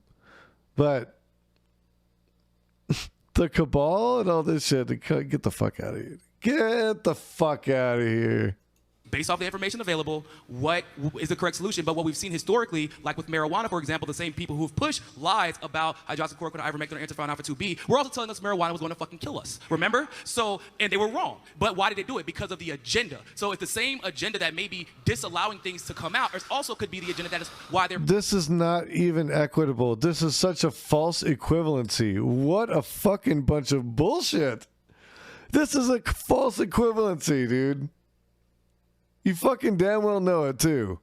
the cabal and all this shit, get the fuck out of here. Get the fuck out of here. Based off the information available, what is the correct solution? But what we've seen historically, like with marijuana, for example, the same people who've pushed lies about hydroxychloroquine, ivermectin, or interferon alpha 2B were also telling us marijuana was going to fucking kill us. Remember? So, and they were wrong. But why did they do it? Because of the agenda. So it's the same agenda that may be disallowing things to come out. It also could be the agenda that is why they're... This is not even equitable. This is such a false equivalency. What a fucking bunch of bullshit. This is a false equivalency, dude. You fucking damn well know it, too.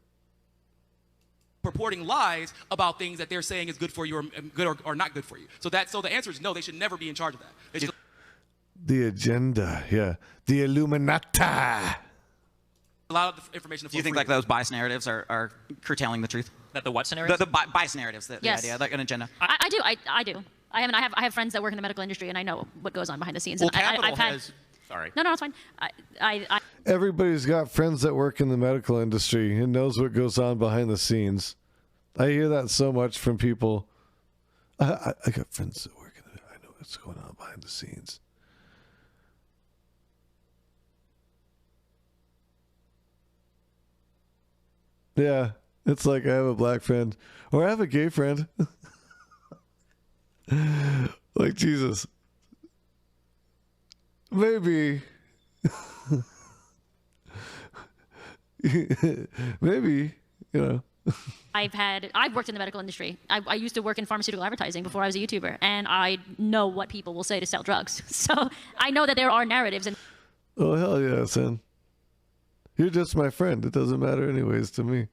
Purporting lies about things that they're saying is good for you or good or not good for you. So the answer is no, they should never be in charge of that. The agenda, yeah. The Illuminati. A lot of the information. Do you think like those bias narratives are curtailing the truth? That the what scenarios? The bias narratives, the Yes. idea, like an agenda. I do. I have friends that work in the medical industry, and I know what goes on behind the scenes. Well, And Capital I've had, has... Sorry. No, it's fine. Everybody's got friends that work in the medical industry and knows what goes on behind the scenes. I hear that so much from people. I got friends that work in it. I know what's going on behind the scenes. Yeah, it's like I have a black friend or I have a gay friend. Like, Jesus. Maybe. Maybe, you know. I've worked in the medical industry. I used to work in pharmaceutical advertising before I was a YouTuber, and I know what people will say to sell drugs. So I know that there are narratives. And oh, hell yeah, son. You're just my friend. It doesn't matter anyways to me.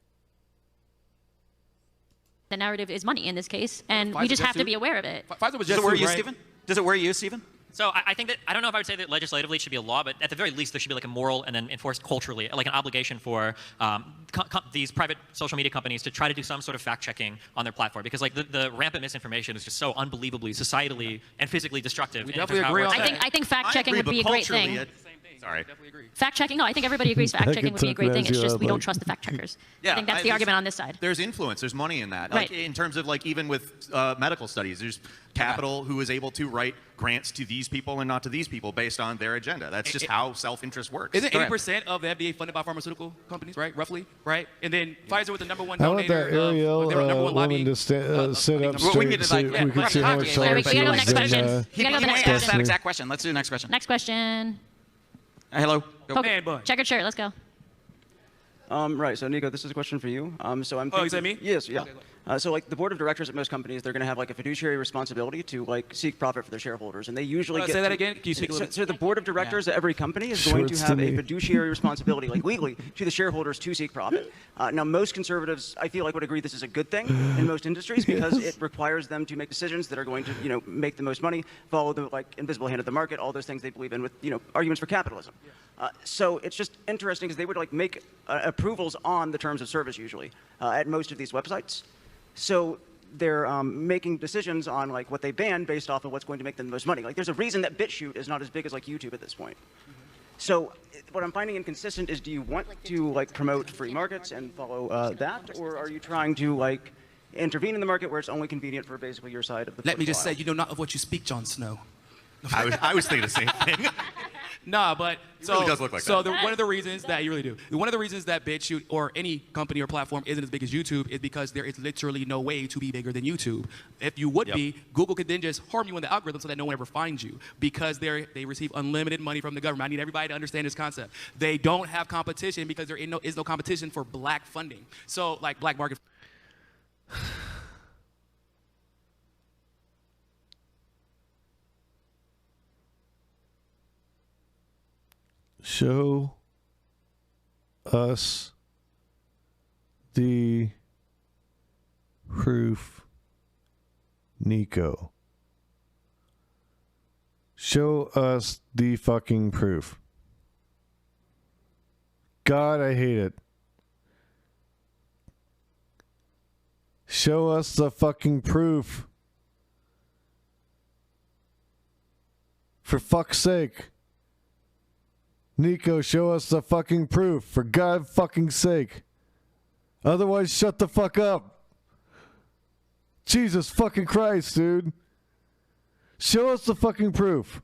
The narrative is money in this case, and we just have to be aware of it. Does it worry you, Stephen? Does it worry you, Stephen? So I think that, I don't know if I would say that legislatively it should be a law, but at the very least there should be like a moral and then enforced culturally, like an obligation for these private social media companies to try to do some sort of fact-checking on their platform. Because like the rampant misinformation is just so unbelievably societally and physically destructive. We definitely agree on that. I think fact-checking would be a great thing. Sorry. Fact checking. No, I think everybody agrees fact checking would be a great thing. It's just we don't trust the fact checkers. Yeah, I think that's the argument on this side. There's influence. There's money in that. Right. Like in terms of like even with medical studies, there's capital who is able to write grants to these people and not to these people based on their agenda. That's just how self-interest works. Isn't 80% of the FDA funded by pharmaceutical companies, right? Roughly, right? And then Pfizer was the #1 donator. I want that Arielle they were the #1 woman to sit up straight so we can see how much taller We gotta go next question. We gotta go next Ask question. that exact question. Let's do the next question. Next question. Hello. Checkered shirt. Let's go. Right. So Niko, this is a question for you. So I'm. Oh, is that me? Yes. Yeah. Okay, so like the board of directors at most companies, they're going to have like a fiduciary responsibility to like seek profit for their shareholders, and they usually get. Say that again. Can you speak a little bit? So the board of directors at every company is going to have a fiduciary responsibility, like legally, to the shareholders to seek profit. Now, most conservatives, I feel like, would agree this is a good thing in most industries because it requires them to make decisions that are going to, make the most money, follow the like invisible hand of the market, all those things they believe in with, arguments for capitalism. So it's just interesting because they would like make approvals on the terms of service usually at most of these websites. So they're making decisions on like what they ban based off of what's going to make them the most money. Like there's a reason that BitChute is not as big as like YouTube at this point. So what I'm finding inconsistent is, do you want to like promote free markets and follow that, or are you trying to like intervene in the market where it's only convenient for basically your side of the? Let me just say, you know not of what you speak, Jon Snow. I was thinking the same thing. Nah, but It really does look like so that. one of the reasons that you really do. One of the reasons that BitChute or any company or platform isn't as big as YouTube is because there is literally no way to be bigger than YouTube. If you would be, Google could then just harm you in the algorithm so that no one ever finds you because they receive unlimited money from the government. I need everybody to understand this concept. They don't have competition because there is no competition for black funding. So like black market. Show us the proof, Niko. Show us the fucking proof. God, I hate it. Show us the fucking proof. For fuck's sake. Niko, show us the fucking proof, for God fucking sake. Otherwise, shut the fuck up. Jesus fucking Christ, dude. Show us the fucking proof.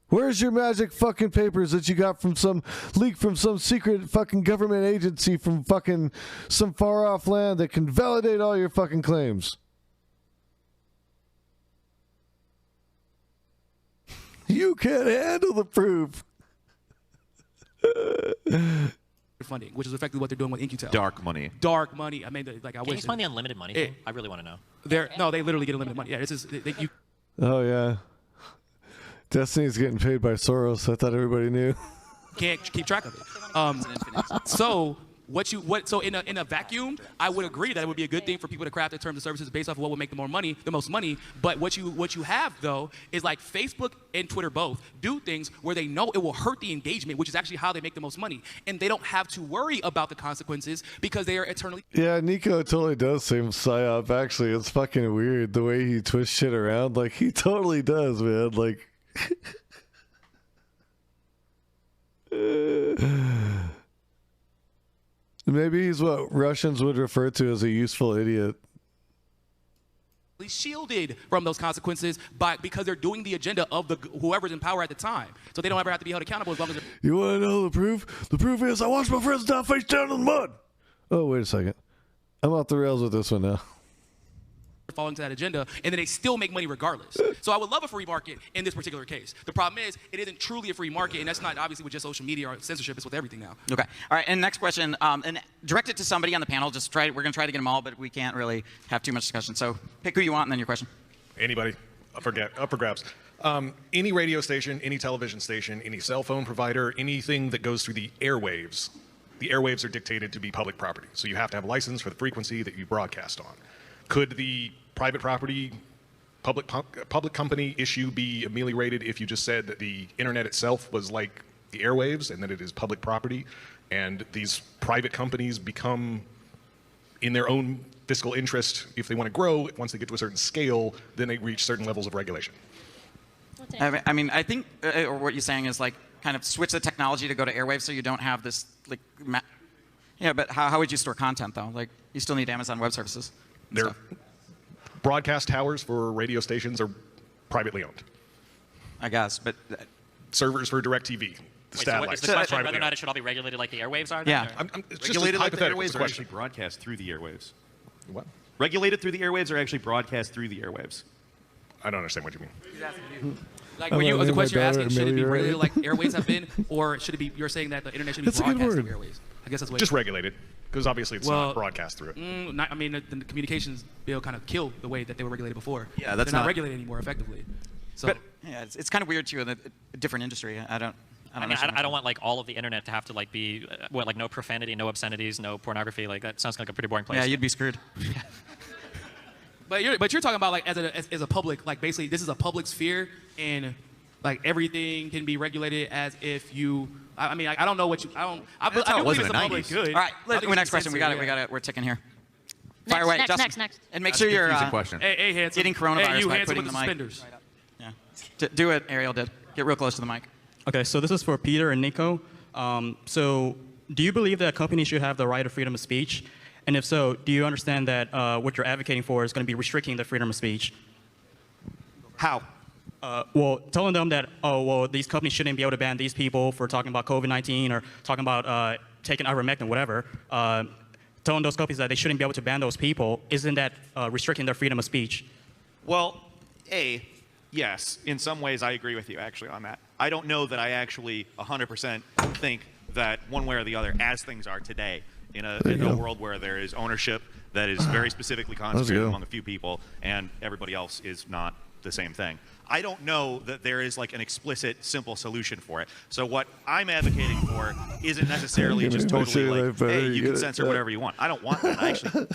Where's your magic fucking papers that you got from some leak from some secret fucking government agency from fucking some far off land that can validate all your fucking claims? You can't handle the proof. Funding, which is effectively what they're doing with InQtel. Dark money. Dark money. I mean, like I Can you wish. explain the unlimited money thing? I really want to know. No, they literally get unlimited money. Yeah, this is you. Oh yeah, Destiny's getting paid by Soros. I thought everybody knew. Can't keep track of it. So so in a vacuum, I would agree that it would be a good thing for people to craft their terms of services based off of what would make the most money. But what you have though is like Facebook and Twitter both do things where they know it will hurt the engagement, which is actually how they make the most money, and they don't have to worry about the consequences because they are eternally. Yeah, Niko totally does seem psyop. Actually, it's fucking weird the way he twists shit around. Like he totally does, man. Like. Maybe he's what Russians would refer to as a useful idiot. Shielded from those consequences because they're doing the agenda of whoever's in power at the time, so they don't ever have to be held accountable as long as they're. You want to know the proof? The proof is I watched my friends down face down in the mud. Oh, wait a second. I'm off the rails with this one now. Falling to that agenda, and then they still make money regardless. So I would love a free market in this particular case. The problem is it isn't truly a free market, and that's not obviously with just social media or censorship. It's with everything now. Okay. All right. And next question, and direct it to somebody on the panel. We're going to try to get them all, but we can't really have too much discussion. So pick who you want, and then your question. Anybody, up for grabs. Any radio station, any television station, any cell phone provider, anything that goes through the airwaves. The airwaves are dictated to be public property, so you have to have a license for the frequency that you broadcast on. Could the private property, public company issue be ameliorated if you just said that the internet itself was like the airwaves and that it is public property, and these private companies become, in their own fiscal interest, if they want to grow, once they get to a certain scale, then they reach certain levels of regulation? I mean, I think, or what you're saying is like, kind of switch the technology to go to airwaves so you don't have this like. Yeah, but how would you store content though? Like you still need Amazon Web Services. Their broadcast towers for radio stations are privately owned. I guess, but servers for DirecTV. So what is the question whether or not it should all be regulated like the airwaves are? Yeah. It's just regulated like the hypothetical. airwaves or actually broadcast through the airwaves? What? Regulated through the airwaves or actually broadcast through the airwaves? I don't understand what you mean. Like, the question you're asking, should it be regulated like airwaves have been, or should it be? You're saying that the internet should be broadcast through airwaves. I guess that's what. Just regulated, because obviously it's not broadcast through it. I mean, the communications bill kind of killed the way that they were regulated before. Yeah, that's they're not regulated anymore effectively. So. But yeah, it's kind of weird too in a different industry. I don't want like all of the internet to have to like be like no profanity, no obscenities, no pornography. Like that sounds like a pretty boring place. Yeah, you'd be screwed. But you're talking about like as a public, like basically this is a public sphere and like everything can be regulated as if you. I mean, I don't know what you. I do believe it's a public good. All right, next question. We got it. We're ticking here. Fire away, Justin. Next. And make sure you're hey, handsome. getting coronavirus hey, you by handsome putting with the mic. suspenders. Yeah. Do it, Arielle did. Get real close to the mic. Okay, so this is for Peter and Niko. So do you believe that companies should have the right of freedom of speech? And if so, do you understand that what you're advocating for is going to be restricting the freedom of speech? How? Well, telling them that, these companies shouldn't be able to ban these people for talking about COVID-19 or talking about taking ivermectin, whatever. Telling those companies that they shouldn't be able to ban those people, isn't that restricting their freedom of speech? Well, yes. In some ways, I agree with you, actually, on that. I don't know that I actually 100% think that one way or the other, as things are today, in a world where there is ownership that is very specifically concentrated among a few people and everybody else is not the same thing. I don't know that there is like an explicit, simple solution for it. So what I'm advocating for isn't necessarily just totally like, hey, you can censor whatever you want. I don't want that. Actually,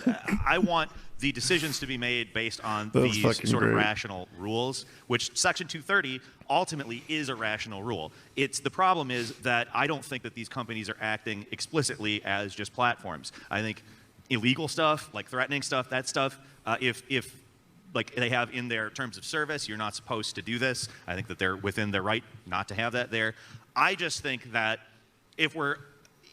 I want the decisions to be made based on these sort of rational rules, which Section 230 ultimately is a rational rule. The problem is that I don't think that these companies are acting explicitly as just platforms. I think illegal stuff, like threatening stuff, that stuff, if like they have in their terms of service, you're not supposed to do this. I think that they're within their right not to have that there. I just think that if we're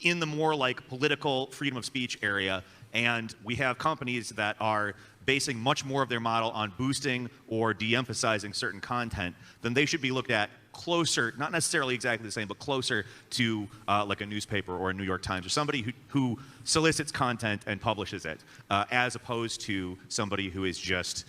in the more like political freedom of speech area and we have companies that are basing much more of their model on boosting or de-emphasizing certain content, then they should be looked at closer, not necessarily exactly the same, but closer to like a newspaper or a New York Times or somebody who solicits content and publishes it, as opposed to somebody who is just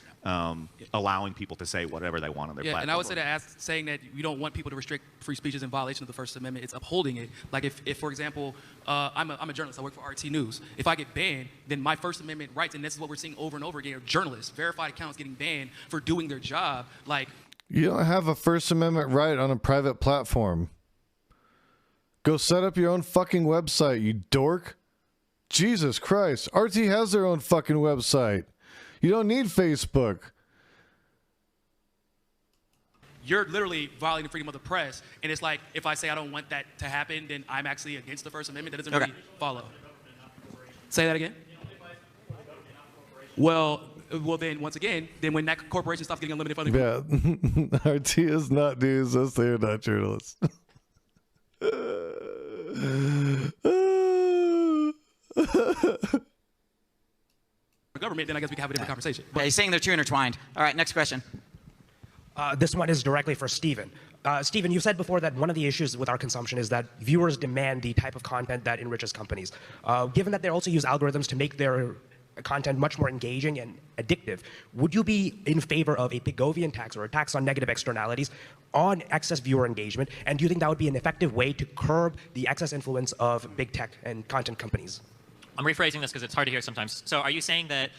allowing people to say whatever they want on their platform. And I would say that saying that you don't want people to restrict free speech is in violation of the First Amendment. It's upholding it. Like if for example, I'm a journalist. I work for RT News. If I get banned, then my First Amendment rights, and this is what we're seeing over and over again, journalists, verified accounts getting banned for doing their job. Like, you don't have a First Amendment right on a private platform. Go set up your own fucking website, you dork. Jesus Christ. RT has their own fucking website. You don't need Facebook. You're literally violating freedom of the press. And it's like, if I say I don't want that to happen, then I'm actually against the First Amendment. That doesn't really follow. Say that again? Well, then once again, then when that corporation stops getting unlimited funding. Yeah, RT is not news, so they're not journalists. Government, then I guess we can have a different conversation. Yeah, he's saying they're too intertwined. All right, next question. This one is directly for Stephen. Stephen, you've said before that one of the issues with our consumption is that viewers demand the type of content that enriches companies. Given that they also use algorithms to make their content much more engaging and addictive, would you be in favor of a Pigovian tax or a tax on negative externalities on excess viewer engagement? And do you think that would be an effective way to curb the excess influence of big tech and content companies? I'm rephrasing this because it's hard to hear sometimes. So are you saying that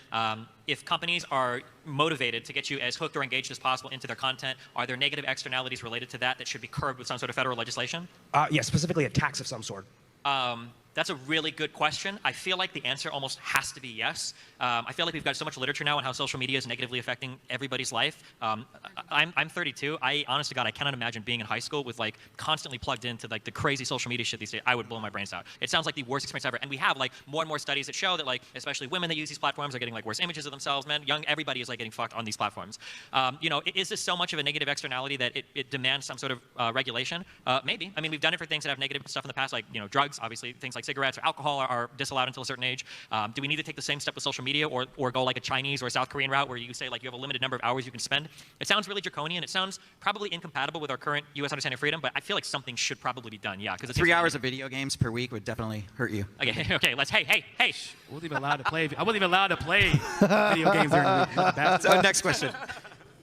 if companies are motivated to get you as hooked or engaged as possible into their content, are there negative externalities related to that that should be curbed with some sort of federal legislation? Yeah, specifically a tax of some sort. That's a really good question. I feel like the answer almost has to be yes. I feel like we've got so much literature now on how social media is negatively affecting everybody's life. I'm 32. Honest to God, I cannot imagine being in high school with like constantly plugged into like the crazy social media shit these days. I would blow my brains out. It sounds like the worst experience ever. And we have like more and more studies that show that like especially women that use these platforms are getting like worse images of themselves. Men, young, everybody is like getting fucked on these platforms. You know, is this so much of a negative externality that it demands some sort of regulation? Maybe. I mean, we've done it for things that have negative stuff in the past, like you know, drugs. Obviously, things like cigarettes or alcohol are disallowed until a certain age. Do we need to take the same step with social media, or go like a Chinese or a South Korean route where you say like you have a limited number of hours you can spend? It sounds really draconian. It sounds probably incompatible with our current U.S. understanding of freedom, but I feel like something should probably be done. Yeah, because 3 hours of video games per week would definitely hurt you. Okay, okay. Let's. Hey. I wasn't even allowed to play. I wasn't even allowed to play video games during the week. So next question.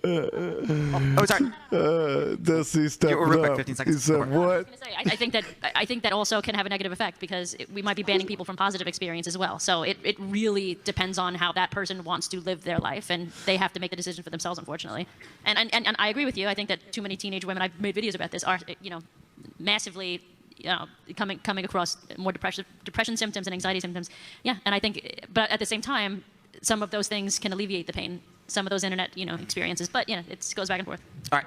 Sorry. Desi stepped real quick, up. 15 seconds. He said, "What?" I think that also can have a negative effect because we might be banning people from positive experience as well. So it really depends on how that person wants to live their life, and they have to make the decision for themselves, unfortunately. And I agree with you. I think that too many teenage women, I've made videos about this, are massively coming across more depression symptoms and anxiety symptoms. Yeah, and I think, but at the same time, some of those things can alleviate the pain. Some of those internet, experiences, but it goes back and forth. All right.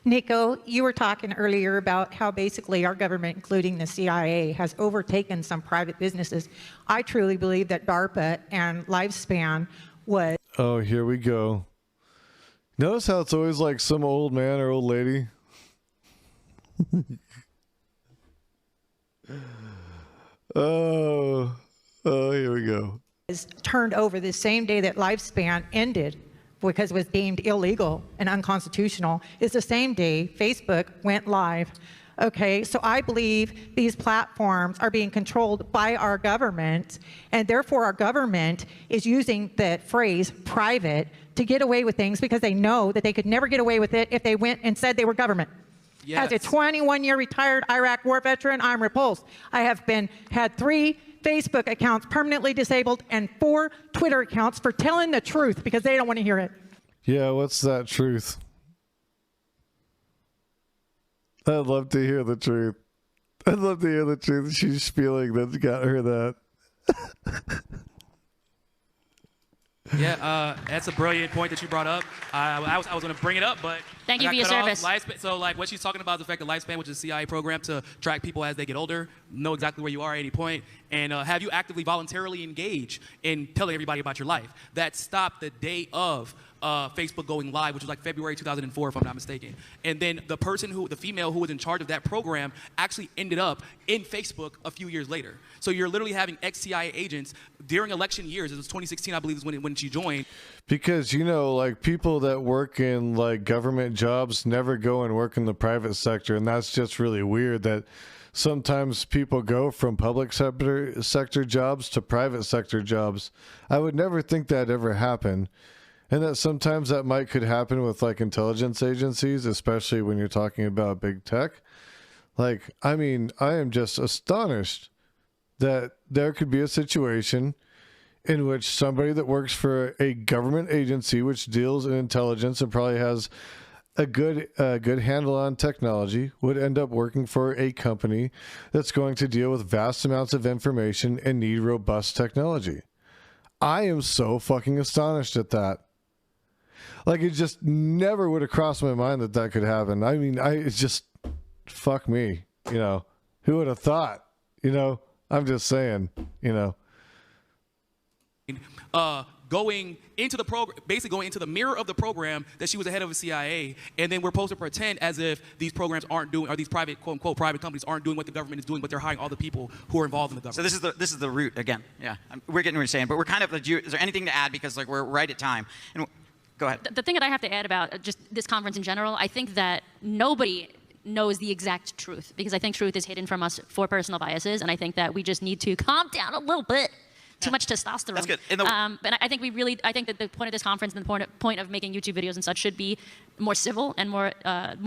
Niko, you were talking earlier about how basically our government, including the CIA, has overtaken some private businesses. I truly believe that DARPA and Lifespan was... Oh, here we go. Notice how it's always like some old man or old lady? Oh, here we go. Turned over the same day that Lifespan ended because it was deemed illegal and unconstitutional is the same day Facebook went live. Okay, so I believe these platforms are being controlled by our government, and therefore our government is using the phrase private to get away with things because they know that they could never get away with it if they went and said they were government. Yes. As a 21-year retired Iraq war veteran, I'm repulsed. I have had 3 Facebook accounts permanently disabled and 4 Twitter accounts for telling the truth because they don't want to hear it. Yeah, what's that truth? I'd love to hear the truth. I'd love to hear the truth she's spieling that's got her that. Yeah, that's a brilliant point that you brought up. I was going to bring it up, but thank you for your service. So, like, what she's talking about is the fact that Lifespan, which is a CIA program to track people as they get older, know exactly where you are at any point, and have you actively, voluntarily engage in telling everybody about your life. That stopped the day of Facebook going live, which was like February 2004, if I'm not mistaken. And then the female who was in charge of that program actually ended up in Facebook a few years later. So you're literally having ex-CIA agents during election years. It was 2016, I believe, is when she joined. Because, like people that work in like government jobs never go and work in the private sector. And that's just really weird that sometimes people go from public sector jobs to private sector jobs. I would never think that ever happened. And that sometimes that could happen with like intelligence agencies, especially when you're talking about big tech. Like, I mean, I am just astonished that there could be a situation in which somebody that works for a government agency which deals in intelligence and probably has a good handle on technology would end up working for a company that's going to deal with vast amounts of information and need robust technology. I am so fucking astonished at that. Like, it just never would have crossed my mind that that could happen. I mean, it's just, fuck me, who would have thought, I'm just saying, Going into the program, basically going into the mirror of the program that she was the head of the CIA, and then we're supposed to pretend as if these programs aren't doing, or these private, quote unquote, private companies aren't doing what the government is doing, but they're hiring all the people who are involved in the government. So this is the root again. Yeah, we're getting what you're saying, but we're kind of. Is there anything to add because like we're right at time? And go ahead. The thing that I have to add about just this conference in general, I think that nobody knows the exact truth because I think truth is hidden from us for personal biases, and I think that we just need to calm down a little bit. Too much testosterone. That's good. But I think that the point of this conference and the point of making YouTube videos and such should be more civil and more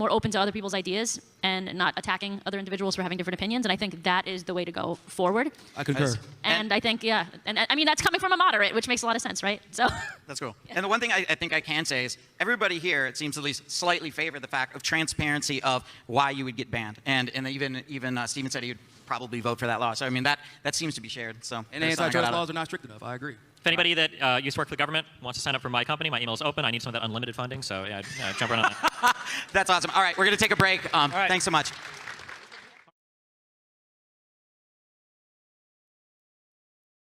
open to other people's ideas and not attacking other individuals for having different opinions. And I think that is the way to go forward. I concur. And I think, yeah, and I mean, that's coming from a moderate, which makes a lot of sense, right? So that's cool. Yeah. And the one thing I think I can say is everybody here, it seems at least slightly favor the fact of transparency of why you would get banned. And even Steven said he would probably vote for that law. So I mean, that seems to be shared. So and antitrust laws are not strict enough. I agree. If anybody that used to work for the government wants to sign up for my company, my email is open. I need some of that unlimited funding, so yeah, jump right on that. That's awesome. All right, we're going to take a break. Thanks so much.